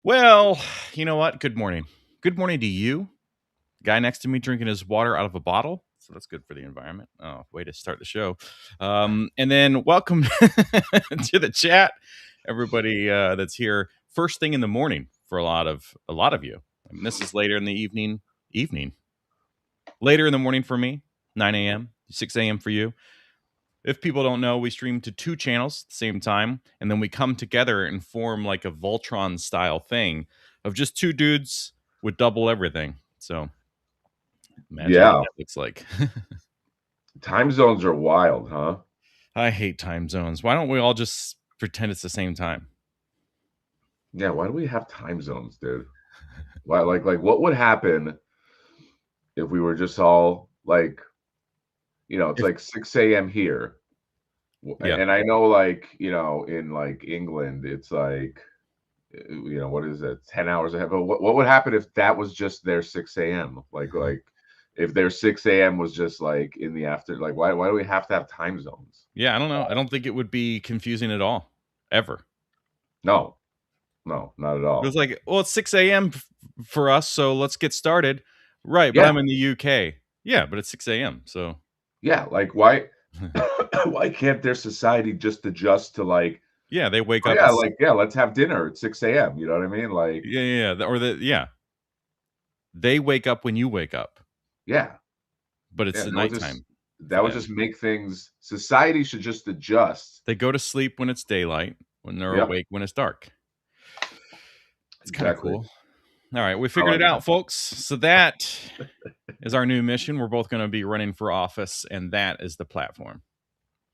Well, you know what? Good morning. Good morning to you. Guy next to me drinking his water out of a bottle. So that's good for the environment. Oh, way to start the show. And then welcome to the chat, everybody that's here first thing in the morning for a lot of you. I mean, this is later in the evening, later in the morning for me, 9 a.m., 6 a.m. for you. If people don't know, we stream to two channels at the same time, and then we come together and form like a Voltron style thing of just two dudes with double everything. So imagine what Yeah, that looks like. time zones are wild, huh? I hate time zones. Why don't we all just pretend it's the same time? Yeah, why do we have time zones, dude? Why, what would happen if we were just all like, it's If like 6 a.m. here, yeah, and I know, in like England, it's like, what is it, 10 hours ahead? But what would happen if that was just their 6 a.m.? If their 6 a.m. was just like in the after, like, why do we have to have time zones? yeah, I don't know. I don't think it would be confusing at all, ever. No, no, not at It was all. like, well, it's 6 a.m. For us, so let's get started. Right, but Yeah, I'm in the UK. Yeah, but it's 6 a.m. So yeah, like why? Why can't their society just adjust to like, yeah, they wake oh up. yeah, like yeah, let's have dinner at 6 a.m. You know what I mean? Like, Yeah. They wake up when you wake up, yeah, but it's yeah, the that nighttime for would them. just make things. Society should just adjust. They go to sleep when it's daylight, when they're Yep, awake when it's dark. It's kind of exactly. cool. All right, we I figured like it that, out, folks. So that is our new mission. We're both going to be running for office, and that is the platform.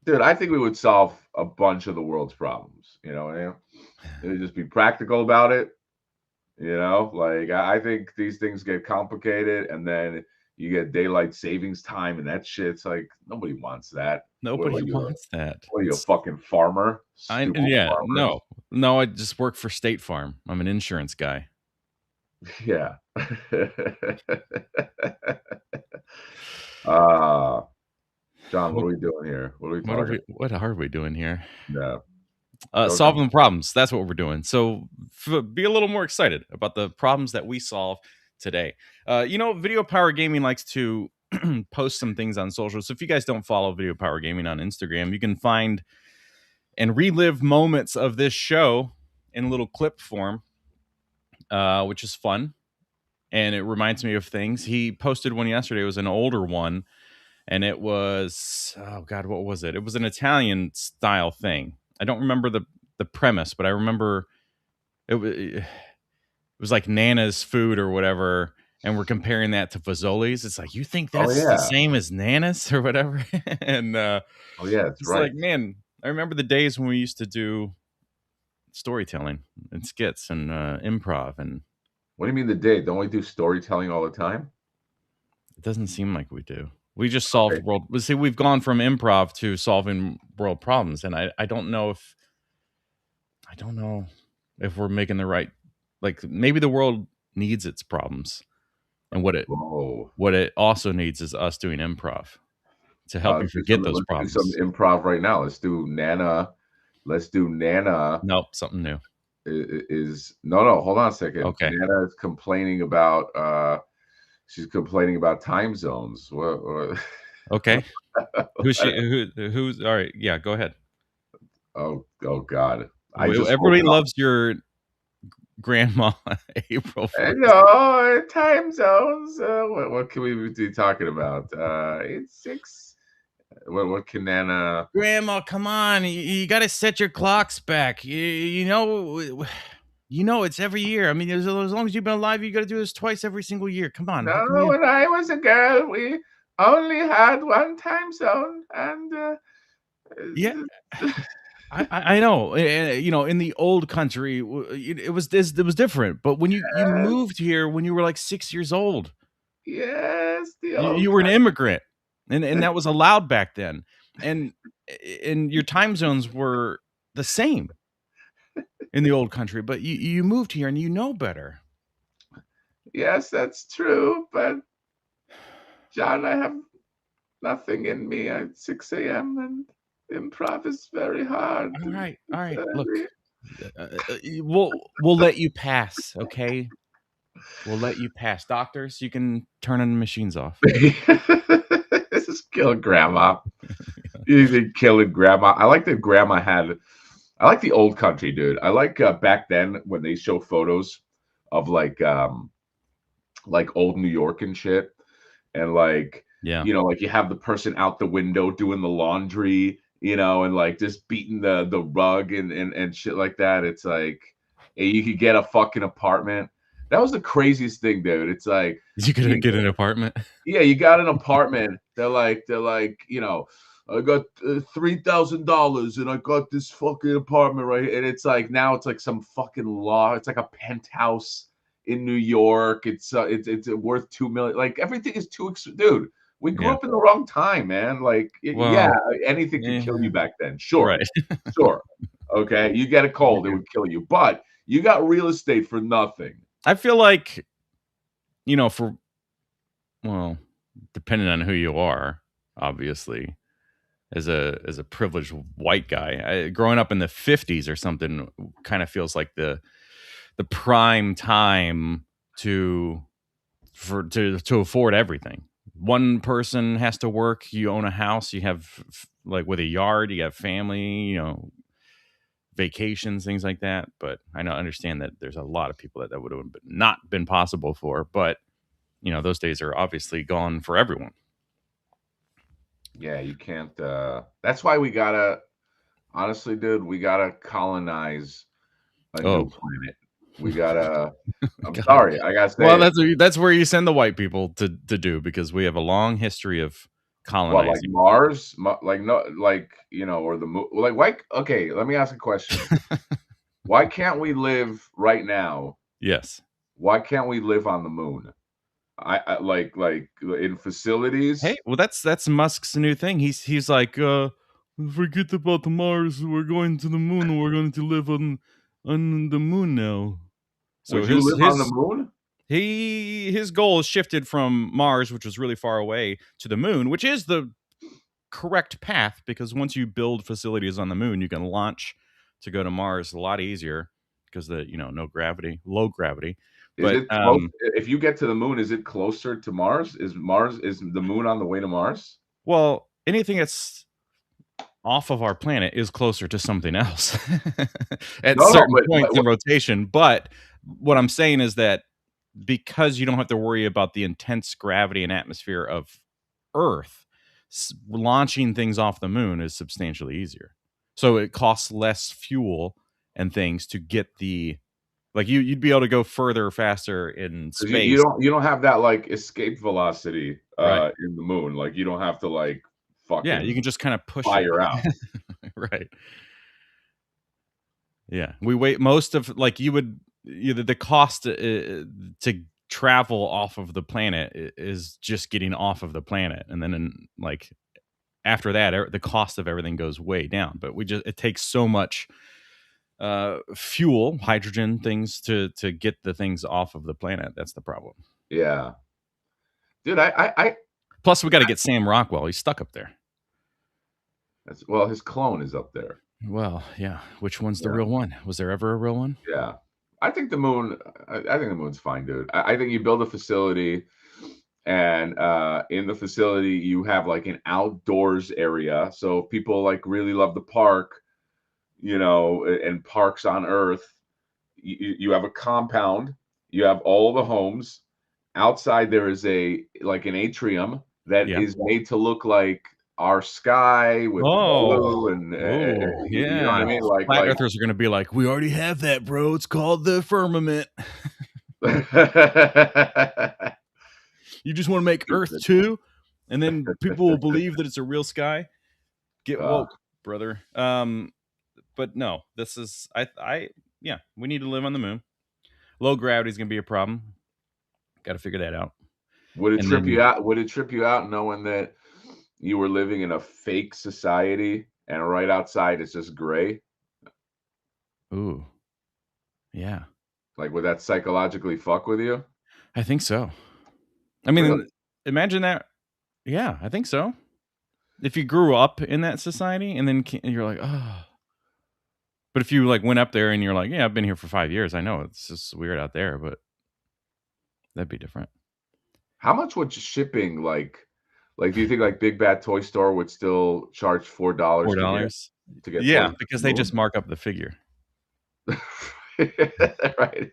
dude. I think we would solve a bunch of the world's problems. It would just be practical about it. Like I think these things get complicated, and then you get daylight savings time, and that shit's like nobody wants that. Nobody wants that. What are you, a fucking farmer? I Stupid yeah, farmers. no. I just work for State Farm. I'm an insurance guy. Yeah. uh John, what What are we doing here? What are we talking what are we doing here? about? No, don't tell me. Solving problems. That's what we're doing. So be a little more excited about the problems that we solve today. Video Power Gaming likes to post some things on social. So if you guys don't follow Video Power Gaming on Instagram, you can find and relive moments of this show in a little clip form, which is fun. And it reminds me of things. He posted one yesterday. It was an older one. And it was, oh God, what was it? It was an Italian style thing. I don't remember the premise, but I remember it was like Nana's food or whatever, and we're comparing that to Fazoli's. It's like, you think Oh that's the yeah. same as Nana's or whatever? And Oh yeah, that's it's like, right. man, I remember the days when we used to do storytelling and skits and improv, and What do you mean the day? Don't we do storytelling all the time? it doesn't seem like we do. We just solved Okay. world. See, we've gone from improv to solving world problems, and I don't know if we're making the right, like, maybe the world needs its problems, and Whoa. what it also needs is us doing improv to help you forget those Let's do some problems. improv right now. Let's do Nana. Let's do Nana. Nope, something new. Is no, hold on a second. Okay. Nana is complaining about she's complaining about time zones. Okay. Who's all right, yeah, go ahead. Oh God. I just woke Everybody up. loves your grandma April And Fool's. time zones. What can we be talking about? It's six. What can Nana? Grandma, come on. You got to set your clocks back. You know it's every year. I mean, as long as you've been alive, you got to do this twice every single year. Come on. How come No, you when I was a girl, we only had one time zone, and Yeah. I know, in the old country, it was different. But when you yes, moved here when you were like 6 years old, yes, the you old were an immigrant, and that was allowed back then, and and your time zones were the same in the old country. But you moved here and you know better. Yes, that's true. But John, I have nothing in me at 6 a.m. and improv is very hard. All right, It's look, very. We'll let you pass, okay? We'll let you pass. Doctors, you can turn the machines off. This is killing grandma. You think killing grandma? I like that grandma had. I like the old country, dude. I like back then when they show photos of like old New York and shit, and like Yeah. like you have the person out the window doing the laundry, and like just beating the rug and shit like that. It's like, hey, you could get a fucking apartment. That was the craziest thing, dude. It's like You gonna you get an apartment? yeah, you got an apartment. They're like, I got $3,000 and I got this fucking apartment right here. And it's like now it's like some fucking law. It's like a penthouse in New York. It's worth 2 million. Like everything is dude. We grew Yeah. up in the wrong time, man. Like yeah, Well, anything could eh, kill you back then. Sure, right. sure. Okay, you get a cold, it would kill you. But you got real estate for nothing. I feel like, for well, depending on who you are, obviously, as a privileged white guy, growing up in the 50s or something kind of feels like the prime time to to afford everything. One person has to work, you own a house, you have like with a yard, you have family, vacations, things like that. But I know understand that there's a lot of people that would have not been possible for, but those days are obviously gone for everyone. Yeah, you can't that's why we gotta honestly, dude, we gotta colonize a new Oh planet. We gotta. I'm God. sorry, I gotta Well, say it. that's where you send the white people to do, because we have a long history of What, like colonizing. Mars? Like no, like or the moon? Like why? Okay, let me ask a question. Why can't we live right now? Yes. Why can't we live on the moon? I like in Hey, facilities. well, that's Musk's new thing. He's like, forget about the Mars. We're going to the moon. And we're going to live on the moon now. So Would you his live on the his moon? his goal is shifted from Mars, which was really far away, to the moon, which is the correct path, because once you build facilities on the moon, you can launch to go to Mars a lot easier because no gravity, low gravity. Is But it close? If you get to the moon, is it closer to Mars? Is the moon on the way to Mars? well, anything that's off of our planet is closer to something else at No, no, certain but points in rotation. But what I'm saying is that because you don't have to worry about the intense gravity and atmosphere of Earth, launching things off the moon is substantially easier. So it costs less fuel and things to get you'd be able to go further faster in because you space. don't have that like escape velocity Right. in the moon. Like you don't have to like Yeah, you fucking can just kind of push it. fire out. Right. Yeah, we wait most of like you would the cost to travel off of the planet is just getting off of the planet, and then after that, the cost of everything goes way down. But it takes so much fuel, hydrogen, things to get the things off of the planet. That's the problem. Yeah, dude. I Plus, we got to get Sam Rockwell. He's stuck up there. well, his clone is up there. Well, yeah. Which one's the Yeah, real one? Was there ever a real one? yeah. I think the moon. I think the moon's fine, dude. I think you build a facility, and in the facility you have like an outdoors area. So if people like really love the park, and parks on Earth, you have a compound. You have all the homes. Outside there is an atrium that Yeah. is made to look like our sky with Oh, blue and oh, you know what I yeah. mean? Flat earthers are gonna be like, "We already have that, bro. It's called the firmament. You just wanna make Earth Stupid. too, and then people will believe that it's a real sky? Get Uh, woke, brother." But no, this is yeah, we need to live on the moon. Low gravity is gonna be a problem. Gotta figure that out. would it And trip then you out? Would it trip you out knowing that you were living in a fake society and right outside it's just gray? ooh, yeah, Like, would that psychologically fuck with you? I think so. I Really? mean, imagine that. Yeah, I think so. If you grew up in that society and then you're like, "Oh." But if you like went up there and you're like, yeah, I've been here for 5 years. I know it's just weird out there, but that'd be different. How much would shipping like do you think like Big Bad Toy Store would still charge $4 $4. to get Yeah, toys to the because they just moon? mark up the figure. Right.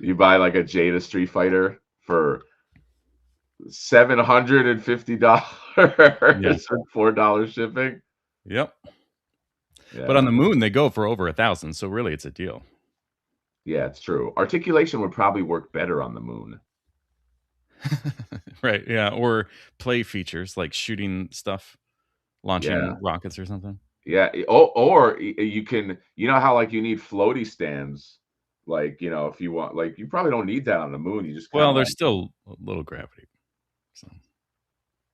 You buy like a Jada Street Fighter for $750 Yeah. and $4 shipping. Yep. But on Yeah. the moon, they go for over 1,000. So really, it's a deal. Yeah, it's true. Articulation would probably work better on the moon. Right. Yeah. Or play features like shooting stuff, Yeah. launching rockets or something. Yeah. Or you can, you know how like you need floaty stands, like, if you want, like, you probably don't need that on the moon. You just kind Well, of there's like, still a little gravity. So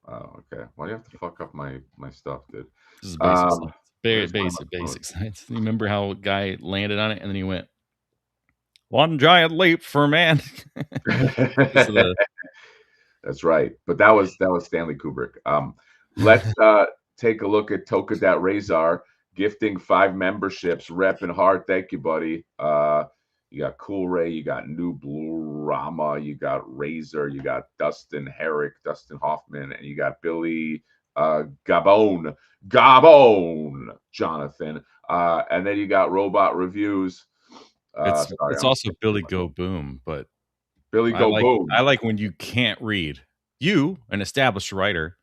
oh, okay. Why do you have to fuck up my stuff, dude? this is basic Um, science. Very let's find my phone. basic science. You remember how a guy landed on it and then he went, one giant leap for man. Because of the That's right. But that was Stanley Kubrick. Let's take a look at Tokadat Razor gifting 5 memberships. Rep and hard. Thank you, buddy. You got Cool Ray, you got New Blue Rama, you got Razor, you got Dustin Herrick, Dustin Hoffman, and you got Billy Gabon, Jonathan. And then you got Robot Reviews. Sorry, it's I'm also skipping through Billy my Go Boom, but Billy I Go like Boom. I like when you can't read. You, an established writer,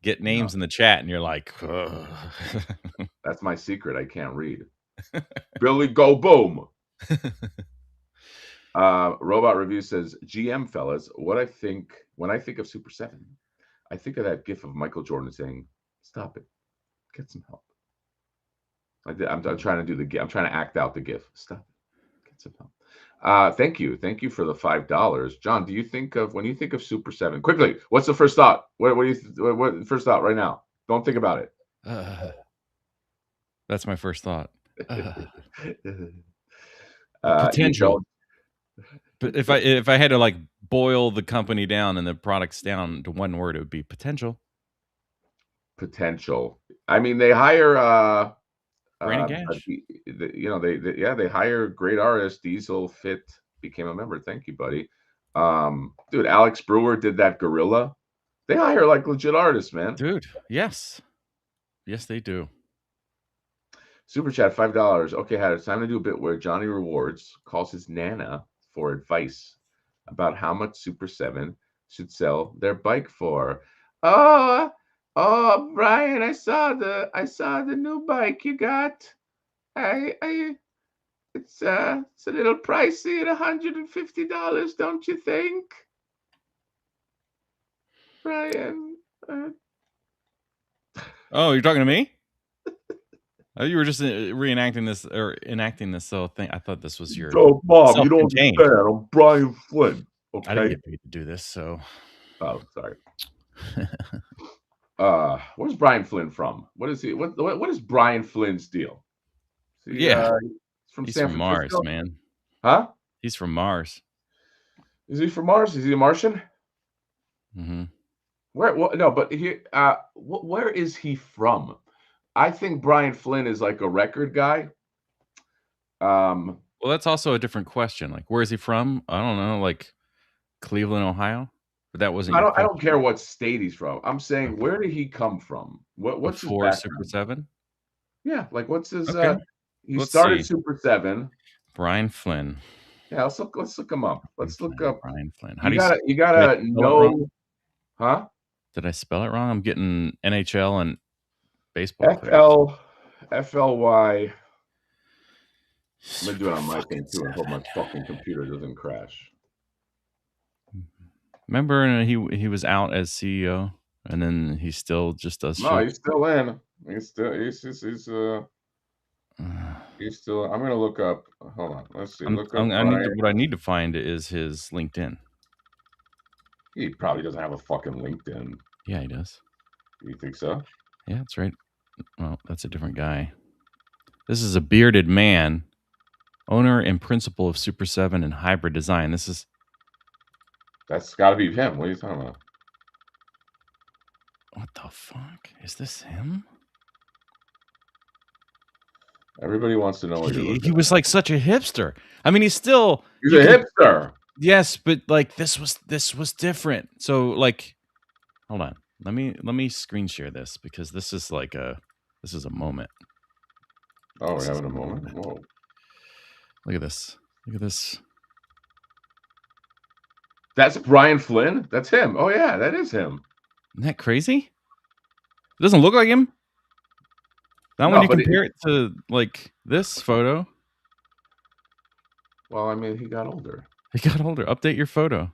get Yeah, names in the chat and you're like, ugh. that's my secret. I can't read. Billy Go Boom. Robot Review says, GM fellas, what I think when I think of Super 7, I think of that gif of Michael Jordan saying, stop it, get some help. I'm trying to do the gif. I'm trying to act out the gif. Stop it, get some help. Thank you for the $5. John, do you think of when you think of Super 7? Quickly, what's the first thought? What do you what first thought right now? Don't think about it. That's my first thought. You Potential. don't. But if I had to like boil the company down and the products down to one word, it would be potential. Potential. I mean, they hire Brandon Gash. they hire great artists. Diesel Fit became a member. Thank you, buddy. Dude, Alex Brewer did that Gorilla. They hire like legit artists, man. Dude, yes. Yes, they do. Super chat, $5. Okay, had it's time to do a bit where Johnny Rewards calls his Nana for advice about how much Super 7 should sell their bike for. Oh, Brian, I saw the new bike you got. It's a little pricey at $150, don't you think? Brian. Oh, you're talking to me? Oh, you were just reenacting this or enacting this thing. I thought this was your Oh, Mom, you don't self-contained. understand. I'm Brian Flynn. I didn't Okay. get paid to do this, so. Oh, sorry. Where's Brian Flynn from? What is he? What is Brian Flynn's deal? Yeah, He's from he's San from Mars, Francisco? man. Huh? He's from Mars. Is he from Mars? Is he a Martian? Mm-hmm. No, but where is he from? I think Brian Flynn is like a record guy. Well, that's also a different question. Like, where is he from? I don't know, like Cleveland, Ohio. But that wasn't I your don't question. care what state he's from. I'm saying, Okay. where did he come from? What's his Before Super background? 7? Yeah, like what's his Okay. he Let's started see. Super 7. Brian Flynn. Yeah, let's look him up. Let's look up. Brian Flynn. How You do you gotta did I spell it wrong? know, huh? Did I spell it wrong? I'm getting NHL and baseball players. FLY. Let me do it on my thing too. I hope my fucking computer doesn't crash. Remember, he was out as CEO, and then he still just does No, shit. he's still in. He's still. I'm gonna look up. Hold on. Let's see. Look up Brian. What I need to find is his LinkedIn. He probably doesn't have a fucking LinkedIn. Yeah, he does. You think so? Yeah, that's right. Well, that's a different guy. This is a bearded man, owner and principal of Super 7 and Hybrid Design. That's got to be him. What are you talking about? What the fuck? Is this him? Everybody wants to know what you're He, looking he was at. like such a hipster. I mean, he's still He's you a can hipster. yes, but like this was different. So like, hold on, let me screen share this because this is a moment. Oh, we're This is having a a moment. moment. Whoa. Look at this. Look at this. That's Brian Flynn? That's him. Oh yeah, that is him. Isn't that crazy? It doesn't look like him. Not when No, you but compare it to like this photo. well, I mean, he got older. He got older. Update your photo.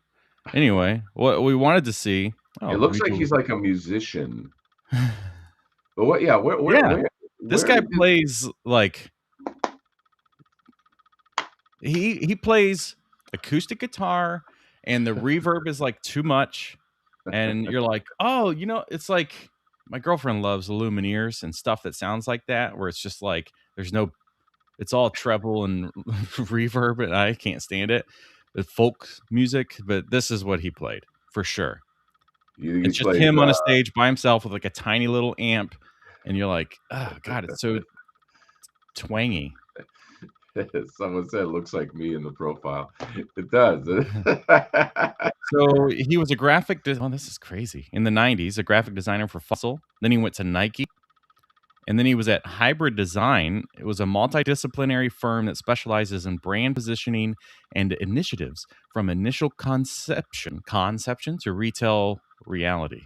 Anyway, what we wanted to see. It Oh, let looks me like go. he's like a musician. But what? Yeah, where, where, Yeah, where, this where guy did you? plays like he plays acoustic guitar, and the reverb is like too much, and you're like, oh, it's like my girlfriend loves Lumineers and stuff that sounds like that, where it's just like there's no, it's all treble and reverb, and I can't stand it. The folk music, but this is what he played for sure. He It's just plays. him on a stage by himself with like a tiny little amp, and you're like, oh god, it's so twangy. Someone said it looks like me in the profile. It does. So he was a oh, this is crazy. In the 90s, a graphic designer for Fossil. Then he went to Nike. And then he was at Hybrid Design. It was a multidisciplinary firm that specializes in brand positioning and initiatives from initial conception to retail reality.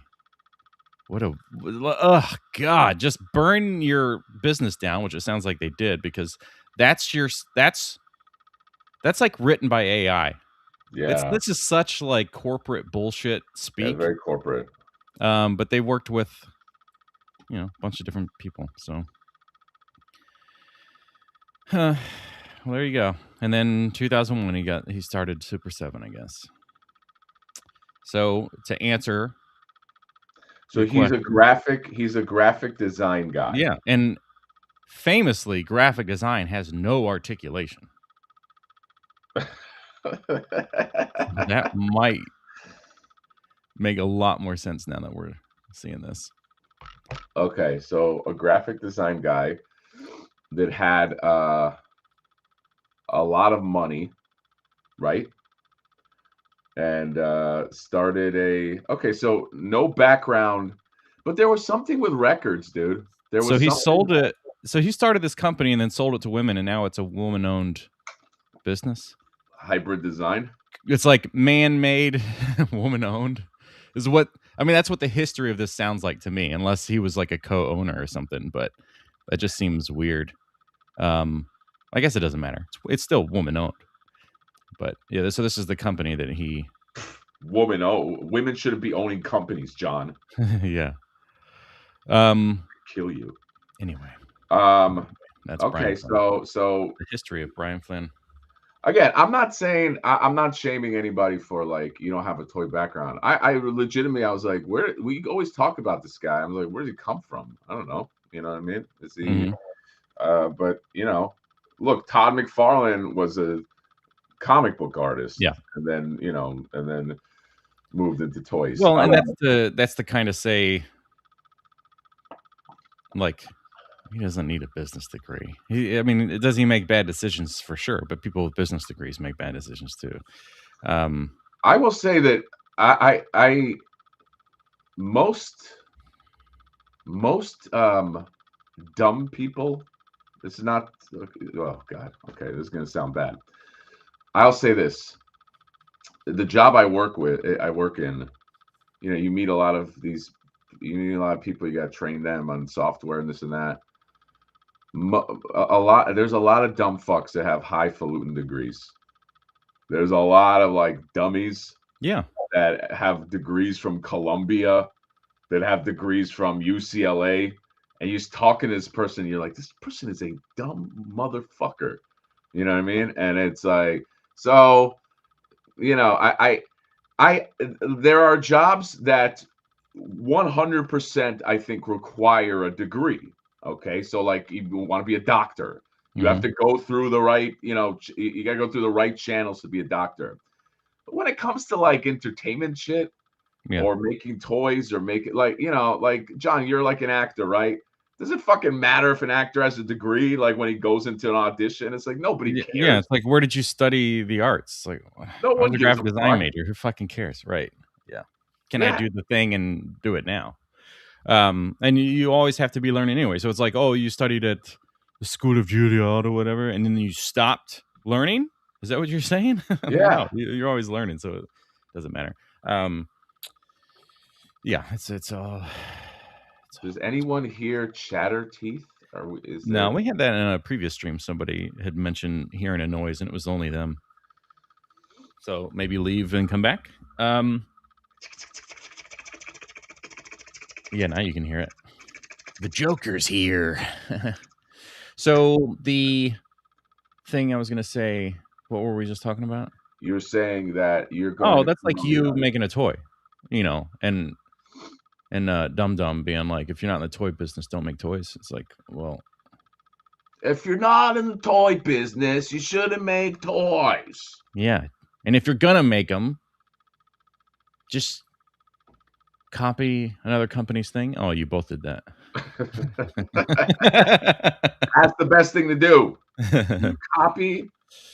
What a oh god, just burn your business down, which it sounds like they did, because that's like written by AI. Yeah, This is such like corporate bullshit yeah, speak. very corporate. But they worked with a bunch of different people. So well, there you go. And then 2001 he started Super7, I guess. So to answer So your he's a question, graphic design guy. yeah, and famously graphic design has no articulation. That might make a lot more sense now that we're seeing this. Okay, so a graphic design guy that had a lot of money, right? And started okay, so no background, but there was something with records, dude. There So was he something. sold it. So he started this company and then sold it to women, and now it's a woman-owned business. Hybrid design. It's like man-made, woman-owned. Is what I mean. That's what the history of this sounds like to me, unless he was like a co-owner or something. But that just seems weird. I guess it doesn't matter. It's still woman-owned. But yeah, so this is the company that he. Women shouldn't be owning companies, John. Yeah. Kill you. Anyway, that's Okay, Brian Flynn. so The history of Brian Flynn. again, I'm not saying I'm not shaming anybody for like you don't have a toy background. I legitimately I was like, where we always talk about this guy. I'm like, where did he come from? I don't know. You know what I mean? Is he? Mm-hmm. But look, Todd McFarlane was a comic book artist, Yeah. and then moved into toys. Well, and that's the kind of say, like, he doesn't need a business degree. I mean, does he make bad decisions for sure? But people with business degrees make bad decisions too. I will say that I most dumb people. This is not. Oh God. Okay, this is gonna sound bad. I'll say this: the job I work in. You meet a lot of these. You meet a lot of people. You got to train them on software and this and that. There's a lot of dumb fucks that have highfalutin degrees. There's a lot of like dummies Yeah. that have degrees from Columbia, that have degrees from UCLA, and you're just talking to this person, you're like, this person is a dumb motherfucker. You know what I mean? And it's like, so, I there are jobs that 100% I think require a degree. Okay, so like you want to be a doctor, you have Mm-hmm. to go through the right, you got to go through the right channels to be a doctor. But when it comes to like entertainment shit Yeah. or making toys or making like John, you're like an actor, right? Does it fucking matter if an actor has a degree? Like when he goes into an audition, it's like nobody Yeah, cares. it's like, where did you study the arts? It's like, No I was one a gives graphic a design fuck. major. Who fucking cares, right? Yeah. Can I Yeah, do the thing and do it now? And you always have to be learning anyway. So it's like, oh, you studied at the School of Juilliard or whatever, and then you stopped learning. Is that what you're saying? Like, no, yeah. you're always learning, so it doesn't matter. Yeah, it's all. Does anyone here chatter teeth? Is No, there? we had that in a previous stream. Somebody had mentioned hearing a noise, and it was only them. So maybe leave and come back. Yeah, now you can hear it. The Joker's here. So the thing I was gonna say, what were we just talking about? You're saying that you're going Oh, to that's like you Columbia. making a toy, and Dum Dum being like, if you're not in the toy business, don't make toys. It's like, well, If you're not in the toy business, you shouldn't make toys. yeah. And if you're gonna make them, just copy another company's thing. Oh, you both did that. That's the best thing to do.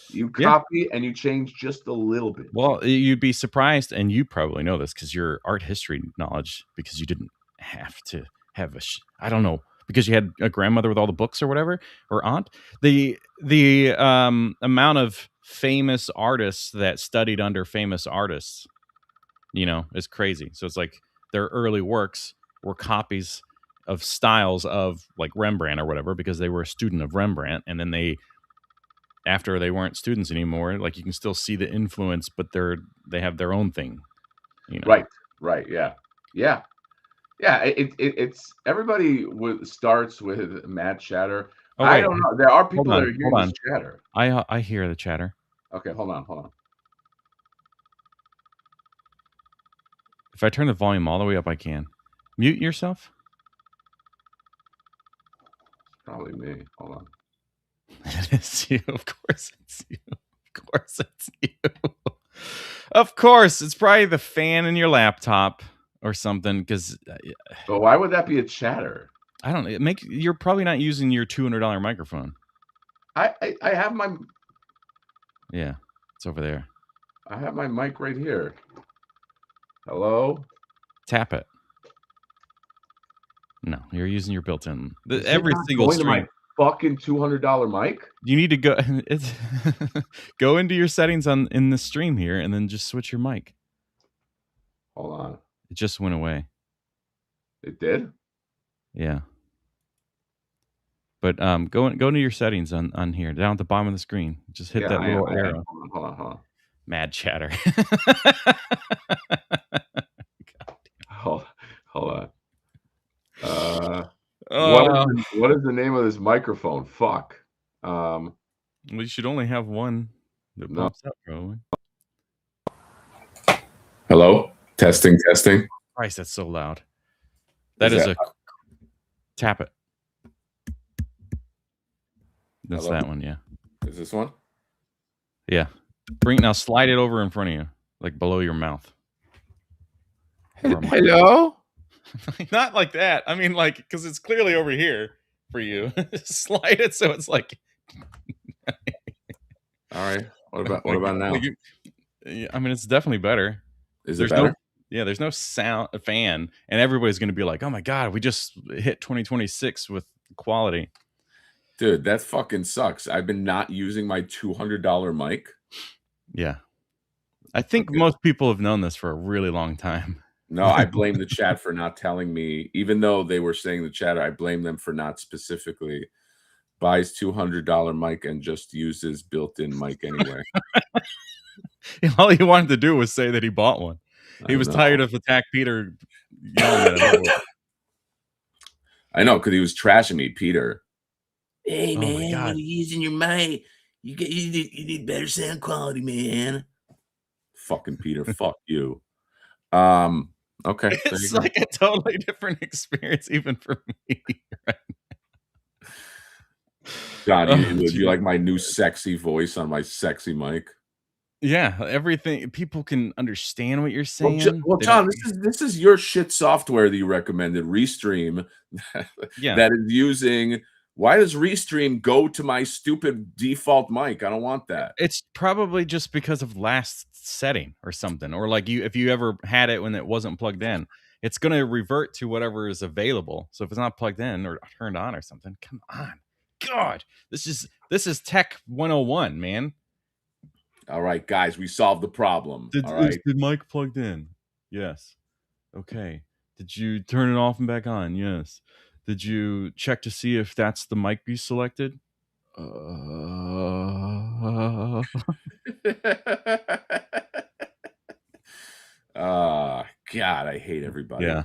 You Yeah. copy and you change just a little bit. Well, you'd be surprised, and you probably know this because your art history knowledge, because you didn't have to have I don't know, because you had a grandmother with all the books or whatever, or aunt. The amount of famous artists that studied under famous artists, is crazy. So it's like their early works were copies of styles of like Rembrandt or whatever, because they were a student of Rembrandt, and then after they weren't students anymore, like you can still see the influence, but they have their own thing, Right. Yeah. It's everybody starts with mad chatter. Oh, I wait, don't know. There are hold people that on, are hold hearing this on. chatter. I hear the chatter. Okay, hold on. If I turn the volume all the way up, I can mute yourself. Probably me. Hold on. It's you. Of course it's you. Of course it's you. Of course, it's probably the fan in your laptop or something. Because But why would that be a chatter? I don't know. You're probably not using your $200 microphone. I have my. Yeah, it's over there. I have my mic right here. Hello. Tap it. No, you're using your built-in. Is Every it not single going stream. to my fucking $200 mic? You need to go. Go into your settings in the stream here, and then just switch your mic. Hold on. It just went away. It did? Yeah. But go into your settings on here, down at the bottom of the screen. Just hit that little arrow. Hold on. Mad chatter. Hold on. What is the name of this microphone? Fuck. Well, you should only have one that pops up, probably. Hello? Testing. Christ, that's so loud. That is a tap it. That's that one, yeah. Is this one? Yeah. Now slide it over in front of you, like below your mouth. Hello? Not like that. I mean, like, because it's clearly over here for you. Slide it so it's like. All right. What about now? I mean, it's definitely better. Is it better? There's no sound fan, and everybody's going to be like, "Oh my god, we just hit 2026 with quality." Dude, that fucking sucks. I've been not using my $200 mic. Yeah. I think most people have known this for a really long time. No, I blame the chat for not telling me. Even though they were saying the chatter, I blame them for not specifically. Buys $200 mic and just uses built-in mic anyway. All he wanted to do was say that he bought one. He was tired of Attack Peter yelling at him. I know, because he was trashing me, Peter. Hey, man, what are you using your mic? You need better sound quality, man. Fucking Peter, fuck you. Okay. It's like a totally different experience, even for me. Right now. John, would you like my new sexy voice on my sexy mic? Yeah, everything people can understand what you're saying. Well, They don't. John, this is your shit software that you recommended, Restream, Yeah, that is using. Why does Restream go to my stupid default mic? I don't want that. it's probably just because of last setting or something, or like if you ever had it when it wasn't plugged in, it's gonna revert to whatever is available. So if it's not plugged in or turned on or something, come on, God, this is tech 101, man. All right, guys, we solved the problem. All right. Is the mic plugged in? Yes. Okay. Did you turn it off and back on? Yes. Did you check to see if that's the mic you selected? God, I hate everybody. Yeah.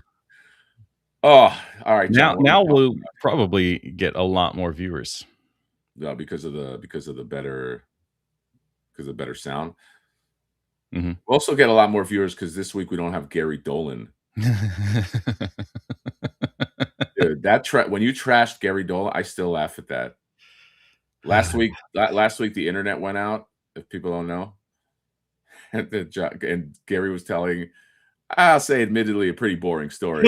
Oh, all right, John. Now we'll probably get a lot more viewers. Because of the better sound. Mhm. We'll also get a lot more viewers because this week we don't have Gary Dolan. Dude, when you trashed Gary Dolan, I still laugh at that. Last week the internet went out, if people don't know. And Gary was telling, I'll say admittedly, a pretty boring story.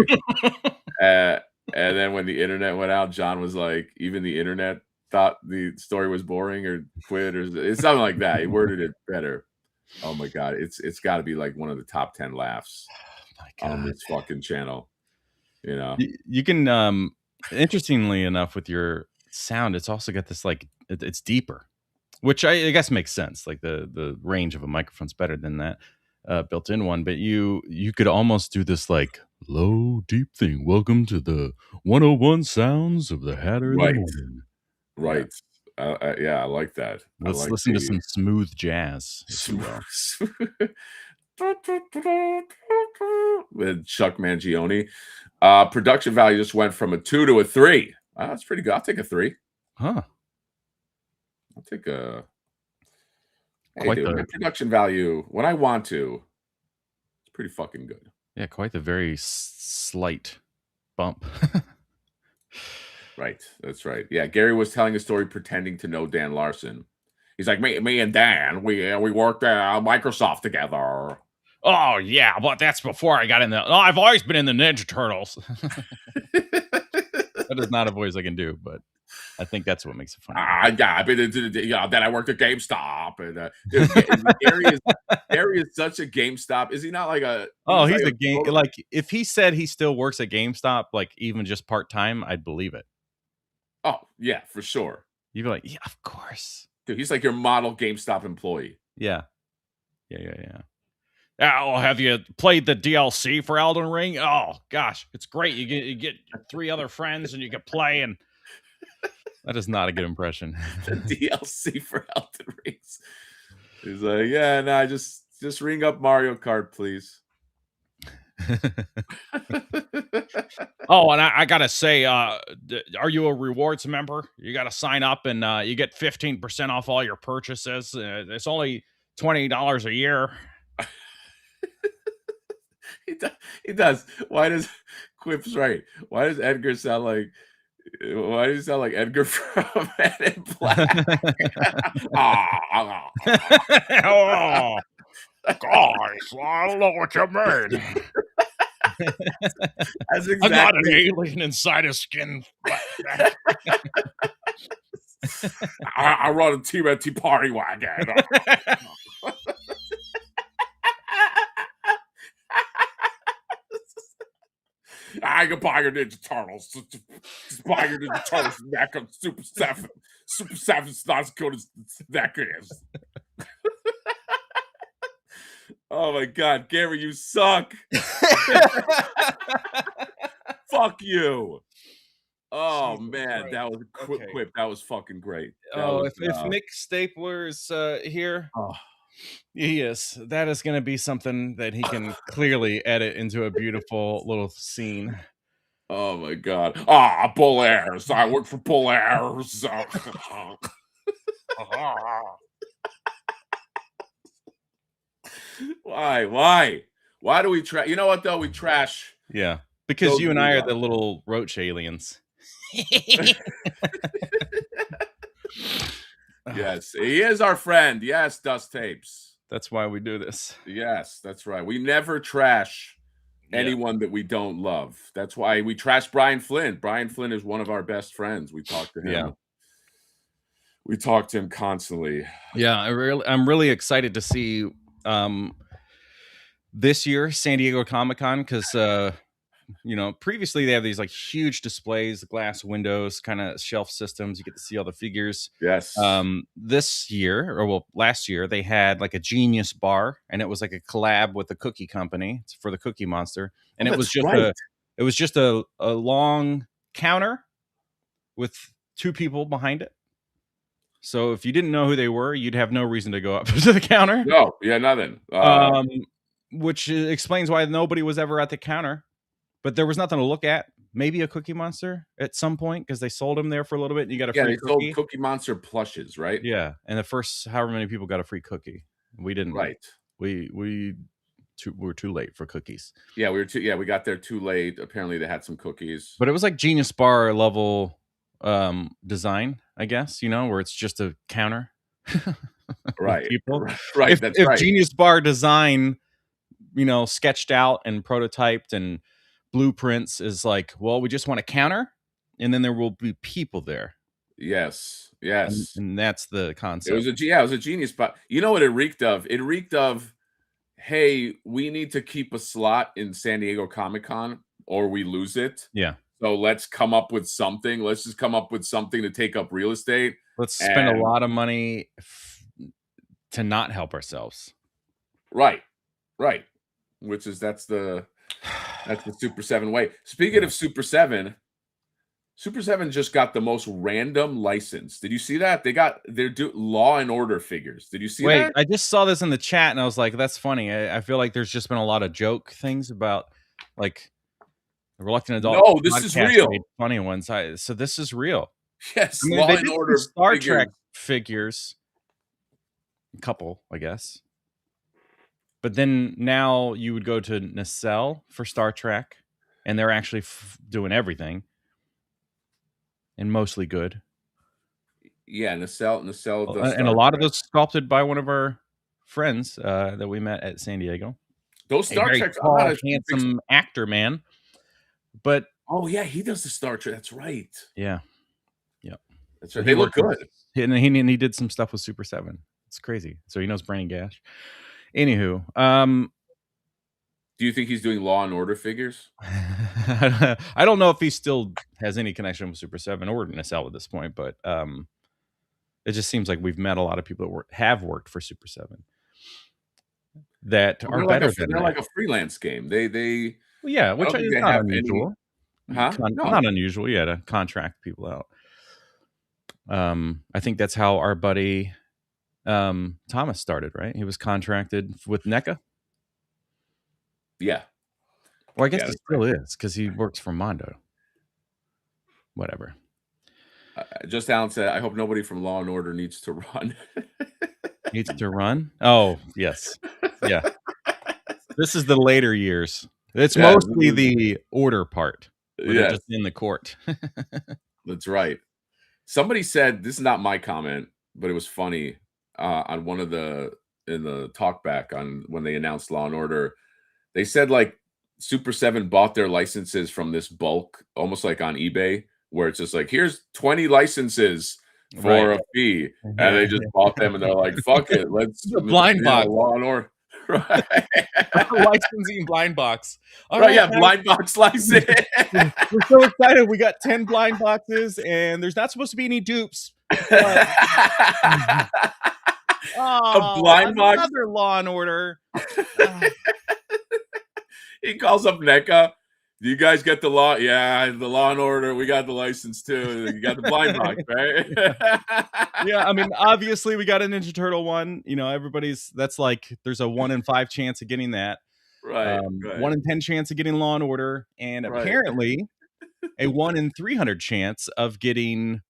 And then when the internet went out, John was like, even the internet thought the story was boring or quit, or it's something like that. He worded it better. Oh my God. It's got to be like one of the top 10 laughs on this fucking channel. You know, you can, interestingly enough, with your sound, it's also got this like, it's deeper, which I guess makes sense. Like the range of a microphone's better than that built-in one, but you could almost do this like low, deep thing. Welcome to the 101 sounds of the Hatter in the morning. Right. Yeah, I like that. Let's listen to some smooth jazz. With Chuck Mangione. Production value just went from a 2 to a 3. That's pretty good. I'll take a 3. Huh. I'll take a my production value when I want to. It's pretty fucking good. Yeah, quite the very slight bump. Right. That's right. Yeah, Gary was telling a story pretending to know Dan Larson. He's like, me and Dan, we worked at Microsoft together. Oh yeah, but that's before I got in the. Oh, I've always been in the Ninja Turtles. That is not a voice I can do, but I think that's what makes it funny. Yeah, I've been into then I worked at GameStop, and Gary is such a GameStop. Is he not like a? He's a game. Like if he said he still works at GameStop, like even just part time, I'd believe it. Oh yeah, for sure. You'd be like, yeah, of course, dude. He's like your model GameStop employee. Yeah. Oh, have you played the DLC for Elden Ring? Oh gosh, it's great. You get 3 other friends and you can play, and that is not a good impression. The DLC for Elden Ring. He's like, yeah, no, just ring up Mario Kart, please. Oh, and I gotta say, are you a rewards member? You gotta sign up, and you get 15% off all your purchases. It's only $20 a year. He does. Why does Quip's right? Why does Edgar sound like? Why does he sound like Edgar from Men in Black? Oh, guys, I don't know what you mean. That's exactly. I'm not an alien inside a skin. I run a TMNT party wagon. I can buy your Ninja Turtles. Just buy your Ninja Turtles back on Super7. Super7's not as good as that is. Oh my God, Gary, you suck. Fuck you. Oh man, that was a quip. That was fucking great. If Nick Stapler's here, yes, that is going to be something that he can clearly edit into a beautiful little scene. Oh my God. Bull Airs. I work for Bull Airs. Why do we trash? You know what though? We trash. Yeah, because you and I are the little roach aliens. Yes, he is our friend. Yes, Dust Tapes. That's why we do this. Yes, that's right. We never trash anyone that we don't love. That's why we trash Brian Flynn. Brian Flynn is one of our best friends. We talk to him. Yeah. We talk to him constantly. Yeah, I'm really excited to see this year San Diego Comic-Con, because previously they have these like huge displays, glass windows, kind of shelf systems. You get to see all the figures. Yes. This year, last year, they had like a Genius bar, and it was like a collab with the cookie company for the Cookie Monster, and it was just a long counter with two people behind it. So if you didn't know who they were, you'd have no reason to go up to the counter. No, yeah, nothing. Which explains why nobody was ever at the counter. But there was nothing to look at. Maybe a Cookie Monster at some point, because they sold them there for a little bit, and you got a free cookie. Sold Cookie Monster plushes, right? Yeah, and the first however many people got a free cookie. We didn't. Right. We were too late for cookies. Yeah, we got there too late. Apparently, they had some cookies. But it was like Genius Bar level design, I guess. Where it's just a counter. Right. People. Right. If Genius Bar design, sketched out and prototyped and blueprints is like, well, we just want a counter, and then there will be people there. Yes. And that's the concept. It was a Genius spot. You know what it reeked of? It reeked of, hey, we need to keep a slot in San Diego Comic-Con or we lose it. Yeah. So let's come up with something. Let's just come up with something to take up real estate. Let's spend a lot of money to not help ourselves. Right. Which is that's the Super 7 way. Speaking of Super 7 just got the most random license. Did you see that? They're Law and Order figures. Did you see that? I just saw this in the chat and I was like, that's funny. I feel like there's just been a lot of joke things about like Reluctant Adult. No, this is real. Funny ones. So this is real. Yes, Law and Order Star Trek figures. A couple, I guess. But then now you would go to Nacelle for Star Trek, and they're actually doing everything, and mostly good. Yeah, Nacelle, and a lot of those sculpted by one of our friends that we met at San Diego. Those Star Trek, handsome actor, man. But he does the Star Trek. That's right. Yeah. That's right. They look good. And he did some stuff with Super 7. It's crazy. So he knows Brandon Gash. Anywho, do you think he's doing Law and Order figures? I don't know if he still has any connection with Super 7 or Nacelle at this point, but it just seems like we've met a lot of people that have worked for Super 7 that are better than they're like a freelance game. Which is not unusual. Not unusual, to contract people out. I think that's how our buddy Thomas started, right? He was contracted with NECA. Yeah. Well, I guess he still is, because he works for Mondo. Whatever. Just Alan said, I hope nobody from Law and Order needs to run. Needs to run? Oh, yes. Yeah. This is the later years. It's mostly the order part. They're just in the court. That's right. Somebody said, this is not my comment, but it was funny on one of in the talkback on when they announced Law and Order. They said like Super 7 bought their licenses from this bulk, almost like on eBay, where it's just like, here's 20 licenses for a fee. And they just bought them and they're like, fuck it. Let's blind box. Law and Order. Right. Licensing blind box. All right, yeah, blind box license. We're so excited. We got 10 blind boxes and there's not supposed to be any dupes. A blind box. Another Law and Order. He calls up NECA. Do you guys get the law? Yeah, the Law and Order. We got the license too. You got the blind box, right? Yeah, I mean, obviously we got a Ninja Turtle one. That's like there's a 1 in 5 chance of getting that. Right. 1 in 10 chance of getting Law and Order, and apparently a 1 in 300 chance of getting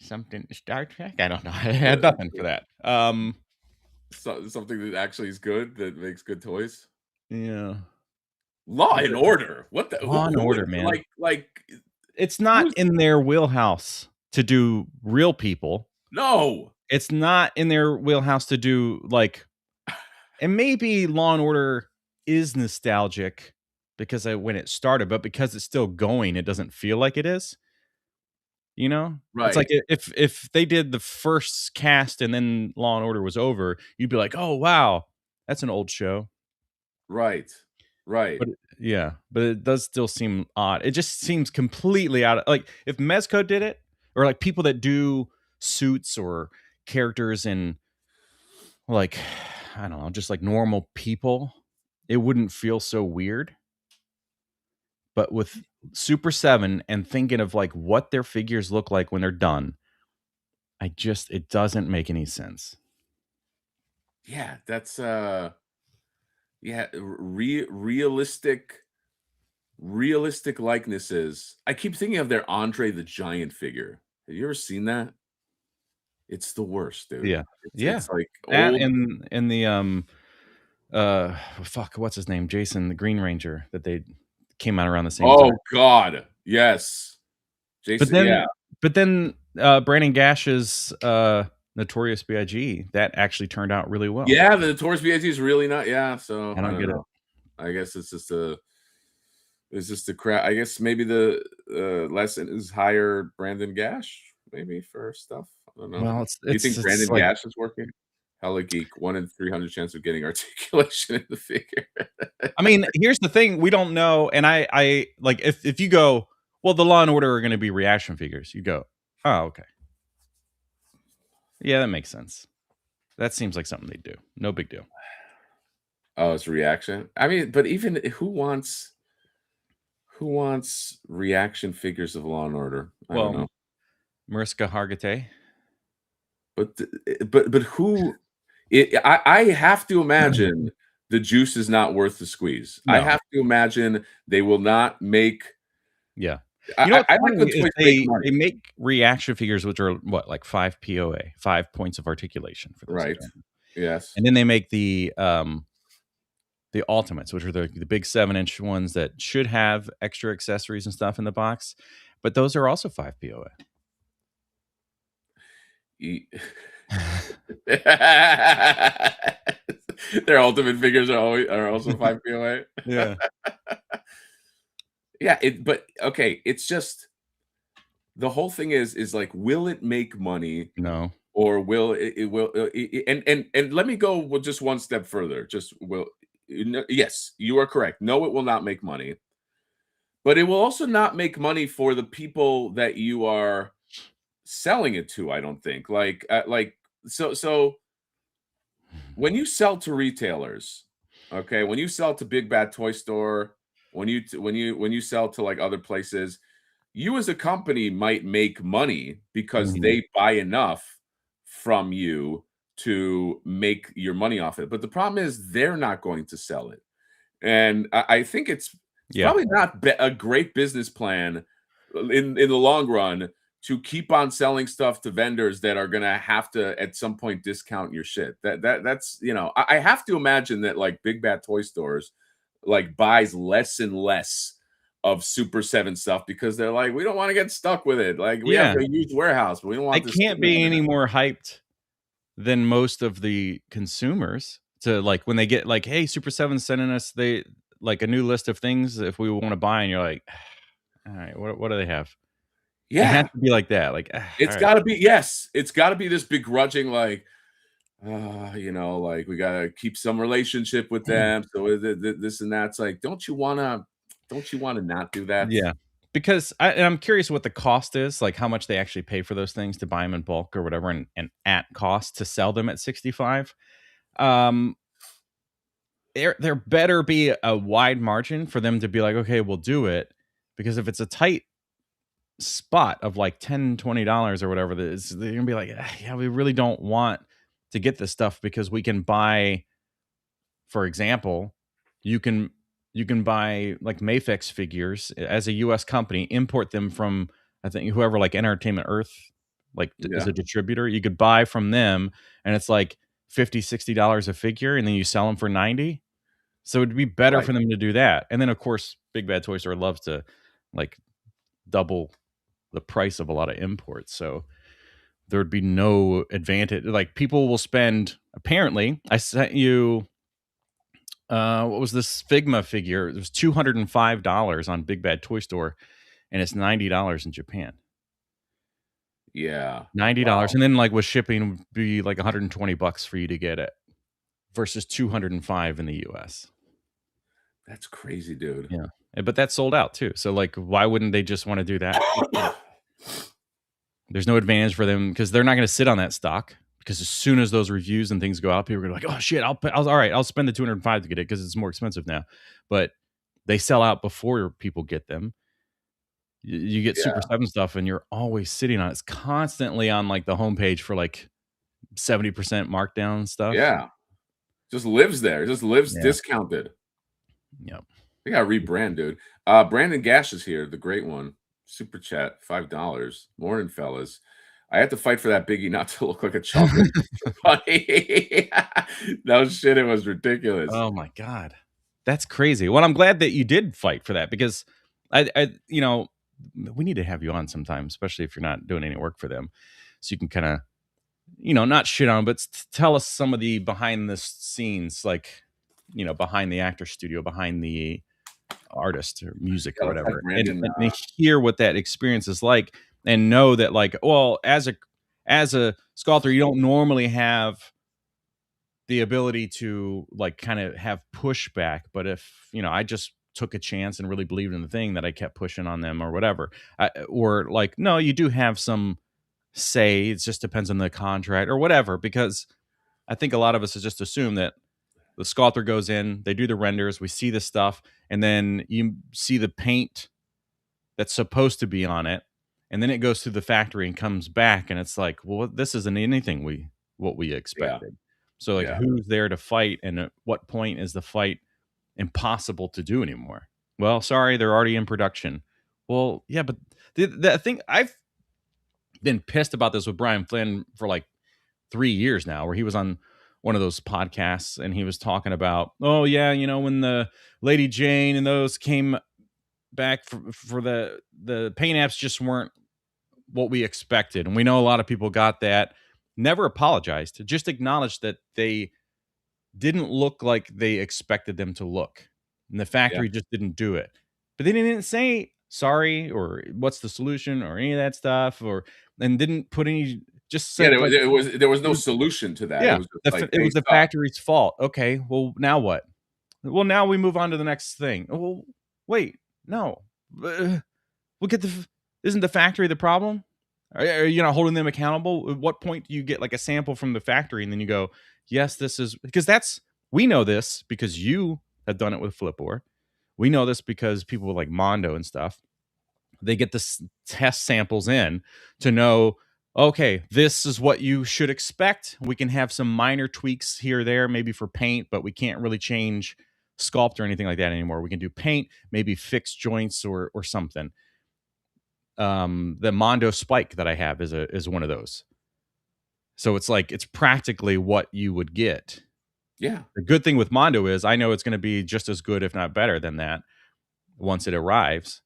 something Star Trek. I don't know. I had nothing for that. Something that actually is good, that makes good toys. Yeah. Law and Order. What the Law and Order, man? Like it's not in their wheelhouse to do real people. No. it's not in their wheelhouse to do like, and maybe Law and Order is nostalgic because when it started, but because it's still going, it doesn't feel like it is. You know, it's like Right. if they did the first cast and then Law and Order was over, you'd be like, oh wow, that's an old show. Right. Right. But yeah, but it does still seem odd. It just seems completely out of like if Mezco did it, or like people that do suits or characters in like I don't know, just like normal people, it wouldn't feel so weird. But with Super 7 and thinking of like what their figures look like when they're done, it doesn't make any sense. Yeah, that's yeah, realistic likenesses. I keep thinking of their Andre the Giant figure. Have you ever seen that? It's the worst, dude. Yeah. Yeah. It's like That old. and the fuck, what's his name? Jason, the Green Ranger that they came out around the same Oh time. God, yes, But Jason. then Yeah, but then Brandon Gash's Notorious B.I.G. that actually turned out really well. yeah. The Notorious B.I.G. is really not. Yeah, so I don't get know. I guess it's just a crap. I guess maybe the lesson is hire Brandon Gash maybe for stuff. I don't it. know. Well, Do you think it's Brandon like Gash is working? Hella geek, 1 in 300 chance of getting articulation in the figure. I mean, here's the thing, we don't know, and I like if you go, well, the Law and Order are going to be reaction figures. You go, oh, okay, yeah, that makes sense. That seems like something they do. No big deal. Oh, it's reaction. I mean, but even who wants reaction figures of Law and Order? I don't Well, know. Mariska Hargitay. But who? I have to imagine the juice is not worth the squeeze. I No. have to imagine they will not make. Yeah. You know what's I like funny when is toys make they money. make reaction figures, which are what, like 5 POA, 5 points of articulation for those. Right. Yes. And then they make the ultimates, which are the big 7-inch ones that should have extra accessories and stuff in the box, but those are also 5 POA. Their ultimate figures are also 5 POA. Yeah. Yeah, but okay, it's just the whole thing is like, will it make money? No. Or will it will and let me go with just one step further. Just will yes, you are correct. No, it will not make money. But it will also not make money for the people that you are selling it to, I don't think. Like so when you sell to retailers, okay, when you sell to Big Bad Toy Store, when you sell to like other places, you as a company might make money because they buy enough from you to make your money off it. But the problem is they're not going to sell it. And I think it's probably not a great business plan in the long run to keep on selling stuff to vendors that are going to have to at some point discount your shit. That's I have to imagine that like Big Bad Toy Stores like buys less and less of Super 7 stuff because they're like, we don't want to get stuck with it. Like we have a huge warehouse, but we don't want I this. can't be any more hyped than most of the consumers to like when they get like, hey, Super 7's sending us they like a new list of things if we want to buy, and you're like, all right, what do they have? Yeah, it has to be like that. Like it's got to be it's got to be this begrudging like, like we gotta keep some relationship with them. So this and that's like, don't you wanna not do that? Yeah, because I'm curious what the cost is, like how much they actually pay for those things to buy them in bulk or whatever, and at cost to sell them at 65. There better be a wide margin for them to be like, okay, we'll do it, because if it's a tight spot of like $10-$20 or whatever, they're gonna be like, yeah, we really don't want to get this stuff because we can buy, for example, you can buy like Mafex figures as a US company, import them from I think whoever, like Entertainment Earth, like is a distributor. You could buy from them and it's like $50-$60 a figure, and then you sell them for 90. So it'd be better for them to do that. And then of course Big Bad Toy Store loves to like double the price of a lot of imports. So there would be no advantage. Like people will spend. Apparently, I sent you. What was this Figma figure? It was $205 on Big Bad Toy Store, and it's $90 in Japan. Yeah, $90, and then like with shipping would be like $120 for you to get it, versus $205 in the US. That's crazy, dude. Yeah, but that's sold out too. So like, why wouldn't they just want to do that? There's no advantage for them because they're not going to sit on that stock. Because as soon as those reviews and things go out, people are gonna be like, "Oh shit, all right, I'll spend the $205 to get it because it's more expensive now." But they sell out before people get them. You get Yeah. Super7 stuff, and you're always sitting on it. It's constantly on like the homepage for like 70% markdown stuff. Yeah, just lives there. Just lives Yeah. discounted. Yep. They got to rebrand, dude. Brandon Gash is here, the great one. Super chat, $5. Morning, fellas. I had to fight for that Biggie not to look like a chocolate bunny. No shit, it was ridiculous. Oh my god, that's crazy. Well, I'm glad that you did fight for that because I you know, we need to have you on sometime, especially if you're not doing any work for them, so you can kind of, you know, not shit on, but tell us some of the behind the scenes, like, you know, behind the actor studio, behind the artist or music or whatever, Brandon, and hear what that experience is like, and know that like, well, as a sculptor, you don't normally have the ability to like kind of have pushback, but if, you know, I just took a chance and really believed in the thing, that I kept pushing on them or whatever, or like, no, you do have some say, it just depends on the contract or whatever, because I think a lot of us just assume that the sculptor goes in, they do the renders, we see the stuff, and then you see the paint that's supposed to be on it, and then it goes through the factory and comes back, and it's like, well, this isn't anything what we expected. So like, who's there to fight, and at what point is the fight impossible to do anymore? Well, sorry, they're already in production. Well, yeah, but the thing, I've been pissed about this with Brian Flynn for like 3 years now, where he was on one of those podcasts and he was talking about, oh yeah, you know, when the Lady Jane and those came back for the paint apps just weren't what we expected. And we know a lot of people got that. Never apologized, just acknowledged that they didn't look like they expected them to look. And the factory just didn't do it. But they didn't say sorry or what's the solution or any of that stuff, and didn't put any, just said there was no solution to that. Yeah, It was just like, it was the factory's fault. Okay, well now what? Well, now we move on to the next thing. Well, wait, no. Look at isn't the factory the problem? Are you not holding them accountable? At what point do you get like a sample from the factory and then you go, yes, this is, because we know this because you have done it with Flipboard. We know this because people like Mondo and stuff, they get the test samples in to know, okay, this is what you should expect. We can have some minor tweaks here or there, maybe for paint, but we can't really change sculpt or anything like that anymore. We can do paint, maybe fix joints or something. The Mondo spike that I have is one of those. So it's like, it's practically what you would get. Yeah. The good thing with Mondo is I know it's going to be just as good, if not better than that, once it arrives.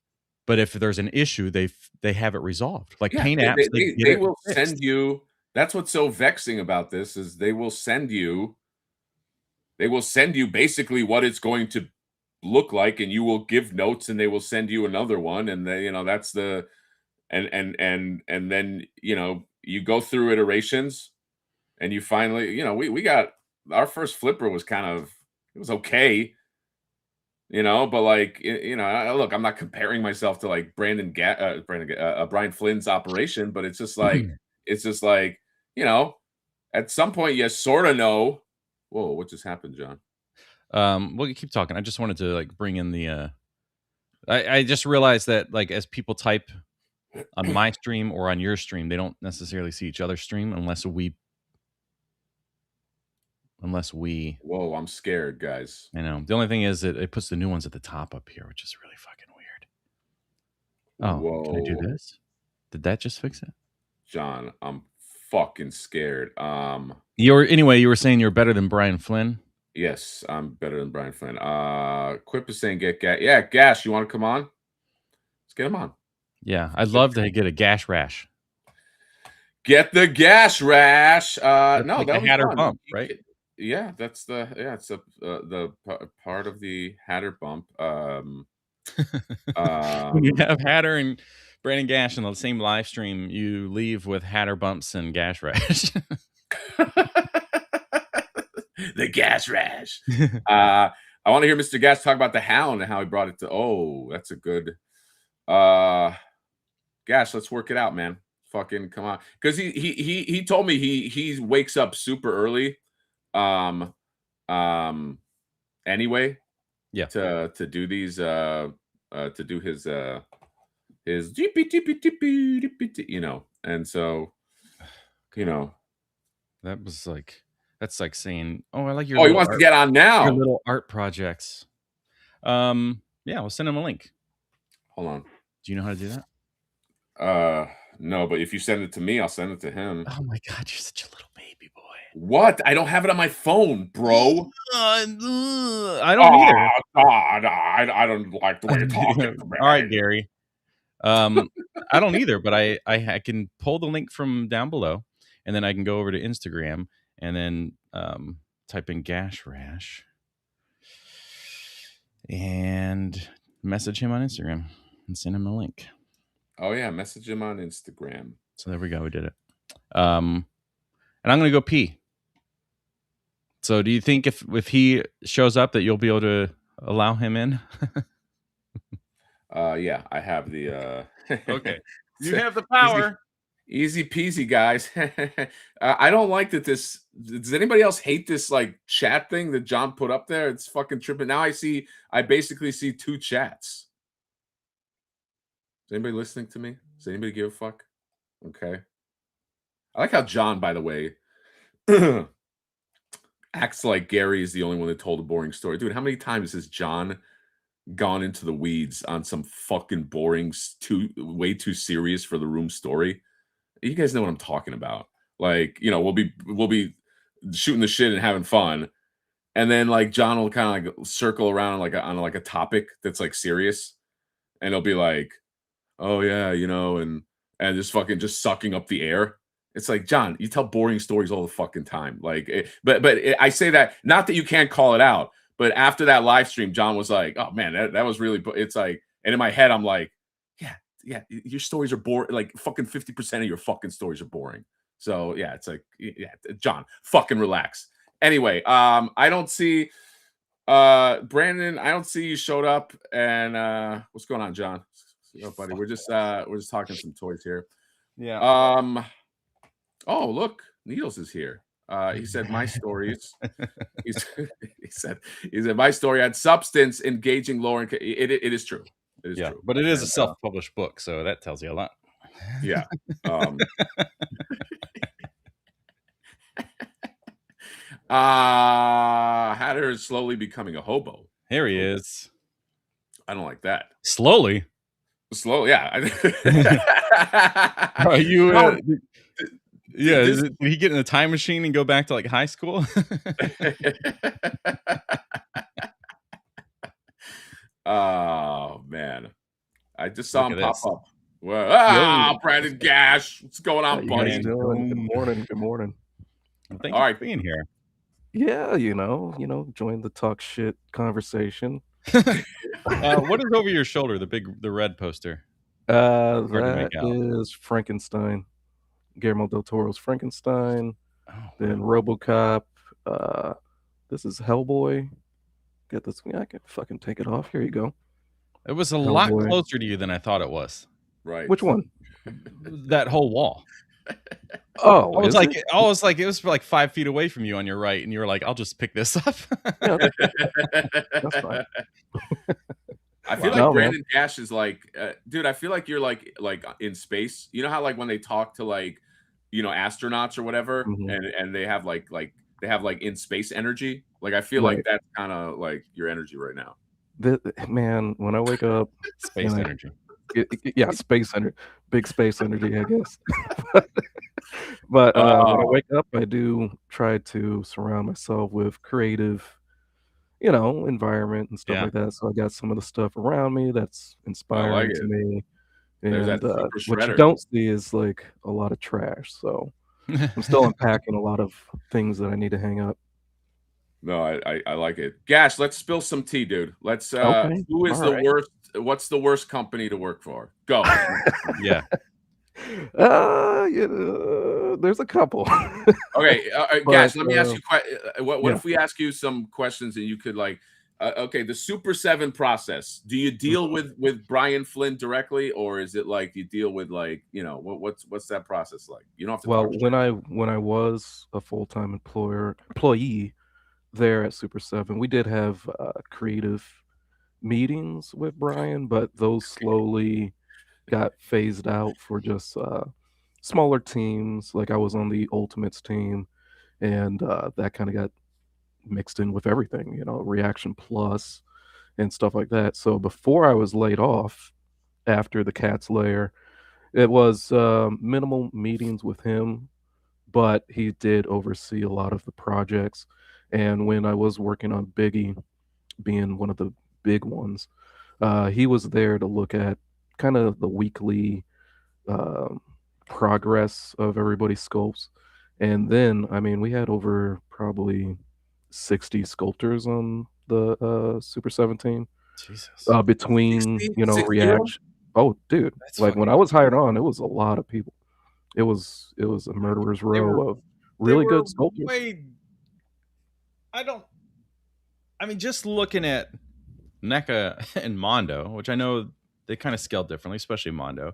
But if there's an issue, they have it resolved. Like paint apps, they will send you. That's what's so vexing about this is they will send you basically what it's going to look like, and you will give notes, and they will send you another one, and they, you know, that's the and then, you know, you go through iterations, and you finally, you know, we got our first flipper was kind of, it was okay. You know, but like, you know, look, I'm not comparing myself to like Brian Flynn's operation, but it's just like, you know, at some point you sort of know. Whoa, what just happened, John? Well, you keep talking. I just wanted to like bring in the. I just realized that like as people type on my stream or on your stream, they don't necessarily see each other's stream unless we. Whoa, I'm scared, guys. I know. The only thing is that it puts the new ones at the top up here, which is really fucking weird. Oh, whoa. Can I do this? Did that just fix it? John, I'm fucking scared. You were saying you're better than Brian Flynn? Yes, I'm better than Brian Flynn. Quip is saying get gas. Yeah, Gash, you want to come on? Let's get him on. Yeah, I'd love to get a Gash rash. Get the gas rash. That's No, like that the was Hatter fun. bump, right? Yeah, it's the part of the Hatter bump. When you have Hatter and Brandon Gash on the same live stream, you leave with Hatter bumps and gash rash. The gas rash. I want to hear Mr. Gas talk about the Hound and how he brought it to. Oh, that's a good. Gash, let's work it out, man. Fucking come on, because he told me he wakes up super early, anyway, Yeah, to do these to do his you know, and so you know that's like saying, "Oh, I like your oh, he little wants to art, get on your now. little art projects." Yeah, we'll send him a link. Hold on. Do you know how to do that? No, but if you send it to me, I'll send it to him. Oh my god, you're such a little baby boy. What? I don't have it on my phone, bro. I don't either. God, I don't like the way you're talking to me. All right, Gary. I don't either, but I can pull the link from down below, and then I can go over to Instagram and then type in gash rash and message him on Instagram and send him a link. Oh yeah, message him on Instagram. So there we go. We did it. And I'm gonna go pee. So do you think if he shows up that you'll be able to allow him in? Yeah, I have the Okay. You have the power. Easy peasy, guys. I don't like that this. Does anybody else hate this like chat thing that John put up there? It's fucking tripping. Now I basically see 2 chats. Is anybody listening to me? Does anybody give a fuck? Okay. I like how John, by the way, acts like Gary is the only one that told a boring story. Dude, how many times has John gone into the weeds on some fucking boring, way too serious for the room story? You guys know what I'm talking about. Like, you know, we'll be shooting the shit and having fun, and then like John will kind of like circle around like on a topic that's like serious, and he'll be like, "Oh yeah, you know," and just fucking just sucking up the air. It's like, John, you tell boring stories all the fucking time. Like, I say that not that you can't call it out, but after that live stream, John was like, "Oh man, that was really." It's like, and in my head, I'm like, yeah, your stories are boring. Like fucking 50% of your fucking stories are boring. So yeah, it's like, yeah, John, fucking relax. Anyway, I don't see Brandon, I don't see you showed up. And what's going on, John? Oh, buddy, we're just talking some toys here. Yeah. Oh, look, Needles is here. He said my stories. he said my story had substance, engaging lore, and it is true. It is true. But it is a self-published book, so that tells you a lot. Yeah. Hatter is slowly becoming a hobo. Here he is. I don't like that. Slowly. Yeah. Are you? Yeah. Did he get in a time machine and go back to like high school? Oh man, I just saw him pop up. Well, Brandon Gash, what's going on, buddy? Good morning. Good morning. Well, thank you for being here. Yeah, you know, join the talk shit conversation. What is over your shoulder? The red poster. That is Frankenstein. Guillermo del Toro's Frankenstein. Oh, then RoboCop. This is Hellboy. Get this. I can fucking take it off. Here you go. It was a lot closer to you than I thought it was. Right. Which one? That whole wall. Oh, I was like, it was like 5 feet away from you on your right, and you were like, "I'll just pick this up." Yeah, that's fine. I feel like Brandon Gash is like, dude. I feel like you're like in space. You know how like when they talk to like, you know, astronauts or whatever, and they have like in space energy. Like I feel like that's kind of like your energy right now. Man, when I wake up, space energy. Yeah, space energy, big space energy, I guess. But when I wake up, I do try to surround myself with creative, environment and stuff like that. So I got some of the stuff around me that's inspiring to me. There's that and super what you shredder. don't see is like a lot of trash. So I'm still unpacking a lot of things that I need to hang up. No, I like it. Gash, let's spill some tea, dude. Let's Okay, who is all the right. worst? What's the worst company to work for? Go. Yeah. There's a couple. Okay, But Gash, let me ask you what yeah. if we ask you some questions and you could like okay, the Super 7 process. Do you deal with Brian Flynn directly, or is it like you deal with like, you know, what's that process like? You don't have to Well, talk shit. when I was a full-time employee there at Super 7, we did have creative meetings with Brian, but those slowly got phased out for just smaller teams. Like I was on the Ultimates team, and that kind of got mixed in with everything, you know, Reaction Plus and stuff like that. So before I was laid off after the Cat's Lair, it was minimal meetings with him, but he did oversee a lot of the projects. And when I was working on Biggie, being one of the big ones, he was there to look at kind of the weekly um, progress of everybody's sculpts. And then, I mean, we had over probably 60 sculptors on the Super 17 Jesus. between, 60? you know, 60? reaction. Oh, dude, That's like when fucking I was hired on, it was a lot of people. It was a murderer's they row were of they really were good sculptors. way I mean, just looking at NECA and Mondo, which I know they kind of scale differently, especially Mondo.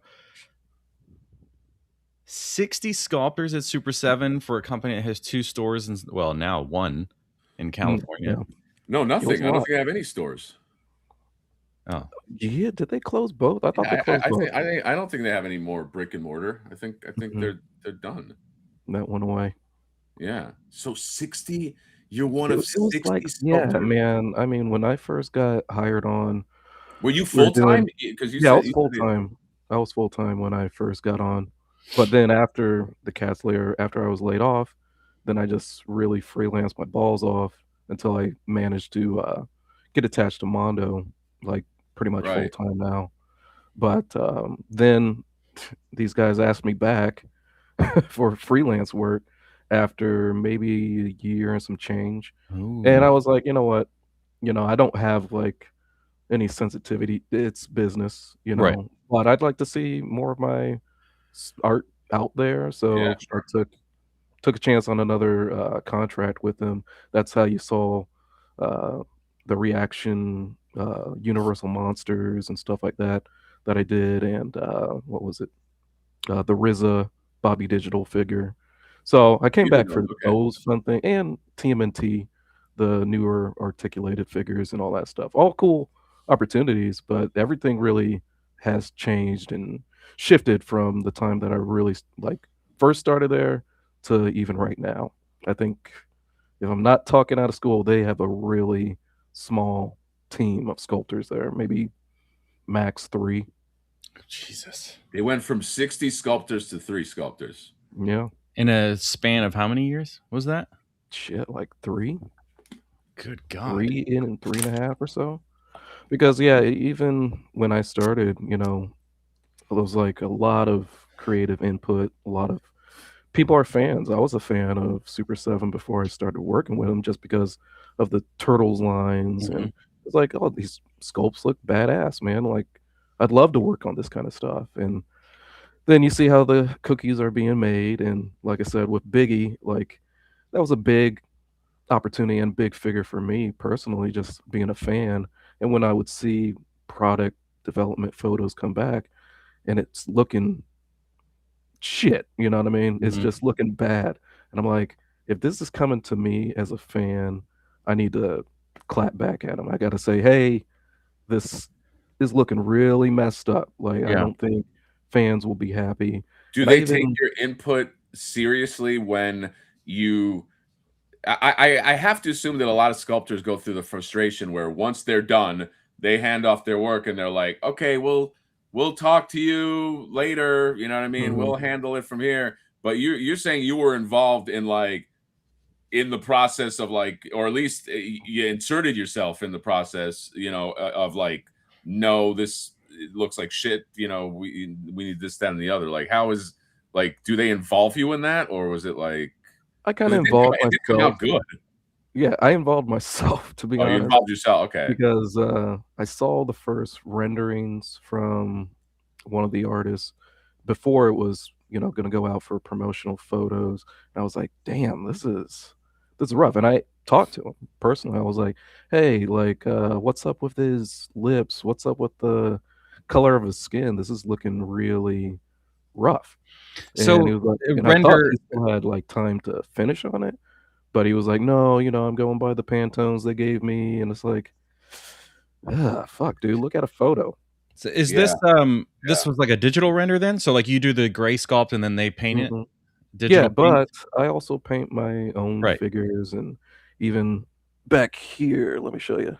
60 sculptors at Super 7 for a company that has 2 stores and well, now 1 in California. Yeah, No, it was nothing. a I don't lot. think I have any stores. Oh. Yeah, did they close both? I thought they Yeah, closed both. I don't think they have any more brick and mortar. I think Mhm. they're done. That went away. Yeah. So 60, you're one It, of it was like, 60 yeah, sculptors. man. I mean, when I first got hired on, Were you we were full time? doing, Because yeah, I was you full said time. I was full time when I first got on. But then after the Cat's Lair, after I was laid off, then I just really freelanced my balls off until I managed to get attached to Mondo, like pretty much full right. time now. But then these guys asked me back for freelance work after maybe a year and some change. And Ooh. I was like, you know what? You know, I don't have like any sensitivity. It's business, you Right. know, but I'd like to see more of my art out there. Yeah, So I took a chance on another contract with them. That's how you saw uh, the reaction, Universal Monsters and stuff like that that I did, and what was it? The RZA Bobby Digital figure. So I came you did back those. for Okay. those fun things and TMNT, the newer articulated figures and all that stuff. All cool opportunities, but everything really has changed and shifted from the time that I really like first started there to even right now. I think if I'm not talking out of school, they have a really small team of sculptors there, maybe max 3. Jesus. They went from 60 sculptors to 3 sculptors. Yeah. In a span of how many years was that? Shit, like 3? Good God. 3 in 3.5 or so. Because yeah, even when I started, you know, it was like a lot of creative input, a lot of people are fans. I was a fan of Super 7 before I started working with them just because of the Turtles lines Mhm. and it's like, oh, these sculpts look badass, man. Like I'd love to work on this kind of stuff. And then you see how the cookies are being made and like I said with Biggie, like that was a big opportunity and big figure for me personally, just being a fan. And when I would see product development photos come back and it's looking shit, you know what I mean? It's Mhm. just looking bad. And I'm like, if this is coming to me as a fan, I need to clap back at him. I got to say, hey, this is looking really messed up. Like, I Yeah. don't think fans will be happy. Do And I they take even, your input seriously when you I have to assume that a lot of sculptors go through the frustration where once they're done, they hand off their work and they're like, okay, we'll talk to you later. You know what I mean? mhm. We'll handle it from here. But you're saying you were involved in like in the process of like, or at least you inserted yourself in the process, you know, of like, no, this it looks like shit. You know, we need this, that, and the other. Like, how is like, do they involve you in that, or was it like? I kind of involved it did come out myself. good. Yeah, I involved myself, to be Oh, you honest, involved yourself. Okay. because I saw the first renderings from one of the artists before it was, going to go out for promotional photos. And I was like, damn, this is rough. And I talked to him personally. I was like, hey, like, what's up with his lips? What's up with the color of his skin? This is looking really rough. So And he was like, and I thought render he still had like time to finish on it, but he was like, no, I'm going by the Pantones they gave me. And it's like, fuck, dude, look at a photo. so is Yeah. this was like a digital render then? So like you do the gray sculpt and then they paint it Mhm. digital Yeah, paint? but I also paint my own Right. figures, and even back here, let me show you.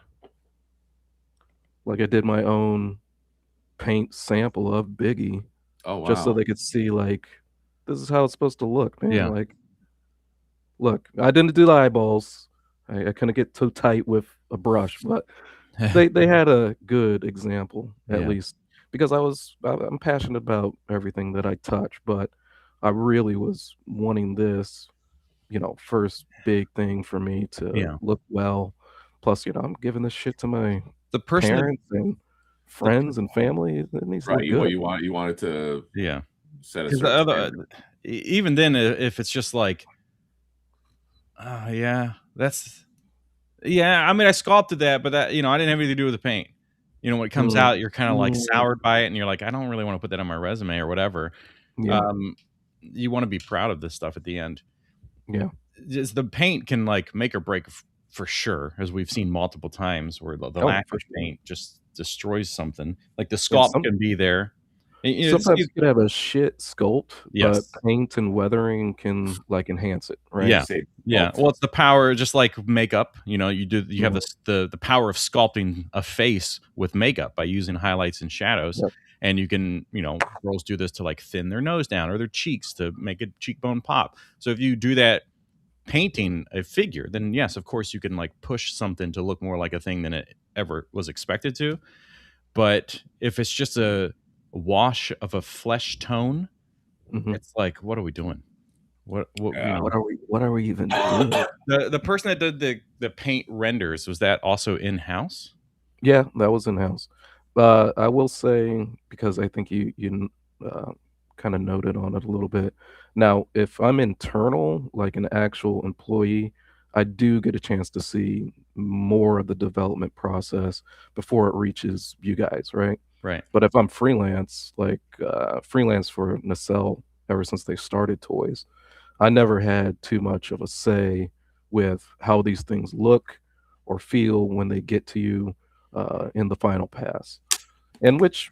Like I did my own paint sample of Biggie, Oh wow. just so they could see like this is how it's supposed to look, man. Yeah. Like, look, I didn't do the eyeballs. I couldn't get too tight with a brush, but they had a good example at Yeah. least, because I'm passionate about everything that I touch, but I really was wanting this, first big thing for me to Yeah. look well. Plus, I'm giving this shit to my The person that, parents and friends and family. It needs to Right. look You good. want it to yeah. set a Because the certain other, standard. even then, if it's just like, yeah, that's, yeah. I mean, I sculpted that, but that, I didn't have anything to do with the paint. When it comes out, you're kind of like soured by it, and you're like, I don't really want to put that on my resume or whatever. Yeah. You want to be proud of this stuff at the end. Yeah. Just the paint can like make or break for sure, as we've seen multiple times, where the Oh, lack for of sure. paint just destroys something. Like the And sculpt can be there. sometimes you could have a shit sculpt, Yes. but paint and weathering can like enhance it, right? Yeah. Say, Yeah. oh, Well, it's the power, just like makeup. You have Yeah. the power of sculpting a face with makeup by using highlights and shadows. Yep. And you can, girls do this to like thin their nose down or their cheeks to make a cheekbone pop. So if you do that painting a figure, then yes, of course you can like push something to look more like a thing than it ever was expected to. But if it's just a wash of a flesh tone, it's like, what are we doing? What What are we even doing? The person that did the paint renders, was that also in house? Yeah, that was in house. I will say, because I think you kind of noted on it a little bit. Now, if I'm internal, like an actual employee, I do get a chance to see more of the development process before it reaches you guys, right? Right. But if I'm freelance, like freelance for Nacelle ever since they started toys, I never had too much of a say with how these things look or feel when they get to you in the final pass. And which,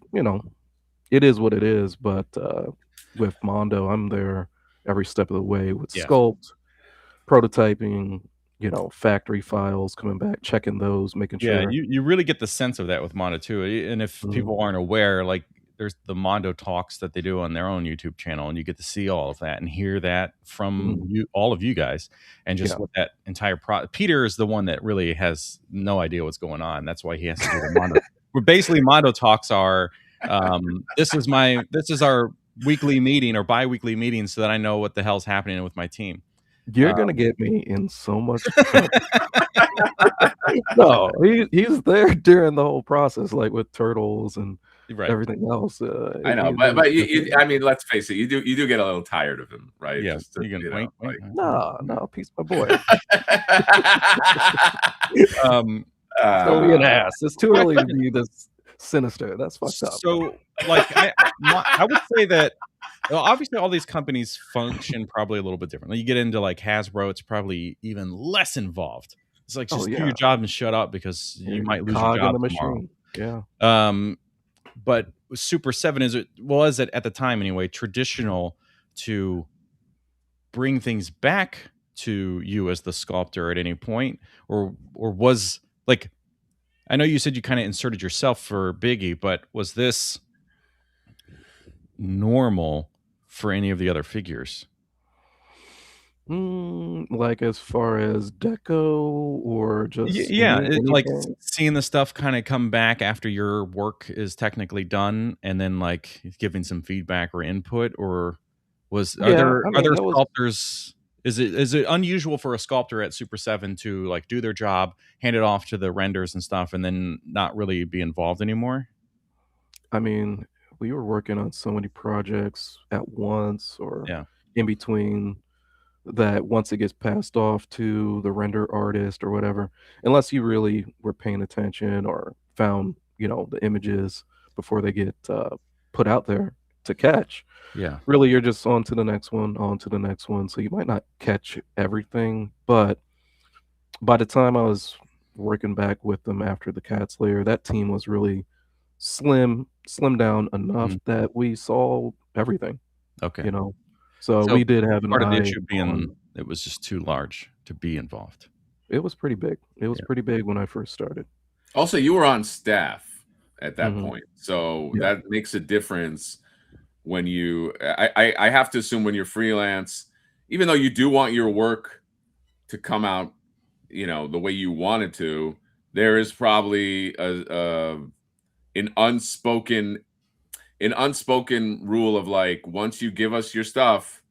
it is what it is. But with Mondo, I'm there every step of the way with Yeah. sculpt, prototyping, factory files, coming back, checking those, making Yeah, sure. you really get the sense of that with Mondo too. And if people aren't aware, like there's the Mondo talks that they do on their own YouTube channel, and you get to see all of that and hear that from all of you guys, and just what that entire Peter is the one that really has no idea what's going on. That's why he has to do the Mondo. But basically, Mondo talks are this is our weekly meeting or bi-weekly meeting, so that I know what the hell's happening with my team. You're gonna get me in so much trouble. No, he's there during the whole process, like with turtles and everything else. I know, but you, I mean, let's face it, you do get a little tired of him, right? Yeah, Just to, you can wink. No, peace, my boy. Don't be an ass. It's too early to be this sinister. That's fucked up. So, like, I would say that. Well, obviously, all these companies function probably a little bit differently. You get into like Hasbro, it's probably even less involved. It's like just do your job and shut up, because you might lose your job tomorrow. Yeah. But Super7 was at the time anyway traditional to bring things back to you as the sculptor at any point, or was like, I know you said you kind of inserted yourself for Biggie, but was this normal for any of the other figures? Like as far as deco or just Yeah, it's like anything? seeing the stuff kind of come back after your work is technically done, and then like giving some feedback or input, or are Yeah, there I mean, that was sculptors? Is it unusual for a sculptor at Super 7 to like do their job, hand it off to the renders and stuff, and then not really be involved anymore? I mean, we were working on so many projects at once or Yeah, in between that once it gets passed off to the render artist or whatever, unless you really were paying attention or found, the images before they get put out there to catch, yeah, really you're just on to the next one, on to the next one. So you might not catch everything, but by the time I was working back with them after the Cat Slayer, that team was really slim down enough mhm, that we saw everything, okay. you know? So So we did have an part of the eye issue being on it was just too large to be involved. it was pretty big. It was Yeah, pretty big when I first started. Also, you were on staff at that Mhm. point, so Yeah. that makes a difference when you. I have to assume when you're freelance, even though you do want your work to come out, the way you want it to, there is probably an unspoken an unspoken rule of like once you give us your stuff,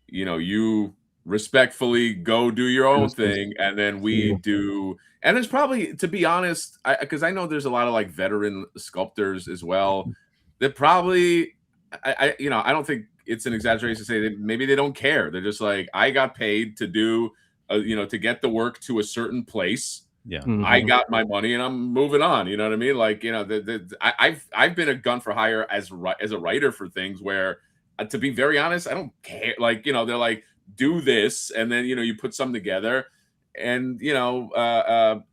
you respectfully go do your own This is thing, and then we yeah. do. And there's probably, to be honest, because I know there's a lot of like veteran sculptors as well that probably, I don't think it's an exaggeration to say that maybe they don't care. They're just like, I got paid to do, to get the work to a certain place. yeah, I Mhm. got my money and I'm moving on. You know what I mean? Like, I've been a gun for hire as a writer for things where, to be very honest, I don't care. Like, they're like, do this, and then you put something together, and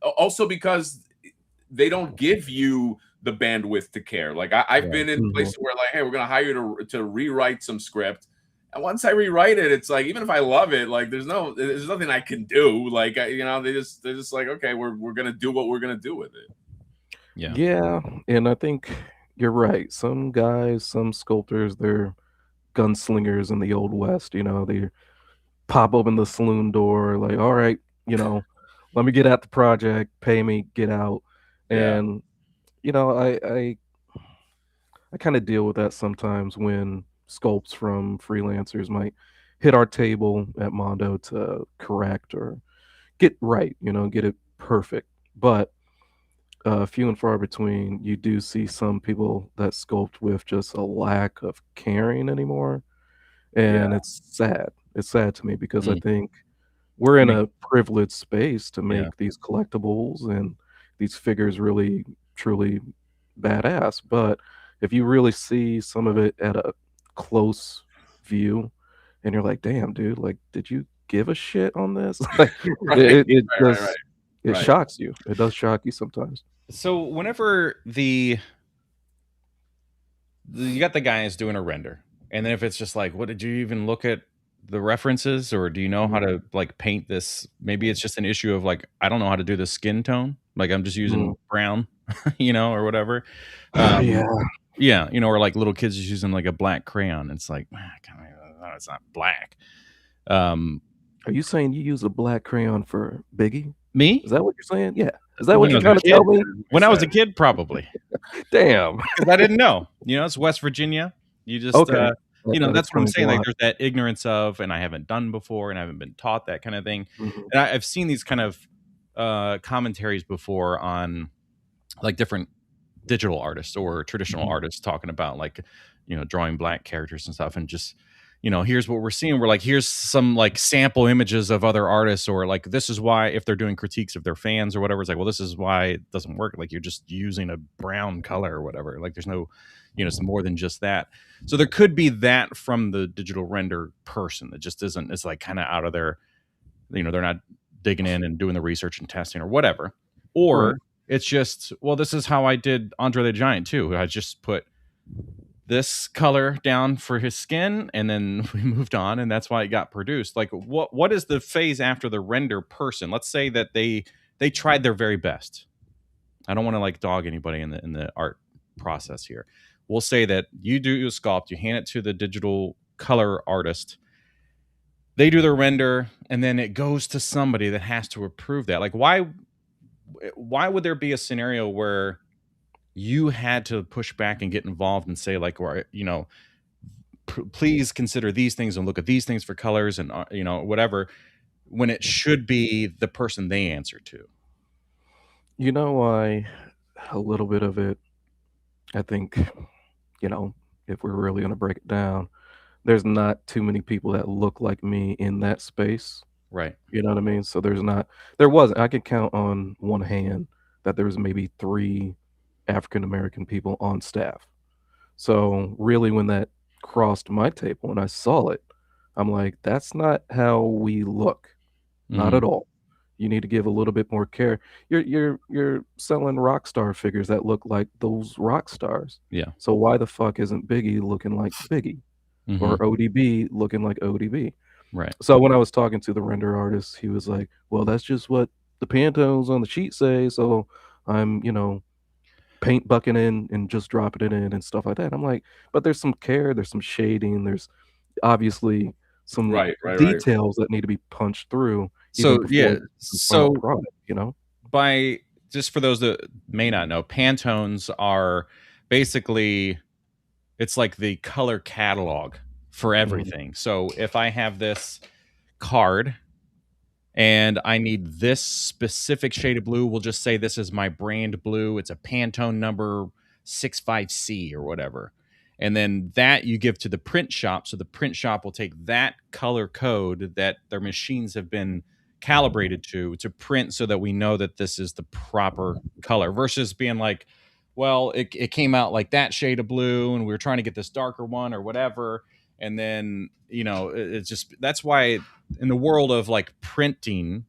also because they don't give you the bandwidth to care. Like, I've right. been in Mhm. places where like, hey, we're gonna hire you to rewrite some script. And once I rewrite it, it's like even if I love it, like there's nothing I can do. Like they're just like, okay, we're gonna do what we're gonna do with it. Yeah, Yeah, and I think you're right. Some guys, some sculptors, they're gunslingers in the old west, they pop open the saloon door like, "All right, let me get at the project, pay me, get out." Yeah, And, I kinda deal with that sometimes when sculpts from freelancers might hit our table at Mondo to correct or get right, get it perfect. But, few and far between, you do see some people that sculpt with just a lack of caring anymore, yeah, and it's sad. It's sad to me because I mm, think we're I in mean, a privileged space to yeah, make these collectibles and these figures really, truly badass. But if you really see some of it at a close view, and you're like, "Damn, dude! Like, did you give a shit on this?" Like, right, it right, right, it right. shocks you. It does shock you sometimes. so whenever you got the guys doing a render, and then if it's just like, what did you even look at the references, or do you know how Mhm, to like paint this? Maybe it's just an issue of like, I don't know how to do the skin tone, like I'm just mhm. using brown, or whatever. Yeah. Yeah, or like little kids just using like a black crayon. It's like, it's not black. um Are you saying you use a black crayon for Biggie? Me? Is that what you're saying? Yeah. Is that what When I you're was a trying to kid? tell me? We When I was said a kid, probably. Damn. Because I didn't know. It's West Virginia. You just, Okay. That that's what I'm explains a saying. Like, lot. there's that ignorance of, and I haven't done before, and I haven't been taught that kind of thing. Mhm, And I've seen these kind of commentaries before on like different digital artists or traditional mhm. artists talking about like, drawing black characters and stuff, and just, here's what we're seeing. We're like, here's some like sample images of other artists, or like, this is why, if they're doing critiques of their fans or whatever, it's like, well, this is why it doesn't work. Like, you're just using a brown color or whatever. Like, there's no, it's more than just that. So there could be that from the digital render person that just isn't, it's like kind of out of their, they're not digging in and doing the research and testing or whatever. Right. Or it's just, well, this is how I did Andre the Giant too. I just put this color down for his skin, and then we moved on, and that's why it got produced. Like, what is the phase after the render person? Let's say that they tried their very best. I don't want to like dog anybody in the art process here. We'll say that you do a sculpt, you hand it to the digital color artist, they do their render, and then it goes to somebody that has to approve that. Like, why would there be a scenario where you had to push back and get involved and say, like, or please consider these things and look at these things for colors and whatever, when it should be the person they answer to? You know why? A little bit of it, I think, if we're really going to break it down, there's not too many people that look like me in that space. Right. You know what I mean? So I could count on one hand that there was maybe 3 African American people on staff. So really, when that crossed my table and I saw it, I'm like, that's not how we look. Not at all. You need to give a little bit more care. You're selling rock star figures that look like those rock stars. Yeah. So why the fuck isn't Biggie looking like Biggie? Or ODB looking like ODB? Right. So when I was talking to the render artist, he was like, well, that's just what the Pantones on the sheet say. So I'm, paint bucking in and just dropping it in and stuff like that. I'm like, but there's some care, there's some shading, there's obviously some details that need to be punched through. So yeah, so product, by just for those that may not know, Pantones are basically, it's like the color catalog for everything. So if I have this card and I need this specific shade of blue, we'll just say this is my brand blue. It's a Pantone number 65C or whatever. And then that you give to the print shop. So the print shop will take that color code that their machines have been calibrated to print so that we know that this is the proper color, versus being like, well, it came out like that shade of blue and we were trying to get this darker one or whatever. And then, it's just, that's why in the world of like printing,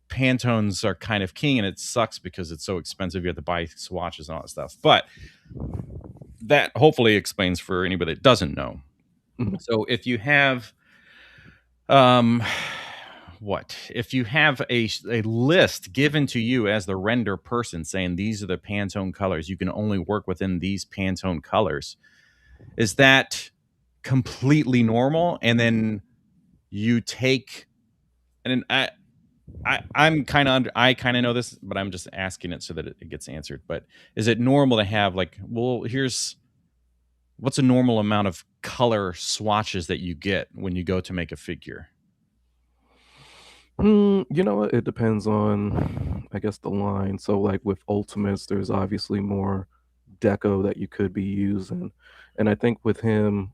Pantones are kind of king, and it sucks because it's so expensive. You have to buy swatches and all that stuff. But that hopefully explains for anybody that doesn't know. So if you have, if you have a list given to you as the render person saying these are the Pantone colors, you can only work within these Pantone colors. Is that completely normal? And then you take, and I kind of know this, but I'm just asking it so that it gets answered. But is it normal to have like, well, what's a normal amount of color swatches that you get when you go to make a figure? You know what? It depends on, I guess, the line. So like with Ultimates, there's obviously more deco that you could be using. And I think with him,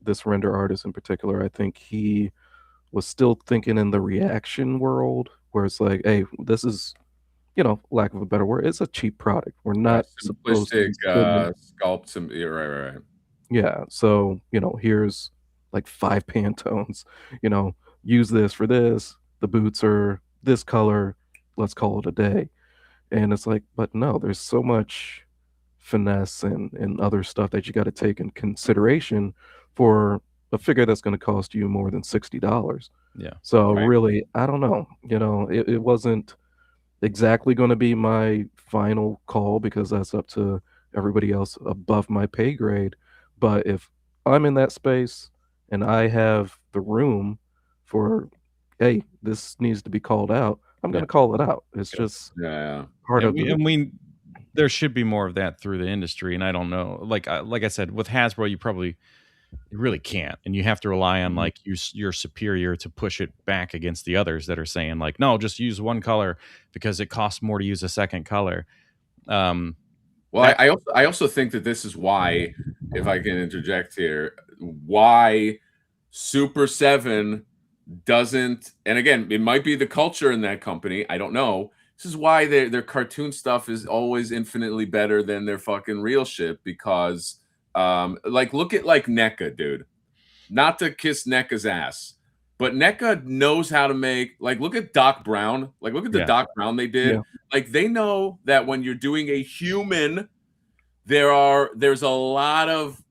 this render artist in particular, I think he was still thinking in the reaction world, where it's like, hey, this is, lack of a better word, it's a cheap product. We're not supposed to sculpt some. Right. Yeah. So, here's like 5 Pantones, use this for this. The boots are this color. Let's call it a day. And it's like, but no, there's so much finesse and other stuff that you got to take in consideration for a figure that's going to cost you more than $60. Yeah. So really, I don't know. It wasn't exactly going to be my final call because that's up to everybody else above my pay grade. But if I'm in that space and I have the room for, hey, this needs to be called out, I'm going to call it out. It's just part of it. There should be more of that through the industry. And I don't know, like I said, with Hasbro, you really can't. And you have to rely on like your superior to push it back against the others that are saying like, no, just use one color because it costs more to use a second color. Well, I also think that this is why, if I can interject here, why Super7 doesn't, and again, it might be the culture in that company, I don't know. This is why their cartoon stuff is always infinitely better than their fucking real shit, because like look at like NECA, dude. Not to kiss NECA's ass, but NECA knows how to make, like, look at Doc Brown. Like, look at the Doc Brown they did. Yeah. Like, they know that when you're doing a human, there's a lot of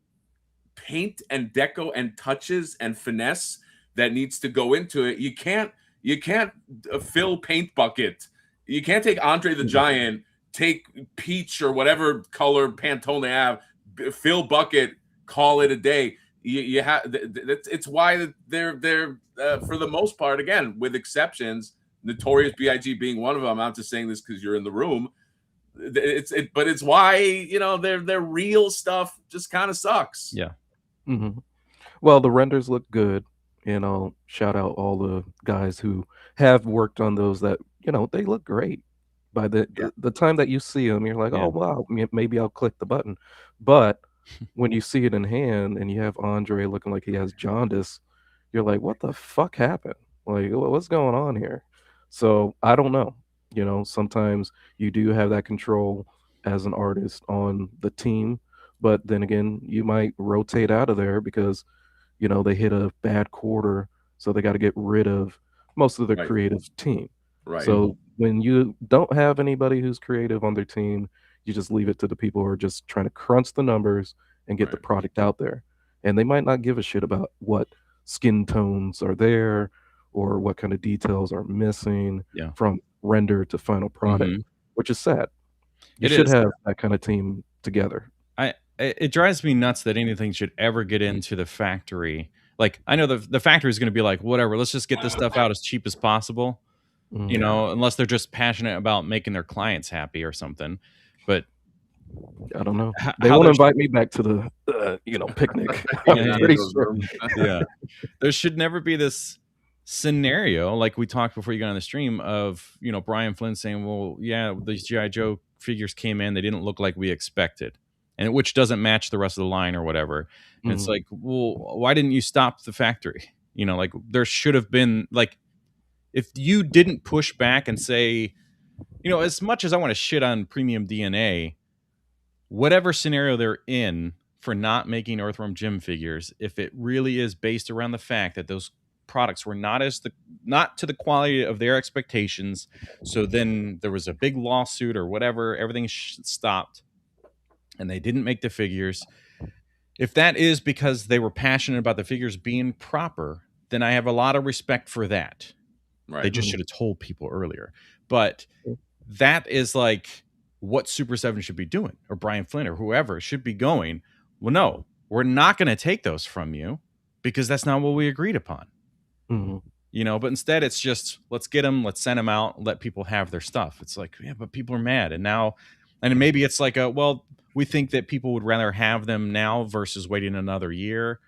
paint and deco and touches and finesse that needs to go into it. You can't fill paint bucket. You can't take Andre the Giant, take peach or whatever color Pantone they have, fill bucket, call it a day. you have it's why they're for the most part, again, with exceptions, Notorious B.I.G. being one of them. I'm not just saying this because you're in the room. But it's why, you know, their real stuff just kind of sucks. Yeah. Mm-hmm. Well, the renders look good. You know, shout out all the guys who have worked on those that, you know, they look great. By the time that you see them, you're like, Yeah. oh, wow, maybe I'll click the button. But when you see it in hand and you have Andre looking like he has jaundice, you're like, what the fuck happened? Like, what's going on here? So I don't know. You know, sometimes you do have that control as an artist on the team, but then again, you might rotate out of there because, you know, they hit a bad quarter, so they got to get rid of most of their Right. creative team. Right. So when you don't have anybody who's creative on their team, you just leave it to the people who are just trying to crunch the numbers and get the Right. product out there. And they might not give a shit about what skin tones are there or what kind of details are missing Yeah. from render to final product, Mhm. which is sad. You It should is. have that kind of team together. It drives me nuts that anything should ever get into the factory. Like, I know the factory is going to be like, whatever, let's just get this stuff out as cheap as possible. Mhm. You know, unless they're just passionate about making their clients happy or something. But I don't know. H- They how won't there's- invite me back to the you know, picnic. Yeah, I'm yeah, pretty those sure. rooms. yeah, there should never be this scenario like we talked before you got on the stream of, you know, Brian Flynn saying, well, yeah, these GI Joe figures came in, they didn't look like we expected, and which doesn't match the rest of the line or whatever. And it's Mhm. like, well, why didn't you stop the factory? You know, like there should have been, like, if you didn't push back and say, you know, as much as I want to shit on Premium DNA, whatever scenario they're in for not making Earthworm Jim figures, if it really is based around the fact that those products were not to the quality of their expectations, so then there was a big lawsuit or whatever, everything stopped, and they didn't make the figures. If that is because they were passionate about the figures being proper, then I have a lot of respect for that. Right. They just should have told people earlier. But that is like what Super 7 should be doing, or Brian Flynn or whoever should be going, well, no, we're not going to take those from you because that's not what we agreed upon. Mhm. You know, but instead it's just, let's get them, let's send them out, let people have their stuff. It's like, yeah, but people are mad. And now, and maybe it's like, well, we think that people would rather have them now versus waiting another year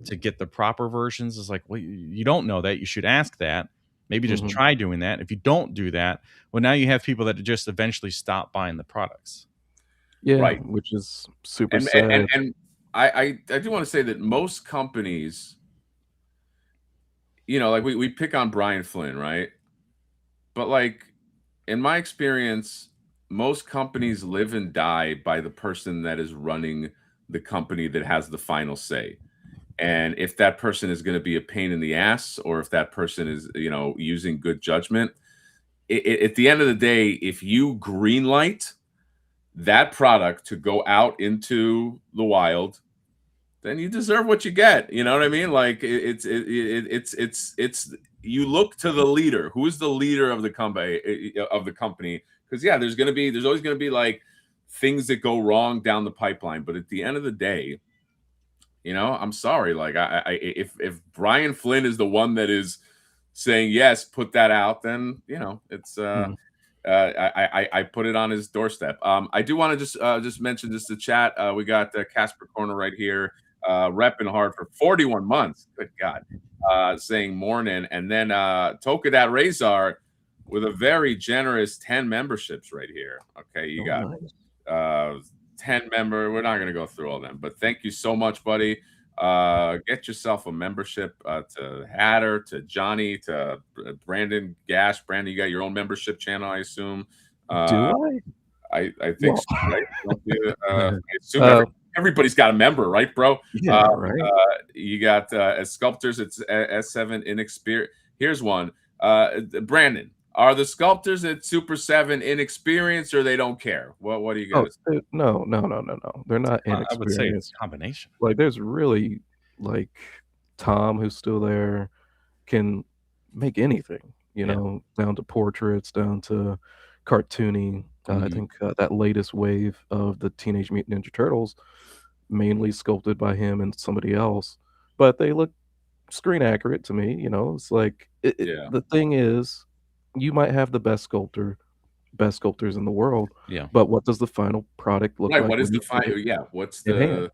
to get the proper versions. It's like, well, you don't know that. You should ask that. Maybe just Mhm. try doing that. If you don't do that, well, now you have people that just eventually stop buying the products. Yeah, Right. which is super And sad. I do want to say that most companies, you know, like we pick on Brian Flynn, right? But like in my experience, most companies live and die by the person that is running the company that has the final say. And if that person is going to be a pain in the ass, or if that person is, you know, using good judgment, at the end of the day, if you greenlight that product to go out into the wild, then you deserve what you get. You know what I mean? Like it's you look to the leader. Who is the leader of the company? Because yeah, there's always gonna be like things that go wrong down the pipeline. But at the end of the day, you know, I'm sorry. Like if Brian Flynn is the one that is saying yes, put that out, then you know it's Mhm. I put it on his doorstep. I do want to just mention just the chat. We got Casper Corner right here, repping hard for 41 months. Good God, saying morning, and then Tokadat Razor with a very generous 10 memberships right here. Okay, you got Nice. 10 member. We're not going to go through all them, but thank you so much, buddy. Get yourself a membership to Hatter, to Johnny, to Brandon Gash. Brandon, you got your own membership channel, I assume. Do I think Well- so, right? Don't you, I assume everybody's got a member, right, bro? Yeah, right. You got as sculptors, it's S7 inexperienced. Here's one. Brandon, are the sculptors at Super 7 inexperienced, or they don't care? What do you Oh, guys? no. They're not I would say it's inexperienced. a combination. Like, there's really, like, Tom, who's still there, can make anything, you Yeah. know, down to portraits, down to cartooning. I Mhm. think that latest wave of the Teenage Mutant Ninja Turtles, mainly sculpted by him and somebody else, but they look screen accurate to me. It's like Yeah. the thing is, you might have the best sculptors in the world, Yeah. but what does the final product look Right. like What is when the you put final? it Yeah. What's in hand? the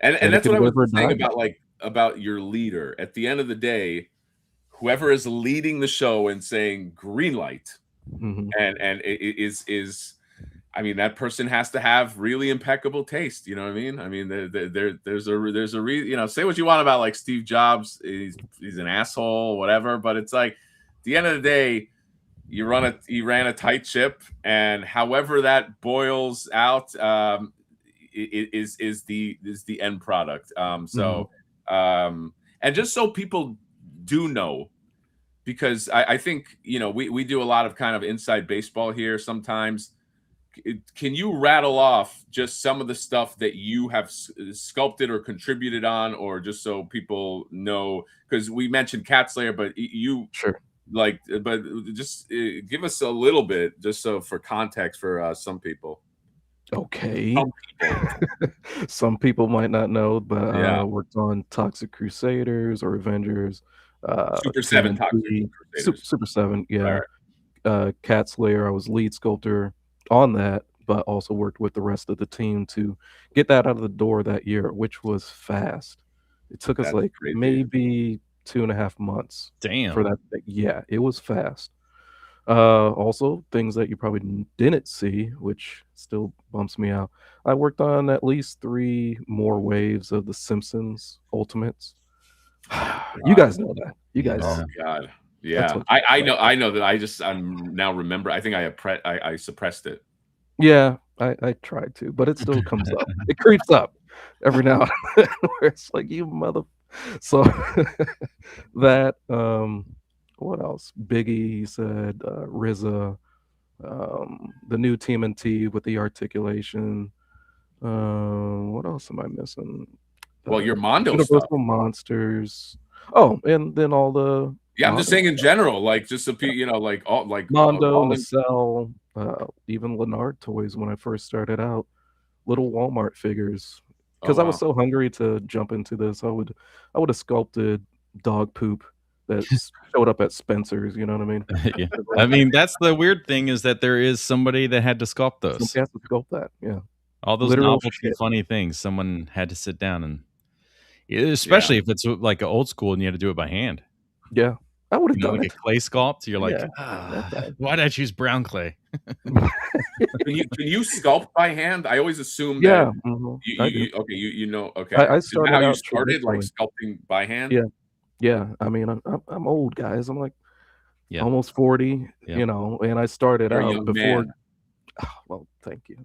and And it that's can what I was live or saying die. about your leader. At the end of the day, whoever is leading the show and saying green light Mhm. and is I mean, that person has to have really impeccable taste. You know what I mean? I mean, there's a say what you want about like Steve Jobs. He's an asshole, whatever. But it's like, at the end of the day, you ran a tight ship, and however that boils out, is the end product. Mhm. And just so people do know, because I think we do a lot of kind of inside baseball here sometimes. Can you rattle off just some of the stuff that you have sculpted or contributed on, or just so people know? Because we mentioned Cat Slayer, but you Sure. but just give us a little bit, just so for context for some people. Okay. Some people. Some people might not know, but Yeah. I worked on Toxic Crusaders or Avengers, Super 7 Toxic TMNT, Crusaders. Super 7, yeah. Right. Cat Slayer, I was lead sculptor on that, but also worked with the rest of the team to get that out of the door that year, which was fast. It took us That's like crazy. maybe 2.5 months for Damn. that. Yeah, it was fast. Also, things that you probably didn't see, which still bumps me out. I worked on at least 3 more waves of The Simpsons Ultimates. You guys know that. You guys, Oh God. that's Yeah. what I know that. I'm now remember. I think I suppressed it. Yeah, I tried to, but it still comes up. It creeps up every now and then where it's like, "You mother." So that, what else? Biggie said, RZA, the new TMNT with the articulation. What else am I missing? Well, your Mondo stuff. Universal Monsters. Oh, and then all the Yeah, I'm just modern saying in general, like just so like all Mondo, all in, Nacelle, even Lennard toys when I first started out, little Walmart figures. Because I was so hungry to jump into this, I would have sculpted dog poop that showed up at Spencer's, you know what I mean? Yeah. I mean, that's the weird thing, is that there is somebody that had to sculpt those. Somebody has to sculpt that, yeah. All those Literal novelty shit. funny things. Someone had to sit down and, especially if it's like old school and you had to do it by hand. Yeah. I would have done Like it. a clay sculpt. You're like, Yeah, why did I choose brown clay? Can you sculpt by hand? I always assume Yeah, that mhm, you know, okay. I Is that started how you out started, like traditionally. sculpting by hand? Yeah. Yeah, I mean, I'm old, guys. I'm like Yeah. almost 40, Yeah. you know, and I started You're a out young before. man. Well, thank you.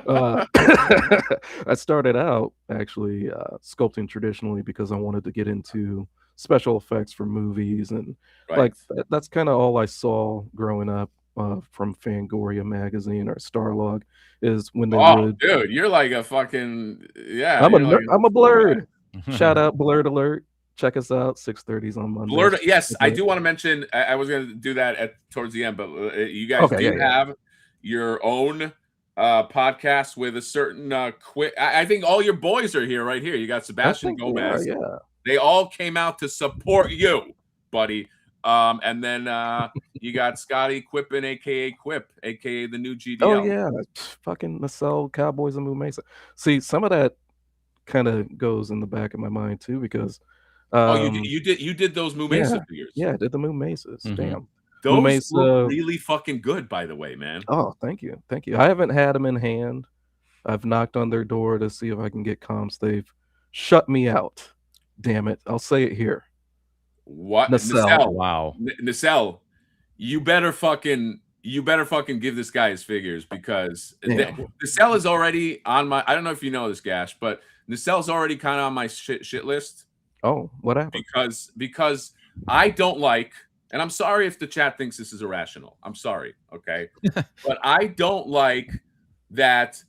I started out actually sculpting traditionally because I wanted to get into special effects for movies, and Right. that's kind of all I saw growing up from Fangoria magazine or Starlog, is when they would. Dude, you're like a fucking I'm a blurred. Shout out Blurred Alert. Check us out, 6:30s on Monday. Blurred. Yes, I do want to mention. I was going to do that towards the end, but you guys have your own podcast with a certain I think all your boys are here right here. You got Sebastian Gomez. They all came out to support you, buddy. And then you got Scotty Quippin, aka Quip, aka the new GDL. Oh yeah, fucking Nacelle, Cowboys and Moo Mesa. See, some of that kind of goes in the back of my mind too, because you did those Moo Mesa figures. Yeah, I did the Moo Mesas. Damn. Those look really fucking good, by the way, man. Oh, thank you. I haven't had them in hand. I've knocked on their door to see if I can get comps. They've shut me out. Damn it. I'll say it here. What? Nacelle. Wow. Nacelle, you better fucking give this guy his figures, because Nacelle is already on my, I don't know if you know this, Gash, but Nacelle's already kind of on my shit list. Oh, what happened? Because I don't like, and I'm sorry if the chat thinks this is irrational. I'm sorry, okay? But I don't like that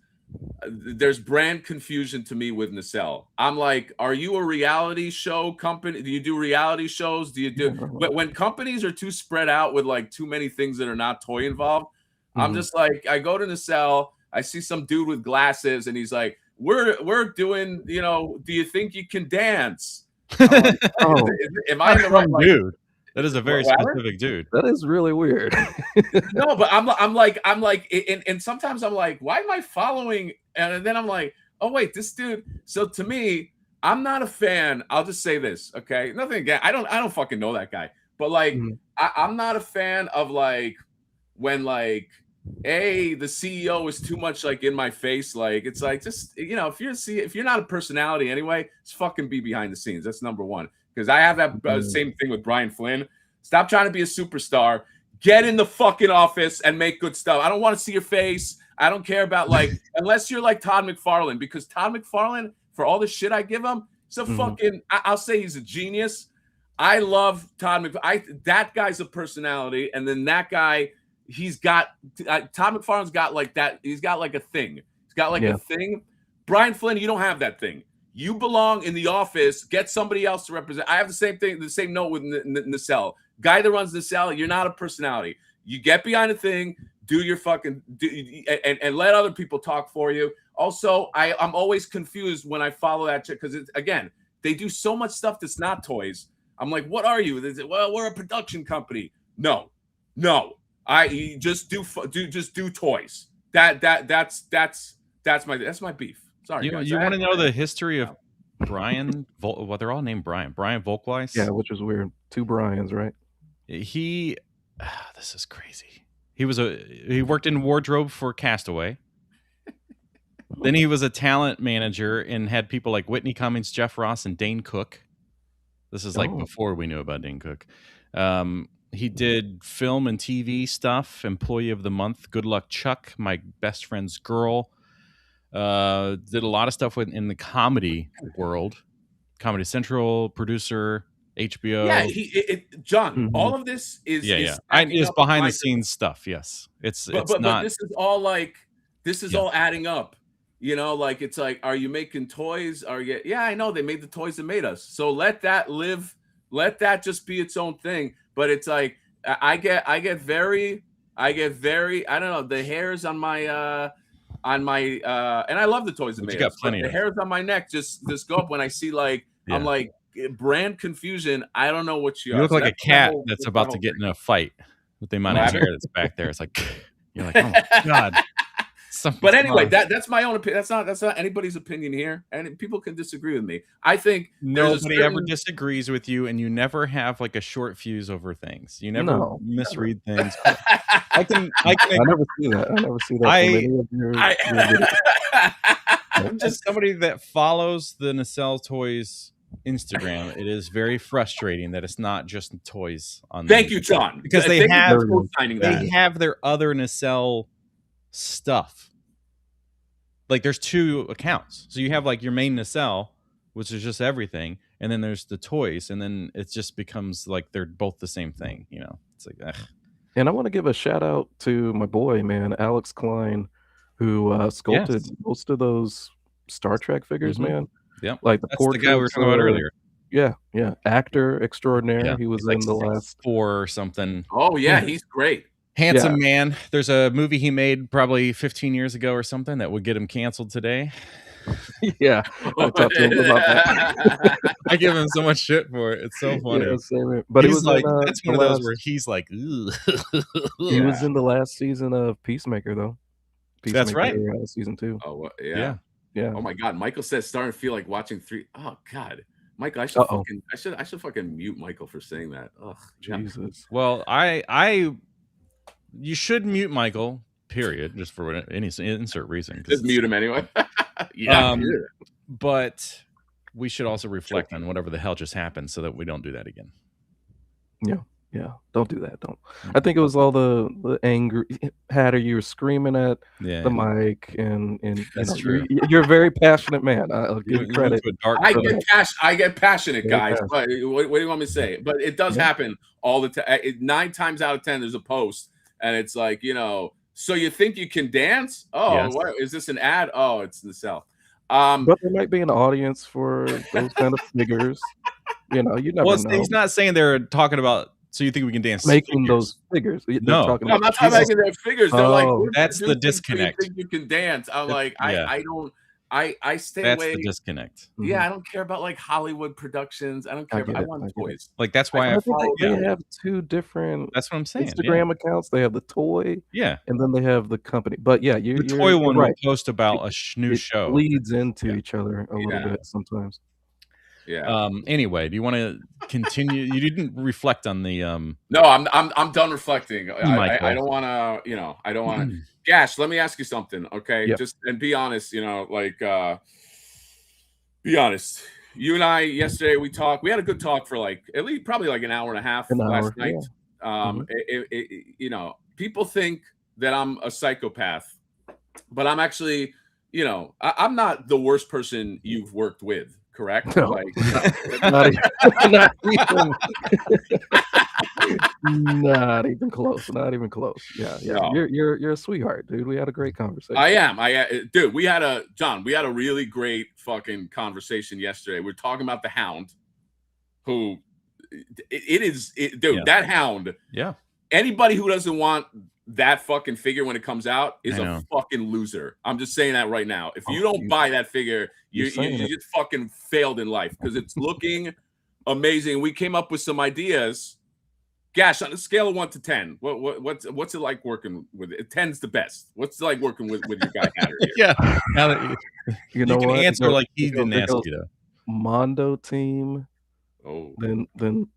there's brand confusion to me with Nacelle. I'm like, are you a reality show company? Do you do reality shows? Do you do when companies are too spread out with like too many things that are not toy involved? I'm just like, I go to Nacelle, I see some dude with glasses, and he's like, we're doing, you know, do you think you can dance? I'm like, am I in the right, like, dude? That is a very specific dude. That is really weird. No, but I'm like, and sometimes I'm like, why am I following? And then I'm like, oh wait, this dude. So to me, I'm not a fan. I'll just say this, okay? Nothing again. I don't fucking know that guy, but like, I'm not a fan of like when like, the CEO is too much like in my face. Like, it's like, just, you know, if you're not a personality anyway, just fucking be behind the scenes. That's number one. Because I have that same thing with Brian Flynn. Stop trying to be a superstar. Get in the fucking office and make good stuff. I don't want to see your face. I don't care about like, unless you're like Todd McFarlane, because Todd McFarlane, for all the shit I give him, he's a fucking, I'll say he's a genius. I love Todd McFarlane. That guy's a personality. And then that guy, he's got, Todd McFarlane's got like that. He's got like a thing. He's got like a thing. Brian Flynn, you don't have that thing. You belong in the office. Get somebody else to represent. I have the same thing, the same note with Nacelle. Guy that runs Nacelle, you're not a personality. You get behind a thing, do your fucking, and let other people talk for you. Also, I'm always confused when I follow that chick because, again, they do so much stuff that's not toys. I'm like, what are you? They say, well, we're a production company. No. I just do toys. That's my beef. Sorry, you want to know the history of Brian? Well, they're all named Brian. Brian Volkweis. Yeah, which is weird. 2 Brians, right? This is crazy. He worked in wardrobe for Castaway. Then he was a talent manager and had people like Whitney Cummings, Jeff Ross, and Dane Cook. This is like before we knew about Dane Cook. He did film and TV stuff. Employee of the Month, Good Luck Chuck, My Best Friend's Girl. Did a lot of stuff in the comedy world. Comedy Central, producer, HBO. Yeah, John, all of this is is behind the scenes stuff. Yes, but this is all like all adding up. You know, like it's like, are you making toys? I know they made the toys that made us. So let that live. Let that just be its own thing. But it's like I get very I don't know, the hairs on my and I love the toys that made us. The hairs on my neck just go up when I see like I'm like brand confusion. I don't know what you look like a cat that's about to get in a fight with the amount of hair that's back there. It's like you're like, oh my god. But anyway, that's my own opinion. That's not anybody's opinion here, and people can disagree with me. I think nobody ever disagrees with you, and you never have like a short fuse over things. You never misread things. I never see that. I'm just somebody that follows the Nacelle Toys Instagram. It is very frustrating that it's not just toys on. Thank you, John, because they have their other Nacelle stuff. Like there's 2 accounts, so you have like your main Nacelle, which is just everything, and then there's the toys, and then it just becomes like they're both the same thing. You know, it's like ugh. And I want to give a shout out to my boy, man, Alex Klein, who sculpted most of those Star Trek figures, man. Yeah, like that's the guy we were talking about earlier. Yeah, actor extraordinaire. Yeah. He was in the last 4 or something. Oh yeah, he's great. Handsome man. There's a movie he made probably 15 years ago or something that would get him canceled today. Yeah, I talked to him about that. I give him so much shit for it. It's so funny. Yeah, but he's like, that's one of those where he's like, ugh. He was in the last season of Peacemaker, though. That's right. Season 2. Oh yeah. Oh my God, Michael says starting to feel like watching 3. Oh God, Michael, I should fucking mute Michael for saying that. Oh Jesus. Well, you should mute Michael, period, just for any insert reason. Just mute him anyway. But we should also reflect on whatever the hell just happened so that we don't do that again. Yeah. Don't do that. Don't. I think it was all the angry Hatter. You were screaming at the mic, and that's true. You're a very passionate man. I'll give you credit. I get passionate, guys. What do you want me to say? But it does happen all the time. 9 times out of 10, there's a post. And it's like, you know, so you think you can dance? Oh, what, is this an ad? Oh, it's Nacelle. But there might be an audience for those kind of figures. You know, you never know. He's not saying they're talking about, so you think we can dance? Making those figures. No, I'm not talking about making their figures. They're like, that's the disconnect. So you think you can dance? I'm like, I don't. I stay That's away. the disconnect. Yeah, I don't care about like Hollywood productions. I don't care. I want toys. Like that's why I think they have two different. That's what I'm saying. Instagram accounts. They have the toy, and then they have the company. But yeah, the toy one right. will post about a new show. Bleeds into each other a little bit sometimes. Yeah. Anyway, do you want to continue? You didn't reflect on the. No, I'm done reflecting. I don't want to. I don't want to. Gash, let me ask you something, okay? Yep. Just and be honest. Like be honest. You and I yesterday we talked. We had a good talk for like at least probably like an hour and a half last night. Yeah. People think that I'm a psychopath, but I'm actually, I'm not the worst person you've worked with. Correct? No. Like, not even, not even close. Not even close. Yeah. No. You're a sweetheart, dude. We had a great conversation. I am. Dude, we had a really great fucking conversation yesterday. We're talking about the Hound, who that Hound. Yeah. Anybody who doesn't want that fucking figure when it comes out is a fucking loser. I'm just saying that right now. If you don't buy that figure, you just fucking failed in life because it's looking amazing. We came up with some ideas. Gash, on a scale of 1 to 10, what's it like working with it? 10's the best. What's it like working with your guy Hatter here? Yeah. Now that you can what? answer like he didn't ask you though. Mondo team. Oh, then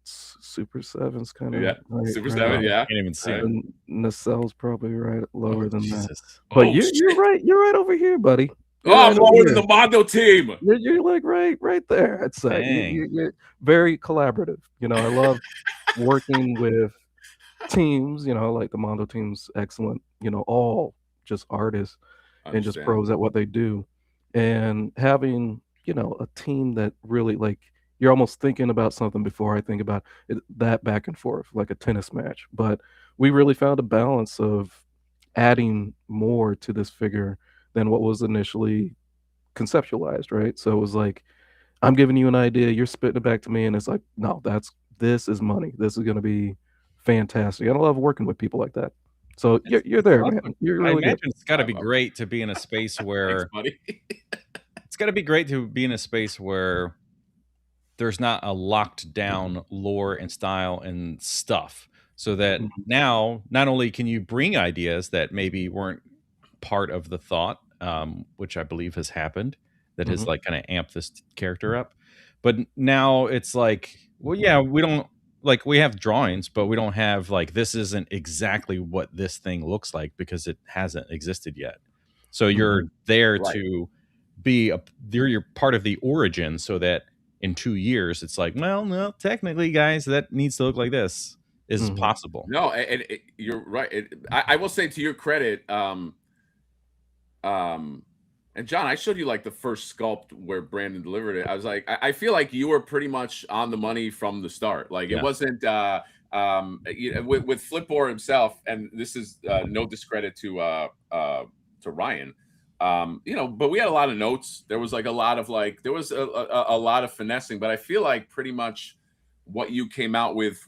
Super7's kind of Super7, yeah. Can't even see it. And Nacelle's probably right lower than that. But you're right. You're right over here, buddy. I'm lower than the Mondo team. You're like right there. I'd say you're very collaborative. I love working with teams. Like the Mondo team's excellent. All just artists and just pros at what they do, and having a team that really like. You're almost thinking about something before I think about it, that back and forth, like a tennis match. But we really found a balance of adding more to this figure than what was initially conceptualized, right? So it was like, I'm giving you an idea, you're spitting it back to me, and it's like, no, this is money. This is going to be fantastic. And I love working with people like that. So you're there, man. You're really good. It's got to be great to be in a space where it's got to be great to be in a space where there's not a locked down lore and style and stuff, so that now not only can you bring ideas that maybe weren't part of the thought, which I believe has happened, that has like kind of amped this character up, but now it's like, well, yeah, we don't like, we have drawings, but we don't have like, this isn't exactly what this thing looks like because it hasn't existed yet. So you're there to be you're part of the origin, so that in 2 years, it's like, well, no, technically, guys, that needs to look like this is possible. No, and you're right. I will say to your credit, and John, I showed you like the first sculpt where Brandon delivered it. I was like, I feel like you were pretty much on the money from the start. Like it wasn't with Flipboard himself, and this is no discredit to Ryan. But we had a lot of notes. There was like a lot of there was a lot of finessing, but I feel like pretty much what you came out with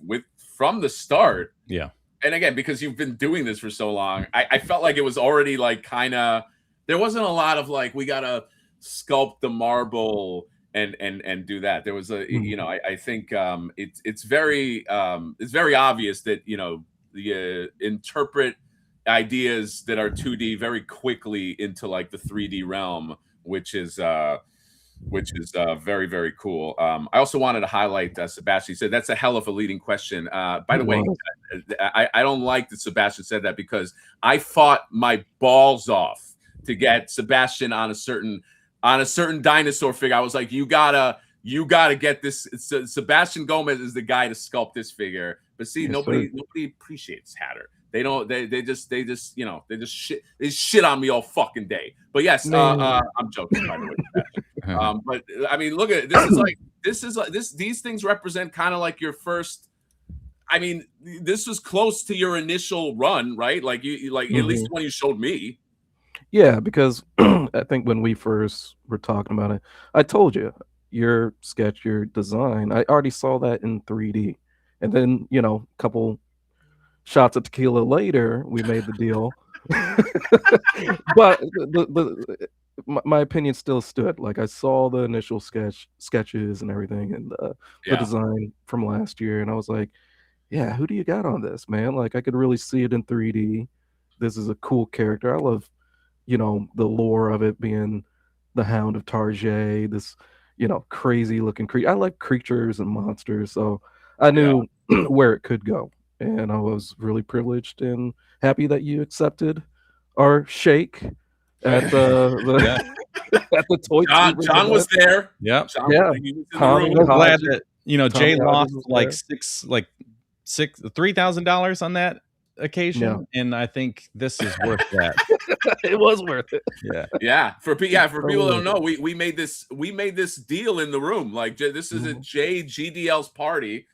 from the start. Yeah. And again, because you've been doing this for so long, I felt like it was already like kind of, there wasn't a lot of like, we got to sculpt the marble and do that. There was I think it's very obvious that, the interpret ideas that are 2D very quickly into like the 3D realm, which is very, very cool. I also wanted to highlight Sebastian. He said that's a hell of a leading question. By the way, I don't like that Sebastian said that, because I fought my balls off to get Sebastian on a certain dinosaur figure. I was like, you gotta get this. Sebastian Gomez is the guy to sculpt this figure. But see, nobody appreciates Hatter. They don't. They just shit on me all fucking day. But yes, I'm joking, by the way. But I mean, look at it. These things represent kind of like your first. I mean, this was close to your initial run, right? Like at least when you showed me. Yeah, because I think when we first were talking about it, I told you your sketch, your design. I already saw that in 3D, and then a couple shots of tequila later, we made the deal. But my opinion still stood. Like I saw the initial sketches and everything, and the design from last year, and I was like, yeah, who do you got on this, man? Like I could really see it in 3D. This is a cool character. I love, the lore of it being the Hound of Tarjay, this, crazy looking creature. I like creatures and monsters, so I knew where it could go. And I was really privileged and happy that you accepted our shake at the at the toy. John was there. Yep. Yeah. I'm glad that Jay lost like $3,000 on that occasion, and I think this is worth that. It was worth it. Yeah. For people who don't know, we made this deal in the room. Like this is at Jay GDL's party.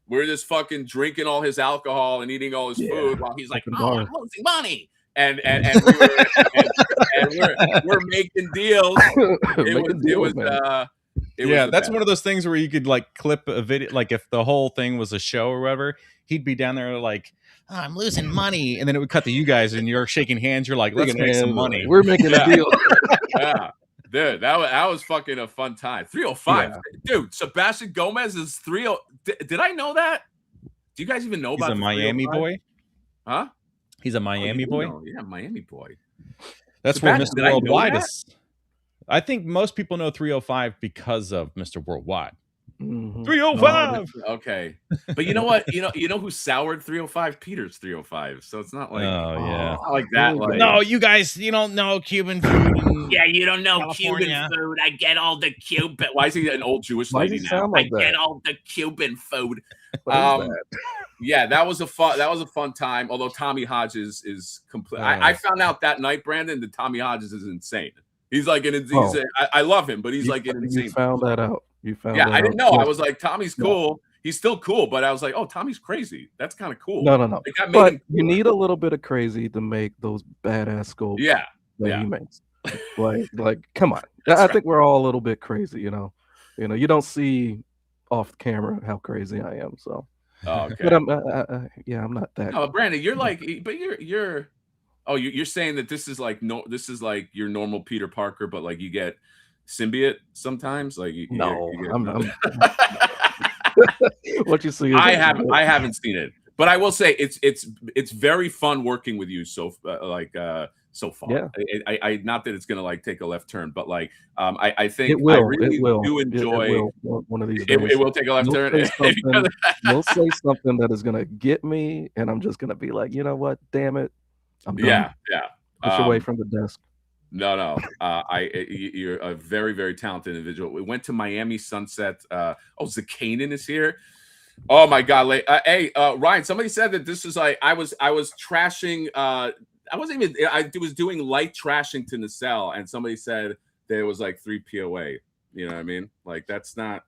We're just fucking drinking all his alcohol and eating all his food while he's like, "Oh, I'm losing money." And we're making deals. That's one of those things where you could like clip a video, like if the whole thing was a show or whatever, he'd be down there like, "Oh, I'm losing money," and then it would cut to you guys and you're shaking hands. You're like, "Let's make some money. We're making a deal." Yeah, dude, that was fucking a fun time. 305, dude. Sebastian Gomez is 30. Did I know that? Do you guys even know about? He's a Miami boy, huh? He's a Miami boy. Yeah, Miami boy. That's where Mr. Worldwide is. I think most people know 305 because of Mr. Worldwide. 305. Okay, but you know what? You know who soured 305? Peter's 305. So it's not like not like that. Like, no, you guys, you don't know Cuban food. Yeah, you don't know Cuban food. I get all the Cuban. Why is he an old Jewish lady now? I get all the Cuban food. Yeah, that was a fun time. Although Tommy Hodges is complete. I found out that night, Brandon, that Tommy Hodges is insane. He's like I love him, but he's like an insane. You found that out. I didn't know. I was like, Tommy's cool. He's still cool, but I was like, oh, Tommy's crazy. That's kind of cool. No. But you need a little bit of crazy to make those badass sculpts. Yeah. He makes. Like, come on. I think we're all a little bit crazy. You don't see off camera how crazy I am. So. Oh, okay. But I'm not that. No, Brandon, you're like, but you're. Oh, you're saying that this is like your normal Peter Parker, but like you get symbiote sometimes. Like I'm what you see. I haven't seen it, but I will say it's very fun working with you. So so far, yeah. I not that it's gonna like take a left turn, but like I think it will. I really do enjoy one of these days. It will take a left turn. You'll say something that is gonna get me, and I'm just gonna be like, you know what? Damn it. I'm done. Yeah. Push away from the desk. No. You're a very, very talented individual. We went to Miami Sunset. Zakanin is here. Oh my God! Hey, Ryan. Somebody said that this is like I was trashing. I was doing light trashing to Nacelle, and somebody said there was like 3 POA. You know what I mean? Like that's not.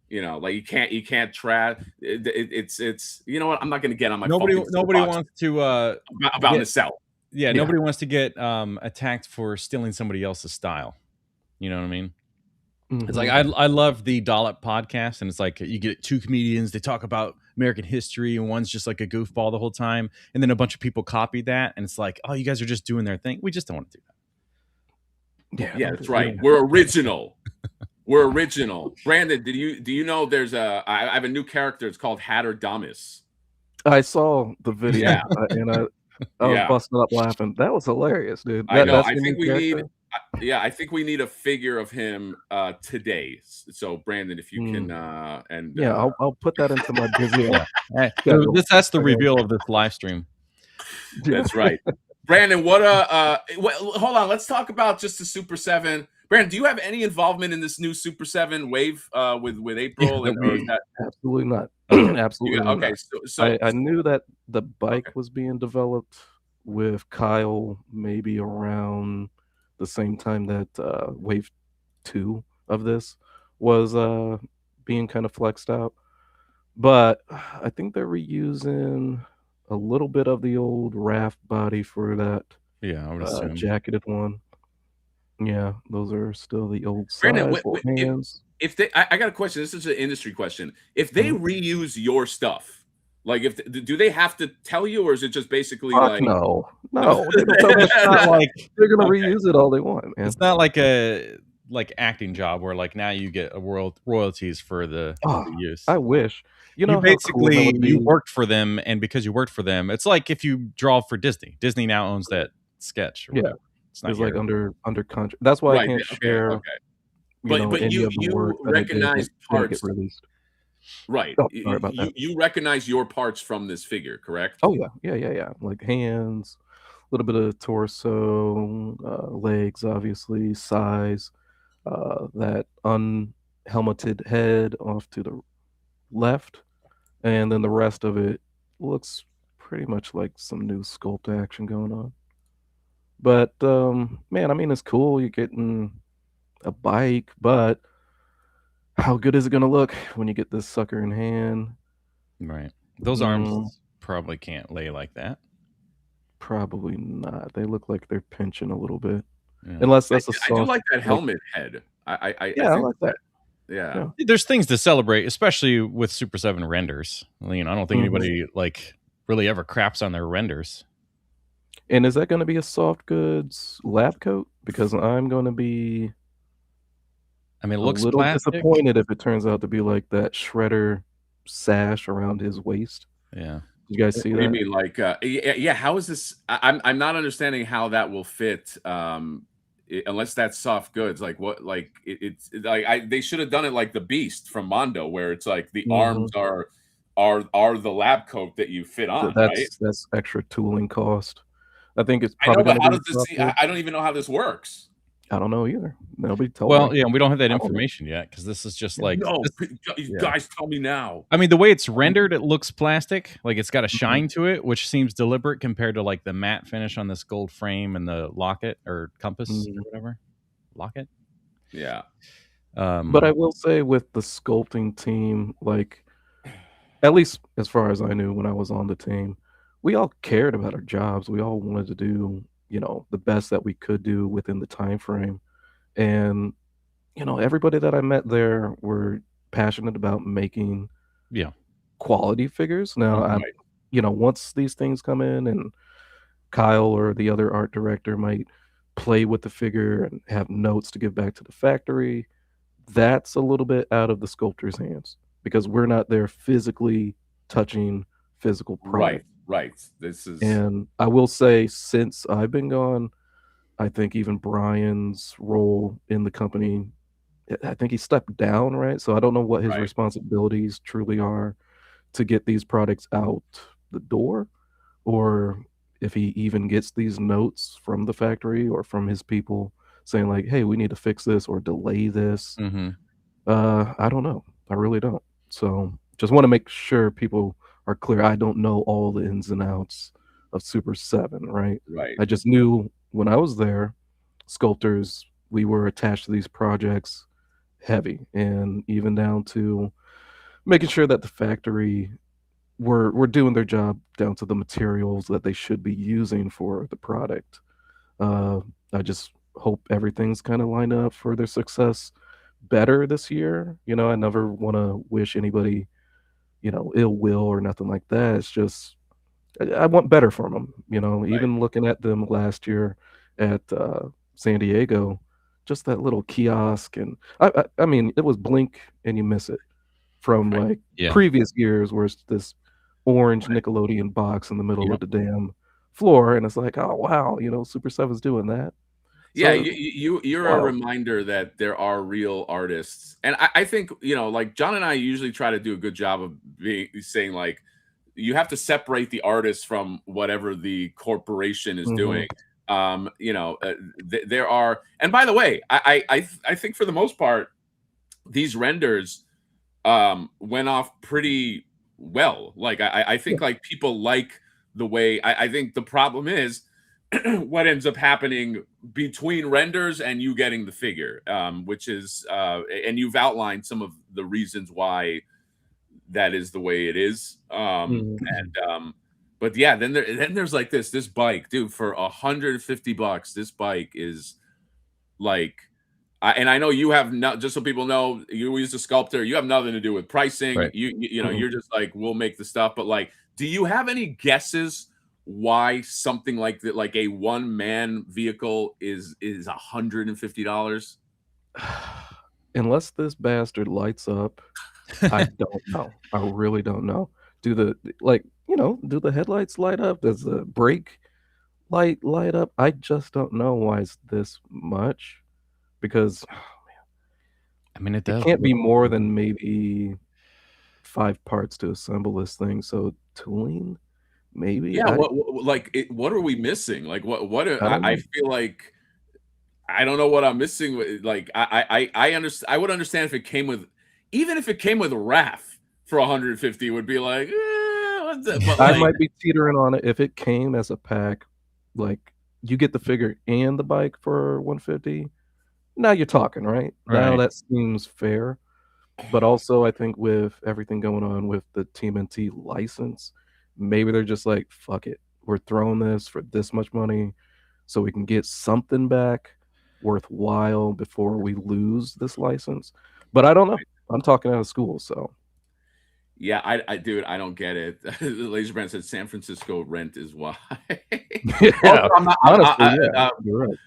Like you can't trash. It's you know what? I'm not gonna get on my. Nobody wants to about Nacelle. Yeah, nobody wants to get attacked for stealing somebody else's style. You know what I mean? Mm-hmm. It's like I love the Dollop podcast, and it's like you get 2 comedians, they talk about American history, and one's just like a goofball the whole time, and then a bunch of people copy that, and it's like, oh, you guys are just doing their thing. We just don't want to do that. Yeah, that's right. We're original. We're original. Brandon, do you know there's I have a new character. It's called Hatter Damas. I saw the video and I was busting up laughing. That was hilarious, dude. I know. I think we need a figure of him today. So Brandon, if you can I'll put that into my video. That's the reveal of this live stream. That's right. Brandon, hold on, let's talk about just the Super 7. Brandon, do you have any involvement in this new Super 7 wave with April? Absolutely not. Absolutely not. Okay, so I knew that the bike was being developed with Kyle maybe around the same time that wave 2 of this was being kind of flexed out. But I think they're reusing a little bit of the old raft body for that I would assume. Jacketed one. Yeah, those are still the old Brandon, hands. If they, I got a question. This is an industry question. If they reuse your stuff, Like, do they have to tell you, or is it just basically Fuck like no, they don't tell me It's not shit. like They're gonna okay. reuse it all they want, man. It's not like a acting job where like now you get royalties for the use. I wish. You know You how cool that basically would be? you worked for them, and because you worked for them, it's like if you draw for Disney. Disney now owns that sketch or whatever. It's not It's like yours. under contract. That's why I right? can't Okay, share, okay. But any of the work you that I did recognize that didn't get parts, released. right? Oh, sorry about that. You recognize your parts from this figure, correct? Oh yeah. Like hands, a little bit of torso, legs, obviously, size, that unhelmeted head off to the left, and then the rest of it looks pretty much like some new sculpt action going on. But man, I mean, it's cool. You're getting a bike, but how good is it gonna look when you get this sucker in hand? Right. Those arms probably can't lay like that. Probably not. They look like they're pinching a little bit, Yeah. unless that's a I do soft. like that helmet head. I Yeah, I think like that. yeah. There's things to celebrate, especially with Super 7 renders. You know, I don't think anybody like really ever craps on their renders. And is that going to be a soft goods lab coat? Because I'm going to be I mean, it a looks little plastic. disappointed if it turns out to be like that shredder sash around his waist. Yeah. You guys see What do that? you mean, like, yeah? How is this? I'm not understanding how that will fit. Unless that's soft goods, like what? Like it's like they should have done it like the Beast from Mondo, where it's like the arms are the lab coat that you fit on, right? That's extra tooling cost. I think it's I know, probably but going how to does be this? soft goods. I don't even know how this works. I don't know either. Nobody told Well, me. yeah, we don't have that I don't know. information yet because this is just like No, yeah. guys, tell me now. I mean, the way it's rendered, it looks plastic. Like it's got a shine to it, which seems deliberate compared to like the matte finish on this gold frame and the locket or compass or whatever. Locket? Yeah. But I will say with the sculpting team, like at least as far as I knew when I was on the team, we all cared about our jobs. We all wanted to do, the best that we could do within the time frame. And everybody that I met there were passionate about making quality figures. Now, once these things come in and Kyle or the other art director might play with the figure and have notes to give back to the factory, that's a little bit out of the sculptor's hands because we're not there physically touching physical product. Right. This is, and I will say, since I've been gone, I think even Brian's role in the company, I think he stepped down, right? So I don't know what his responsibilities truly are to get these products out the door, or if he even gets these notes from the factory or from his people saying like, hey, we need to fix this or delay this. I don't know. I really don't. So just want to make sure people are clear. I don't know all the ins and outs of Super 7, right? I just knew when I was there, sculptors, we were attached to these projects heavy, and even down to making sure that the factory were doing their job down to the materials that they should be using for the product. I just hope everything's kind of lined up for their success better this year. I never want to wish anybody, ill will or nothing like that. It's just I want better for them. Even looking at them last year at San Diego, just that little kiosk, and I mean, it was blink and you miss it from like previous years where it's this orange Nickelodeon box in the middle of the damn floor, and it's like, oh wow, Super 7's doing that. Yeah, you're a reminder that there are real artists, and I think like John and I usually try to do a good job of saying like you have to separate the artist from whatever the corporation is doing. There are, and by the way, I think for the most part these renders went off pretty well. Like I think like people like the way. I think the problem is what ends up happening between renders and you getting the figure, which is and you've outlined some of the reasons why that is the way it is. But yeah, then there's like this bike, dude, for $150. This bike is like, and I know you have not, just so people know, you use a sculptor, you have nothing to do with pricing. Right. You know, you're just like, we'll make the stuff. But like, do you have any guesses why something like that, like a one-man vehicle is $150? Unless this bastard lights up, I don't know. I really don't know. Do the do the headlights light up? Does the brake light up? I just don't know why it's this much, because I mean, it it does. can't be more than maybe 5 parts to assemble this thing. So tooling, maybe. Yeah, what are we missing? Like I feel like I don't know what I'm missing. Like I understand. I would understand if it came with, even if it came with a RAF for 150, it would be like, what's that? But I like, might be teetering on it. If it came as a pack, like you get the figure and the bike for 150, now you're talking, right? Now Right. that seems fair. But also, I think with everything going on with the TMNT license, maybe they're just like, fuck it. We're throwing this for this much money so we can get something back worthwhile before we lose this license. But I don't know. I'm talking out of school, so. yeah, I dude, I don't get it. Laser Brand said San Francisco rent is why. Yeah, honestly, you're right.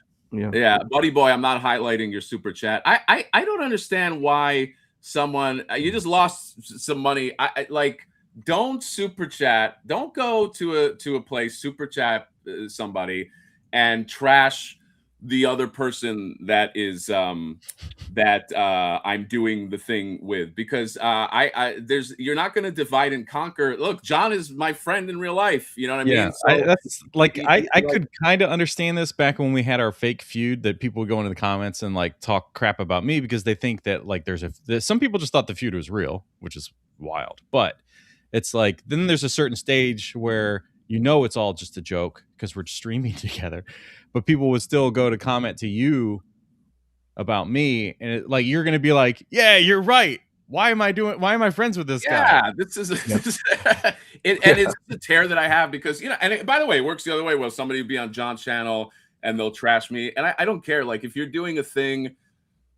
Yeah, Buddy Boy, I'm not highlighting your super chat. I don't understand why someone, you just lost some money. I like, don't super chat. Don't go to a place, super chat somebody and trash the other person that is I'm doing the thing with, because you're not going to divide and conquer. Look, John is my friend in real life. You know what I mean? So that's like, I could kind of understand this back when we had our fake feud, that people would go into the comments and like talk crap about me because they think that like some people just thought the feud was real, which is wild. But it's like, then there's a certain stage where it's all just a joke because we're streaming together, but people would still go to comment to you about me, and like, you're gonna be like, yeah, you're right. Why am I friends with this guy? Yeah, this is and it's the tear that I have, because and by the way, it works the other way. Well, somebody will be on John's channel and they'll trash me, and I don't care. Like, if you're doing a thing,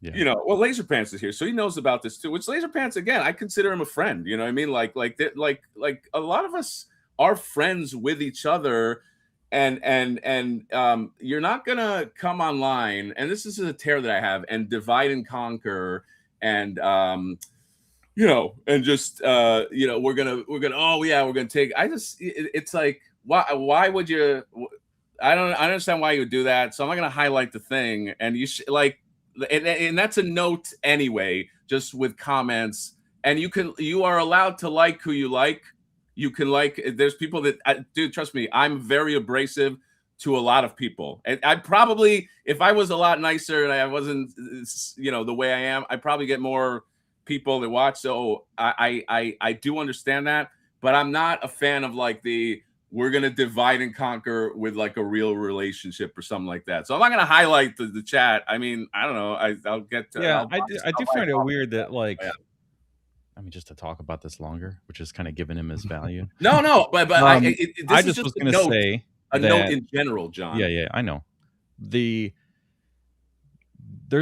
well, Laser Pants is here, so he knows about this too. Which Laser Pants, again, I consider him a friend. You know what I mean? Like a lot of us are friends with each other. And you're not gonna come online, and this is a tear that I have, and divide and conquer, and and just we're gonna take. It's like, why would you? I don't understand why you would do that. So I'm not gonna highlight the thing, and you like, and that's a note anyway, just with comments, and you are allowed to like who you like. You can like, there's people that, dude, trust me, I'm very abrasive to a lot of people. And I'd probably, if I was a lot nicer and I wasn't, the way I am, I'd probably get more people that watch. So I do understand that, but I'm not a fan of like we're going to divide and conquer with like a real relationship or something like that. So I'm not going to highlight the chat. I mean, I don't know. I'll get to, yeah. I do find it weird that like, I mean, just to talk about this longer, which is kind of giving him his value. No, but I just was going to say a note in general, John. Yeah, I know. There's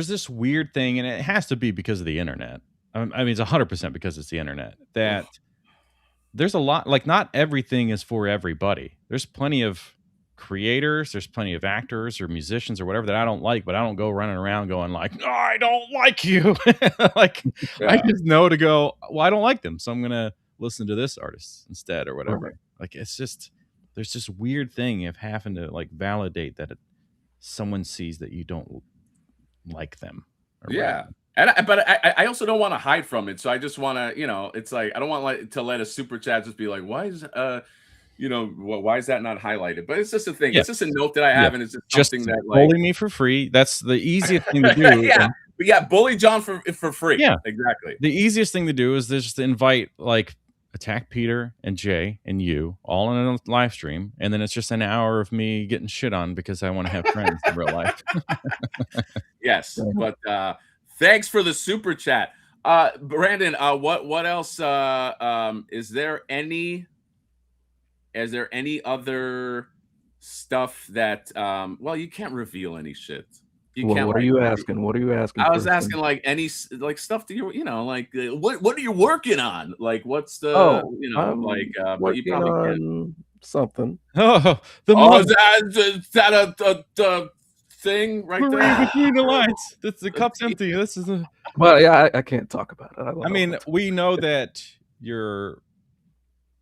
this weird thing, and it has to be because of the internet. I mean, it's 100% because it's the internet, that there's a lot, like, not everything is for everybody. There's plenty of creators, there's plenty of actors or musicians or whatever that I don't like, but I don't go running around going like, no, I don't like you. Like, I just know to go, well, I don't like them, so I'm gonna listen to this artist instead or whatever. Right. Like, it's just, there's this weird thing of having to like validate that someone sees that you don't like them. Yeah. But I also don't want to hide from it. So I just want to, it's like, I don't want to let a super chat just be like, why is why is that not highlighted? But it's just a thing. Yeah. It's just a note that I have, and it's just something that, like, bully me for free. That's the easiest thing to do. Bully John for free. Yeah, exactly. The easiest thing to do is just invite, like, attack Peter and Jay and you all in a live stream, and then it's just an hour of me getting shit on because I want to have friends in real life. Yes, but thanks for the super chat, Brandon. What else? Is there any other stuff that? Well, you can't reveal any shit. You Well, can't. what are you asking? What are you asking? I was first, asking like any like stuff that you know like what are you working on? Like what's the Oh, you know I'm like but you working probably can't. on something. Oh, the Oh, mug. is that a thing right We're there? reading between the lines. The cup's empty. This is a. Well, yeah, I can't talk about it. I I mean, we know that you're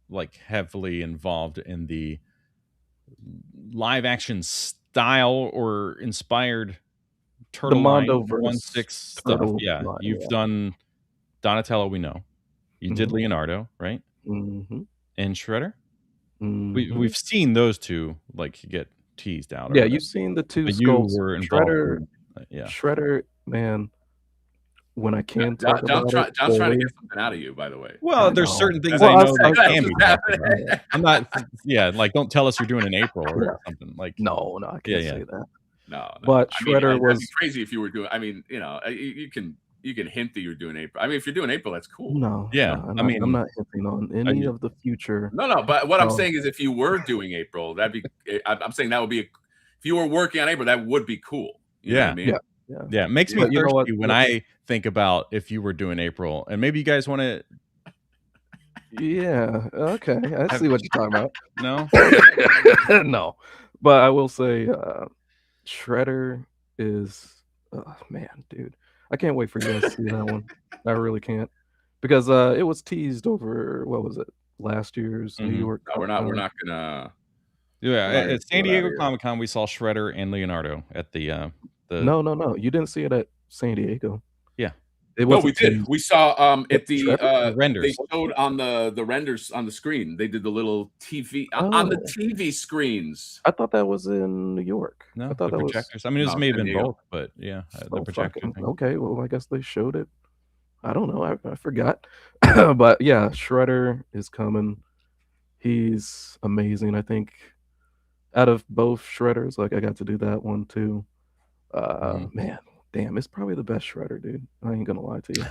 like heavily involved in the live action style or inspired turtle line Mondoverse 1/6 stuff. turtle Yeah, line, you've yeah. done Donatello. We know you did Leonardo, right? Mm-hmm. And Shredder. Mm-hmm. We've seen those two like get teased out. Or Yeah, whatever. you've seen the two But you sculpts. were involved. Shredder, Yeah. Shredder, man. When I can talk about it, John's trying to get something out of you, by the way. Well, there's certain things Well, I know that I can be talked about. I'm not. Yeah, like don't tell us you're doing in April or something. Like no, I can't say that. No. But I mean, Shredder I'd was be crazy if you were doing. I mean, you know, you can hint that you're doing April. I mean, if you're doing April, that's cool. no. Yeah, no, I mean, I'm not hinting on any of the future. No. But what I'm saying is, if you were doing April, that'd be. I'm saying that would be. If you were working on April, that would be cool. You know what I mean? Yeah. It makes me But you know what? thirsty when I think about if you were doing April, and maybe you guys want to. Yeah. Okay. I see what you're talking about. No. No, but I will say, Shredder is. Man, dude, I can't wait for you guys to see that one. I really can't, because it was teased over what was it, last year's New York. No, we're not gonna. Yeah, at San Diego Comic-Con, we saw Shredder and Leonardo at the. No. You didn't see it at San Diego. Yeah. We did. We saw at the renders. They showed on the renders on the screen. They did the little TV on the TV screens. I thought that was in New York. No, I thought the that projectors. I mean, it may have been both, but yeah, the projector. Okay, well, I guess they showed it. I don't know. I forgot. But yeah, Shredder is coming. He's amazing. I think out of both Shredders, like I got to do that one too. Man, damn, it's probably the best Shredder, dude. I ain't gonna lie to you.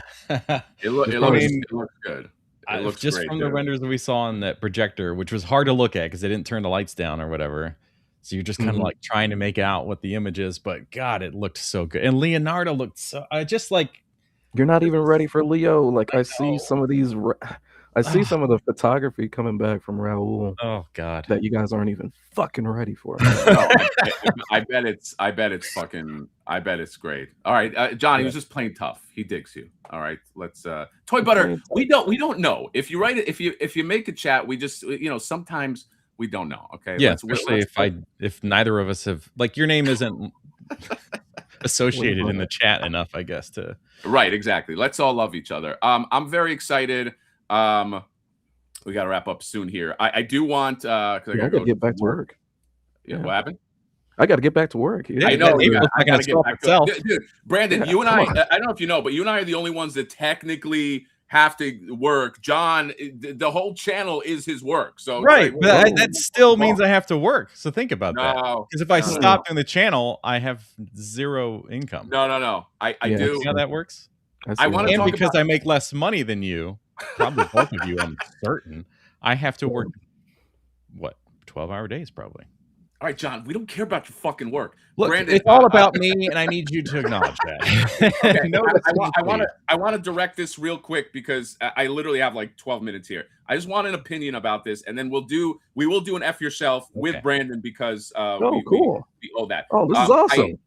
It looks good. It looks just great, from the renders that we saw on that projector, which was hard to look at because they didn't turn the lights down or whatever. So you're just kind of like trying to make out what the image is, but God, it looked so good. And Leonardo looked so. I just like. You're not even ready for Leo. Like I see some of these. I see some of the photography coming back from Raul. Oh God, that you guys aren't even fucking ready for. No, I bet it's fucking. I bet it's great. All right, John, he was just playing tough. He digs you. All right, let's. Toy Butter. We don't know if you write it. If you make a chat, we just sometimes we don't know. Okay. Yeah, especially if neither of us have like your name isn't associated in the chat enough, I guess to. Right. Exactly. Let's all love each other. I'm very excited. We got to wrap up soon here. I do want because I got to get back to work. Yeah. What happened? I got to get back to work. Yeah, I know. I got to get back to it. Dude, Brandon, you and I don't know if you know, but you and I are the only ones that technically have to work. John, the whole channel is his work. So right, but that still means I have to work. So think about that. Because if I stop doing the channel, I have zero income. No. I do. See how that works? I want to talk because I make less money than you. Probably both of you, I'm certain. I have to work 12-hour days probably. All right, John, we don't care about your fucking work. Look, Brandon, it's all about me, and I need you to acknowledge that. Okay, I want to direct this real quick because I literally have like 12 minutes here. I just want an opinion about this, and then we will do an F yourself with Brandon because cool. We owe that. Oh, this is awesome.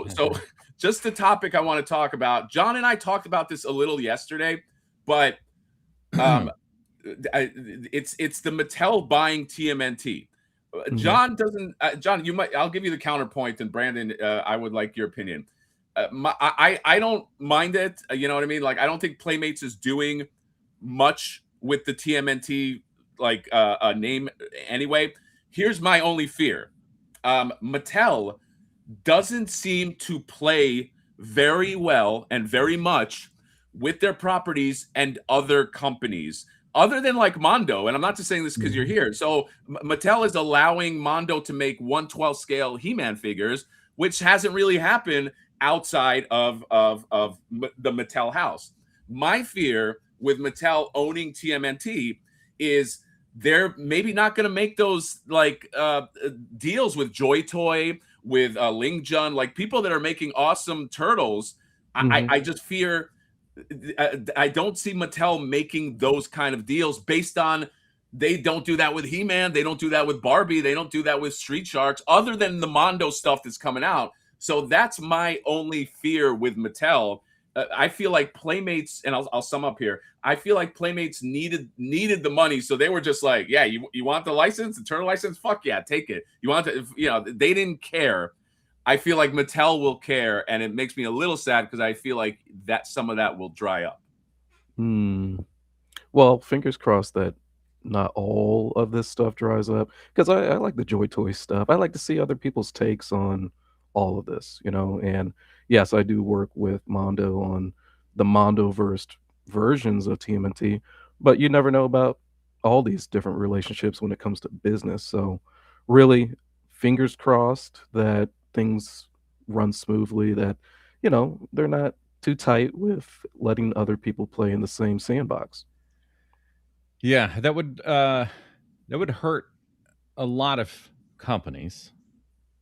So just the topic I want to talk about. John and I talked about this a little yesterday, but it's the Mattel buying TMNT. John doesn't. John, you might. I'll give you the counterpoint, and Brandon, I would like your opinion. I don't mind it. You know what I mean? Like I don't think Playmates is doing much with the TMNT like name anyway. Here's my only fear: Mattel doesn't seem to play very well and very much with their properties and other companies. Other than like Mondo, and I'm not just saying this because you're here. So Mattel is allowing Mondo to make 1/12 scale He-Man figures, which hasn't really happened outside of the Mattel house. My fear with Mattel owning TMNT is they're maybe not going to make those like deals with Joy Toy, with Ling Jun, like people that are making awesome turtles. I just fear I don't see Mattel making those kind of deals based on they don't do that with He-Man, they don't do that with Barbie, they don't do that with Street Sharks, other than the Mondo stuff that's coming out. So that's my only fear with Mattel. I feel like Playmates, and I'll sum up here. I feel like Playmates needed the money, so they were just like, yeah, you want the license, the turtle license? Fuck yeah, take it. You want to, they didn't care. I feel like Mattel will care, and it makes me a little sad because I feel like that some of that will dry up. Well, fingers crossed that not all of this stuff dries up, because I like the Joy Toy stuff. I like to see other people's takes on all of this, and yes, I do work with Mondo on the Mondo-versed versions of TMNT, but you never know about all these different relationships when it comes to business. So really, fingers crossed that things run smoothly, that they're not too tight with letting other people play in the same sandbox. Yeah, that would hurt a lot of companies.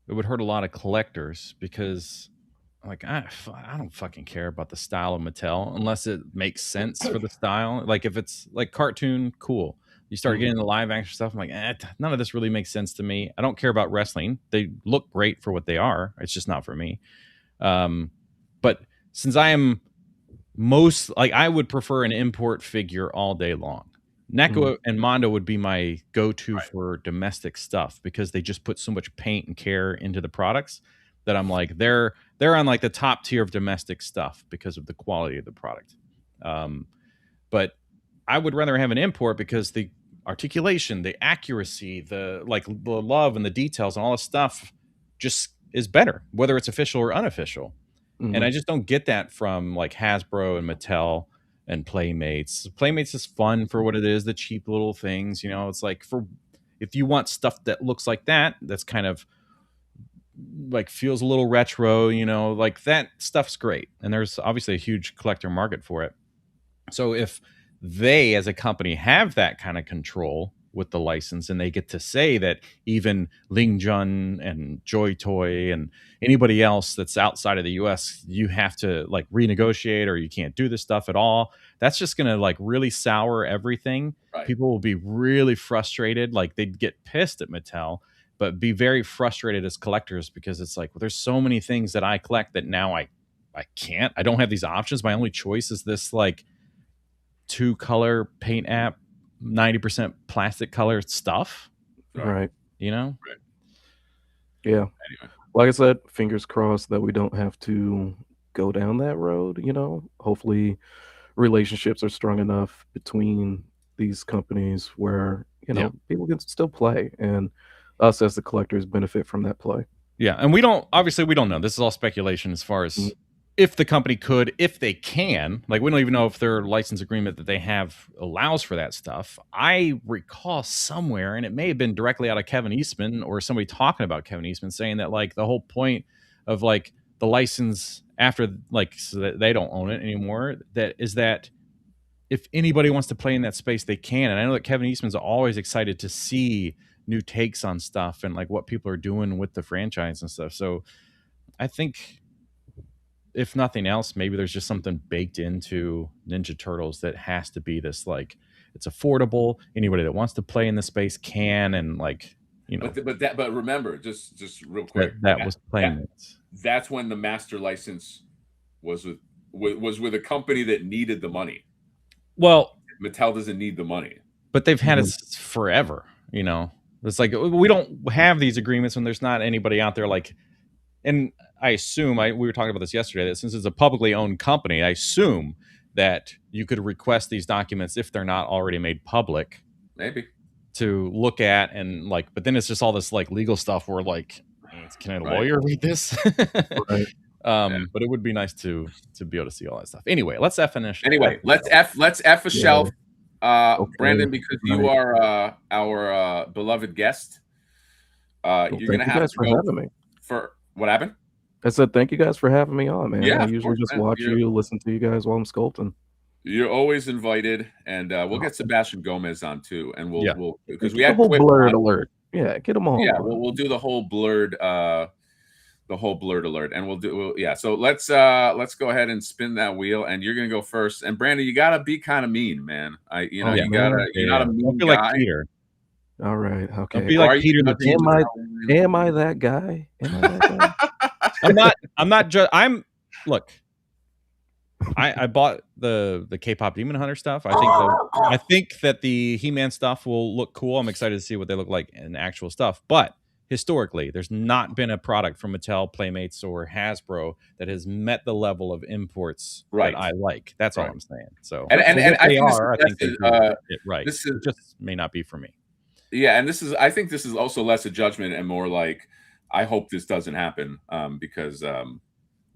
It would hurt a lot of collectors because, like, I don't fucking care about the style of Mattel unless it makes sense for the style. Like, if it's like cartoon, cool. You start getting the live action stuff, I'm like, none of this really makes sense to me. I don't care about wrestling. They look great for what they are. It's just not for me. But since I am I would prefer an import figure all day long. NECA and Mondo would be my go-to for domestic stuff because they just put so much paint and care into the products that I'm like, they're on like the top tier of domestic stuff because of the quality of the product. But I would rather have an import because the articulation, the accuracy, the love and the details and all this stuff just is better, whether it's official or unofficial. And I just don't get that from like Hasbro and Mattel and Playmates. Playmates is fun for what it is, the cheap little things, it's like if you want stuff that looks like that, that's kind of like feels a little retro, like that stuff's great. And there's obviously a huge collector market for it. So if they as a company have that kind of control with the license and they get to say that even Ling Jun and Joy Toy and anybody else that's outside of the US, you have to like renegotiate or you can't do this stuff at all, that's just going to like really sour everything. Right. People will be really frustrated. Like they'd get pissed at Mattel, but be very frustrated as collectors because it's like, well, there's so many things that I collect that now I can't. I don't have these options. My only choice is this like 2-color paint app, 90% plastic color stuff. Right. Right. Yeah. Anyway. Like I said, fingers crossed that we don't have to go down that road, Hopefully relationships are strong enough between these companies where, people can still play and us as the collectors benefit from that play. Yeah. And we don't know. This is all speculation as far as if the company could, if they can. Like, we don't even know if their license agreement that they have allows for that stuff. I recall somewhere, and it may have been directly out of Kevin Eastman or somebody talking about Kevin Eastman saying that, like, the whole point of, like, the license after, like, so that they don't own it anymore, that if anybody wants to play in that space, they can. And I know that Kevin Eastman's always excited to see new takes on stuff and, like, what people are doing with the franchise and stuff. So I think, if nothing else, maybe there's just something baked into Ninja Turtles that has to be this, like, it's affordable. Anybody that wants to play in the space can, and like, But remember, just real quick, that was Playmates. That's when the master license was with a company that needed the money. Well, Mattel doesn't need the money, but they've had it forever. It's like we don't have these agreements when there's not anybody out there like. And I assume, we were talking about this yesterday, that since it's a publicly owned company, I assume that you could request these documents if they're not already made public. Maybe. To look at and like, but then it's just all this like legal stuff where like, can a lawyer read this? Right. But it would be nice to be able to see all that stuff. Anyway, let's finish. Anyway, let's F a shelf. Okay. Brandon, because you are our beloved guest. You're going to have to go for what happened? I said, thank you guys for having me on, man. Yeah, I usually just watch you, listen to you guys while I'm sculpting. You're always invited, and we'll get Sebastian Gomez on too, and we'll because we had the whole blurred alert. Yeah, get them all. Yeah, we'll do the whole blurred the whole blurred alert, and yeah. So let's go ahead and spin that wheel, and you're gonna go first. And Brandon, you gotta be kind of mean, man. You're not a mean Don't be guy. like Peter. All right. Okay. Don't be like Peter the teacher. Am I that guy? Am I that guy? I'm not. Look. I bought the K-pop Demon Hunter stuff. I think that the He-Man stuff will look cool. I'm excited to see what they look like in actual stuff. But historically, there's not been a product from Mattel, Playmates, or Hasbro that has met the level of imports that I like. That's all I'm saying. So, and I think I think they do it right. It just may not be for me. Yeah, and I think this is also less a judgment and more like, I hope this doesn't happen because I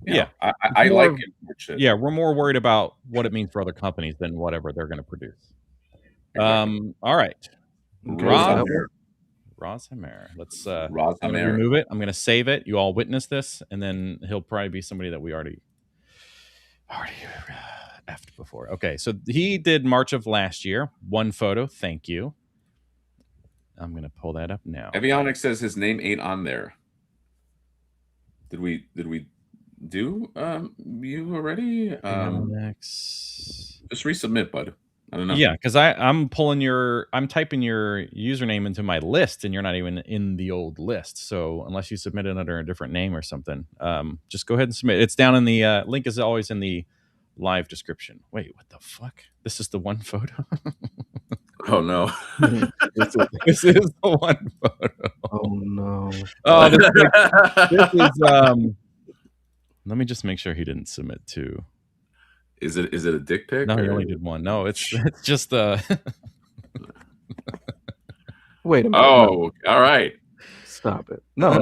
like import shit. Yeah, we're more worried about what it means for other companies than whatever they're going to produce. All right. Roshammer. Let's remove it. I'm going to save it. You all witness this, and then he'll probably be somebody that we already effed before. Okay, so he did March of last year. One photo. Thank you. I'm going to pull that up now. Avionics says his name ain't on there. Did we do you already? Just resubmit, bud. I don't know. Yeah, because I'm typing your username into my list, and you're not even in the old list. So unless you submit it under a different name or something, just go ahead and submit. It's down in the link is always in the live description. Wait, what the fuck? This is the one photo. Oh no. This is the one photo. Oh no. Oh, this is let me just make sure he didn't submit two. Is it a dick pic? No, he only did one. No, it's just Wait a minute. Oh, no. All right. Stop it. No.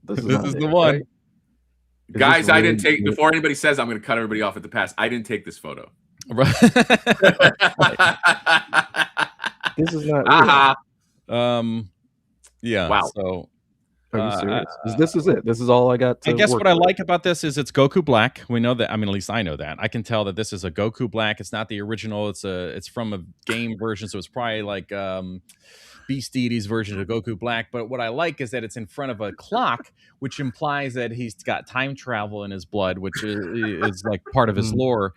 This is the one. Right? Guys, I didn't take before anybody says I'm gonna cut everybody off at the pass. I didn't take this photo. Right. This is not real. Yeah. Wow. So are you serious? This is it. This is all I got to I guess work what I with. like about this is it's Goku Black. We know that. I mean, at least I know that. I can tell that this is a Goku Black. It's not the original. It's from a game version, so it's probably like Beast Deity's version of Goku Black. But what I like is that it's in front of a clock, which implies that he's got time travel in his blood, which is like part of his lore.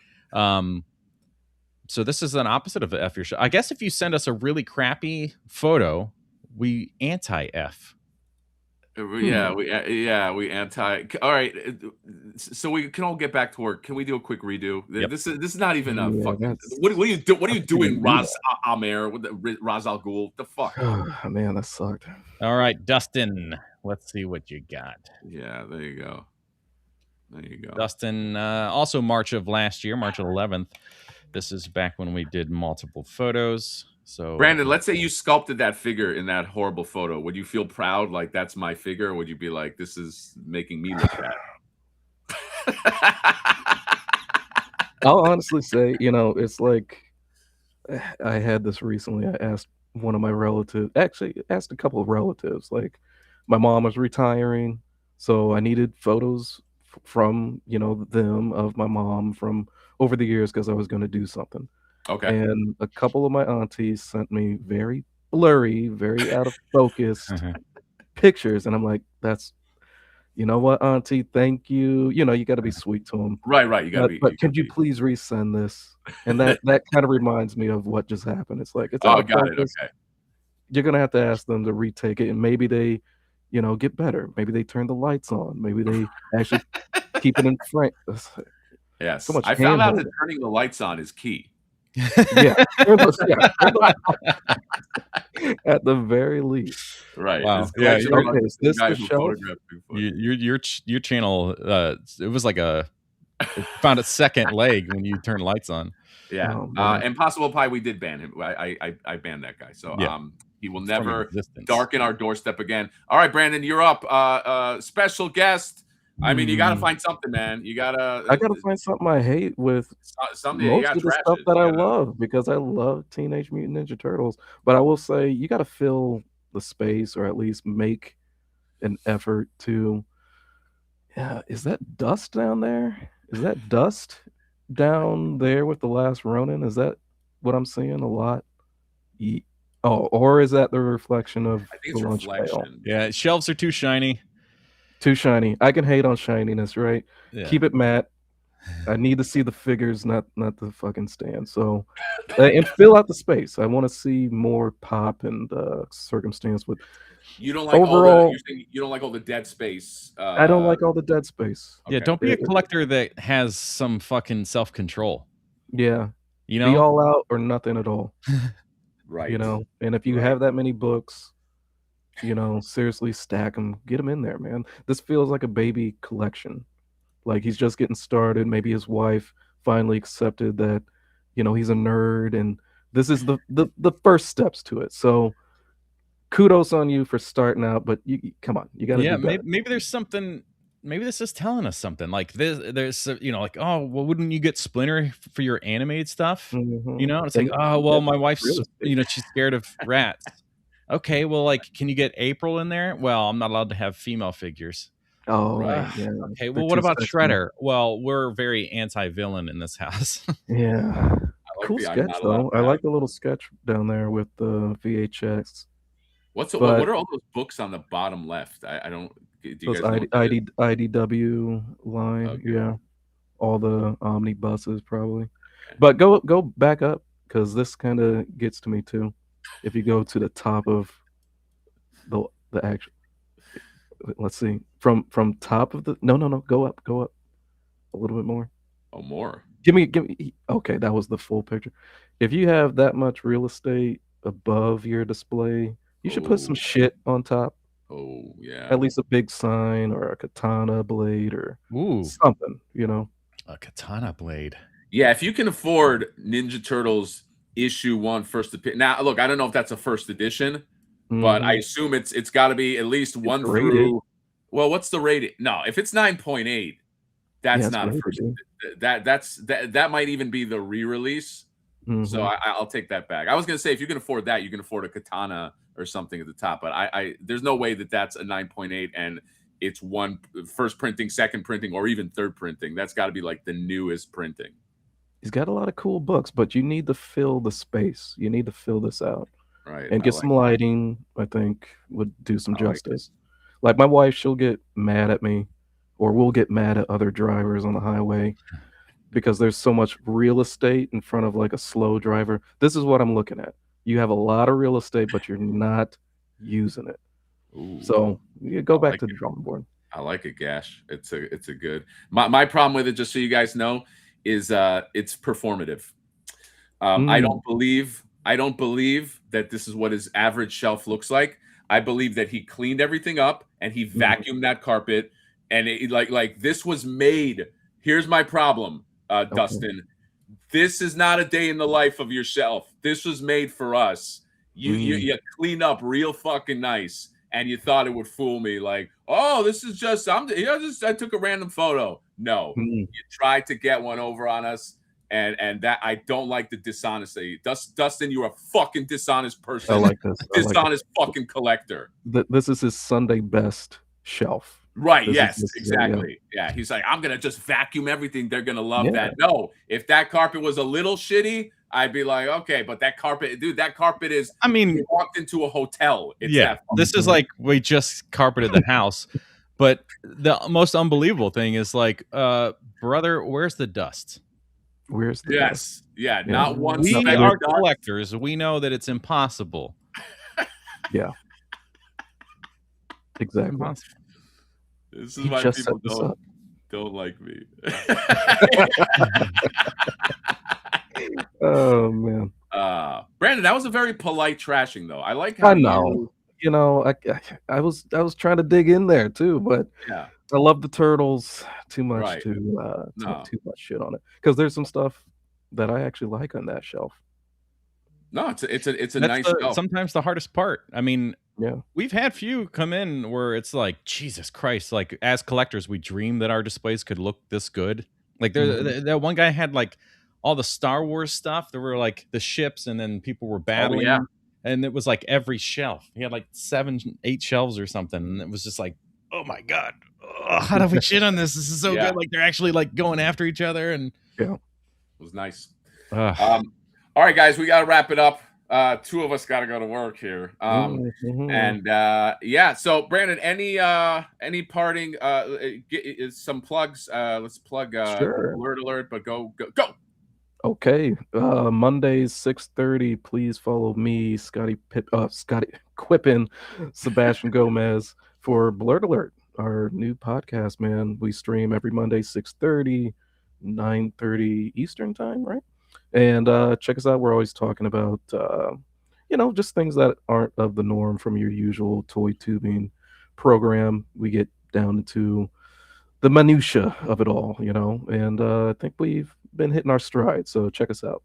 So this is an opposite of F your shot. I guess if you send us a really crappy photo, we anti-F. Yeah, we anti. All right, so we can all get back to work. Can we do a quick redo? Yep. This is not even a fucking. What are you do? What are you doing, Raz Amer with Raz Al Ghul? The fuck? Oh, man, that sucked. All right, Dustin. Let's see what you got. Yeah, there you go. There you go. Dustin. Also, March of last year, March 11th. This is back when we did multiple photos. So Brandon, let's say you sculpted that figure in that horrible photo. Would you feel proud, like that's my figure, or would you be like, this is making me look bad? I'll honestly say, it's like I had this recently. I asked one of my relatives, actually asked a couple of relatives, like my mom was retiring, so I needed photos from, them of my mom from over the years because I was going to do something. Okay. And a couple of my aunties sent me very blurry, very out of focus pictures. And I'm like, you know what, auntie, thank you. You got to be sweet to them. Right. You got to be. But could you please resend this? And that kind of reminds me of what just happened. It's like, it's got it. Okay. You're going to have to ask them to retake it. And maybe they, get better. Maybe they turn the lights on. Maybe they actually keep it in frame. Yes. So I found out that turning the lights on is key. Yeah. At the very least. Right. Wow. Yeah. Okay. Is this the shelf? Your channel, it was like it found a second leg when you turn lights on. Yeah. Impossible Pie, we did ban him. I banned that guy. So he will never darken our doorstep again. All right, Brandon, you're up. Special guest. I mean, you got to find something, man. I got to find something I hate with most of the stuff that I love, because I love Teenage Mutant Ninja Turtles. But I will say, you got to fill the space, or at least make an effort to. Yeah, is that dust down there? Is that dust down there with the last Ronin? Is that what I'm seeing a lot? Oh, or is that the reflection of I think it's the lunch reflection. pail? Yeah, shelves are too shiny. Too shiny. I can hate on shininess, right? Yeah. Keep it matte. I need to see the figures, not the fucking stand. So, and fill out the space. I want to see more pop and circumstance. With you don't like overall, you don't like all the dead space. I don't like all the dead space. Yeah, don't be a collector that has some fucking self-control. Yeah, you be know, all out or nothing at all. Right. You know, and if you have that many books, you know, seriously stack them, get them in there, man. This feels like a baby collection. Like he's just getting started. Maybe his wife finally accepted that, you know, he's a nerd, and this is the first steps to it. So kudos on you for starting out, but you come on, you got to do better. maybe there's something. Maybe this is telling us something. Like this, there's you know, like, oh, well, wouldn't you get Splinter for your animated stuff? You know, it's like, oh, well, my wife's, you know, she's scared of rats. Okay, well, like, can you get April in there? Well, I'm not allowed to have female figures. Oh, right. Yeah. Okay, well, what about Shredder? Well, we're very anti-villain in this house. Yeah. Cool sketch though. I like the little sketch down there with the VHS. What are all those books on the bottom left? I don't. Do you guys know IDW line? Okay. Yeah, all the omnibuses probably. Okay. But go back up, because this kind of gets to me too. If you go to the top of the actual, let's see, from top of the no, go up a little bit more. Oh, more. Give me. Okay, that was the full picture. If you have that much real estate above your display, you should put some shit on top. Oh, yeah. At least a big sign or a katana blade or something, you know. A katana blade. Yeah, if you can afford Ninja Turtles issue 1 first edition. Now, look, I don't know if that's a first edition, but I assume it's got to be at least 1 through. Well, what's the rating? No, if it's 9.8, that's not a first. That might even be the re-release. So I'll take that back. I was gonna say, if you can afford that, you can afford a katana or something at the top. But I there's no way that that's a 9.8 and it's first printing, second printing, or even third printing. That's got to be like the newest printing. He's got a lot of cool books, but you need to fill the space. You need to fill this out, right? And get some lighting. I think would do some justice. Like my wife, she'll get mad at me, or we'll get mad at other drivers on the highway, because there's so much real estate in front of like a slow driver. This is what I'm looking at. You have a lot of real estate, but you're not using it. Ooh, so you go back to the drawing board. I like it, Gash. It's a good. My problem with it, just so you guys know, is it's performative. I don't believe that this is what his average shelf looks like. I believe that he cleaned everything up and he vacuumed that carpet, and it, like this was made. Here's my problem. Dustin, this is not a day in the life of your shelf. This was made for us. You clean up real fucking nice, and you thought it would fool me. Like, oh, this is just I took a random photo. No, you tried to get one over on us, and that I don't like the dishonesty. Dustin, you're a fucking dishonest person. I like this. Dishonest fucking collector. This is his Sunday best shelf. Right. Yes, exactly. Yeah. He's like, I'm going to just vacuum everything. They're going to love that. No, if that carpet was a little shitty, I'd be like, okay, but that carpet is, I mean, you walked into a hotel. It's this is like, we just carpeted the house, but the most unbelievable thing is like, brother, where's the dust? Where's the dust? Yeah. Not one. We are collectors. We know that it's impossible. Yeah. Exactly. Impossible. This is why people don't like me. Oh man, Brandon, that was a very polite trashing, though. I like how I know. You know, I was trying to dig in there too, but I love the turtles too much to too much shit on it, because there's some stuff that I actually like on that shelf. No, it's a nice shelf. Sometimes the hardest part. I mean, yeah, we've had few come in where it's like, Jesus Christ, like as collectors, we dream that our displays could look this good. Like that one guy had like all the Star Wars stuff. There were like the ships, and then people were battling. Oh, yeah. And it was like every shelf. He had like 7, 8 shelves or something. And it was just like, oh my God, how do we shit on this? This is so good. Like they're actually like going after each other. And it was nice. All right, guys, we got to wrap it up. two of us got to go to work here. Mhm. And yeah, so Brandon, any parting some plugs? Let's plug Sure. alert, but go. Okay. Mondays 6:30. Please follow me, Scotty Quippin, Sebastian Gomez for Blurred Alert, our new podcast. Man, we stream every Monday 6:30, 9:30 Eastern time, right? And check us out. We're always talking about just things that aren't of the norm from your usual toy tubing program. We get down into the minutia of it all, and I think we've been hitting our stride. So check us out.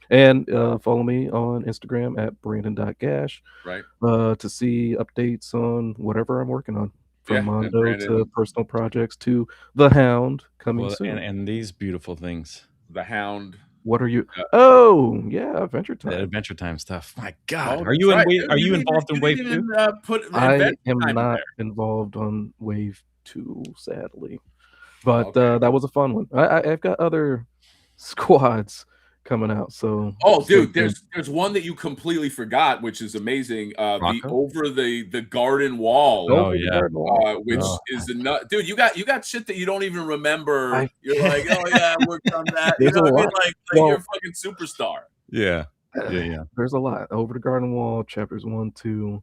And follow me on Instagram at Brandon.Gash Right. to see updates on whatever I'm working on. From Mondo to personal projects to The Hound coming soon. And these beautiful things. The Hound. What are you? Oh, yeah, Adventure Time. The Adventure Time stuff. My God, Oh, are you right. are you involved in Wave 2? I am not involved on Wave 2, sadly, but that was a fun one. I've got other squads coming out. So dude, there's one that you completely forgot, which is amazing. The Over the Garden Wall. Oh yeah. Which is enough, dude. You got shit that you don't even remember. You're like, oh yeah, I worked on that. You know what I mean? Like you're a fucking superstar. Yeah. There's a lot. Over the Garden Wall, chapters 1, 2,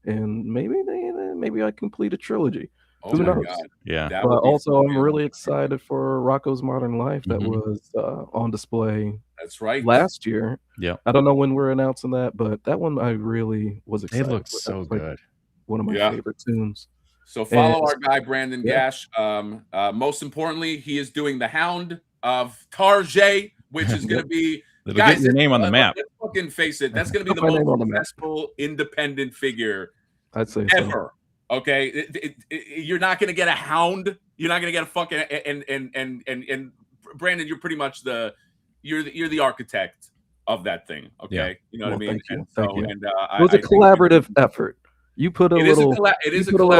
and maybe I complete a trilogy. Oh Who knows? God. Yeah. But also, I'm really excited for Rocco's Modern Life that was on display. That's right. Last year. Yeah. I don't know when we're announcing that, but that one I really was excited. It looks so good. One of my favorite tunes. So follow our guy Brandon Gash. Most importantly, he is doing the Hound of Tarjay, which is going to be get your name on the map. Let's fucking face it. That's going to be the most successful independent figure I'd say ever. So. Okay, you're not going to get a Hound. You're not going to get a fucking and Brandon, you're pretty much you're the architect of that thing. Okay, you know what I mean. Thank and you. And it was a collaborative effort. You put a little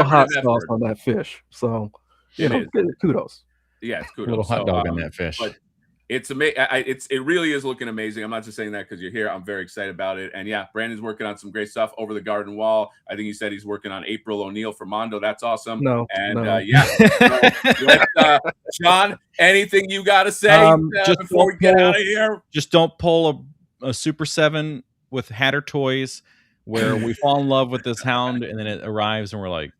hot sauce on that fish, so kudos. Yeah, it's kudos. A little hot dog on that fish. But it's amazing. It really is looking amazing. I'm not just saying that because you're here. I'm very excited about it. And yeah, Brandon's working on some great stuff. Over the Garden Wall. I think he said he's working on April O'Neil for Mondo. That's awesome. John, anything you got to say before we get out of here? Just don't pull a Super 7 with Hatter toys where we fall in love with this Hound and then it arrives and we're like,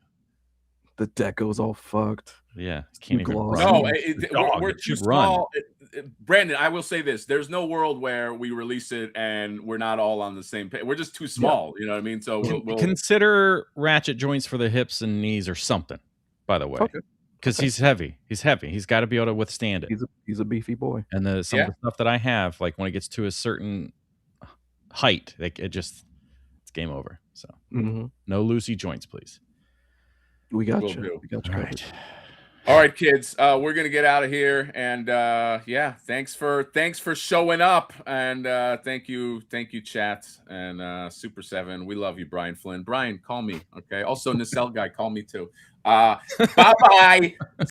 the deco's all fucked. Yeah, can't even run. No, we're too small. Brandon, I will say this: there's no world where we release it and we're not all on the same page. We're just too small. You know what I mean? So we'll consider ratchet joints for the hips and knees or something. By the way, because he's heavy. He's heavy. He's got to be able to withstand it. He's a beefy boy. And some of the stuff that I have, like when it gets to a certain height, it's game over. So no loosey joints, please. We got you. We got you. Right. All right, kids. We're gonna get out of here, and thanks for showing up, and thank you, chat, and Super7. We love you, Brian Flynn. Brian, call me, okay? Also, Nacelle guy, call me too. Bye bye.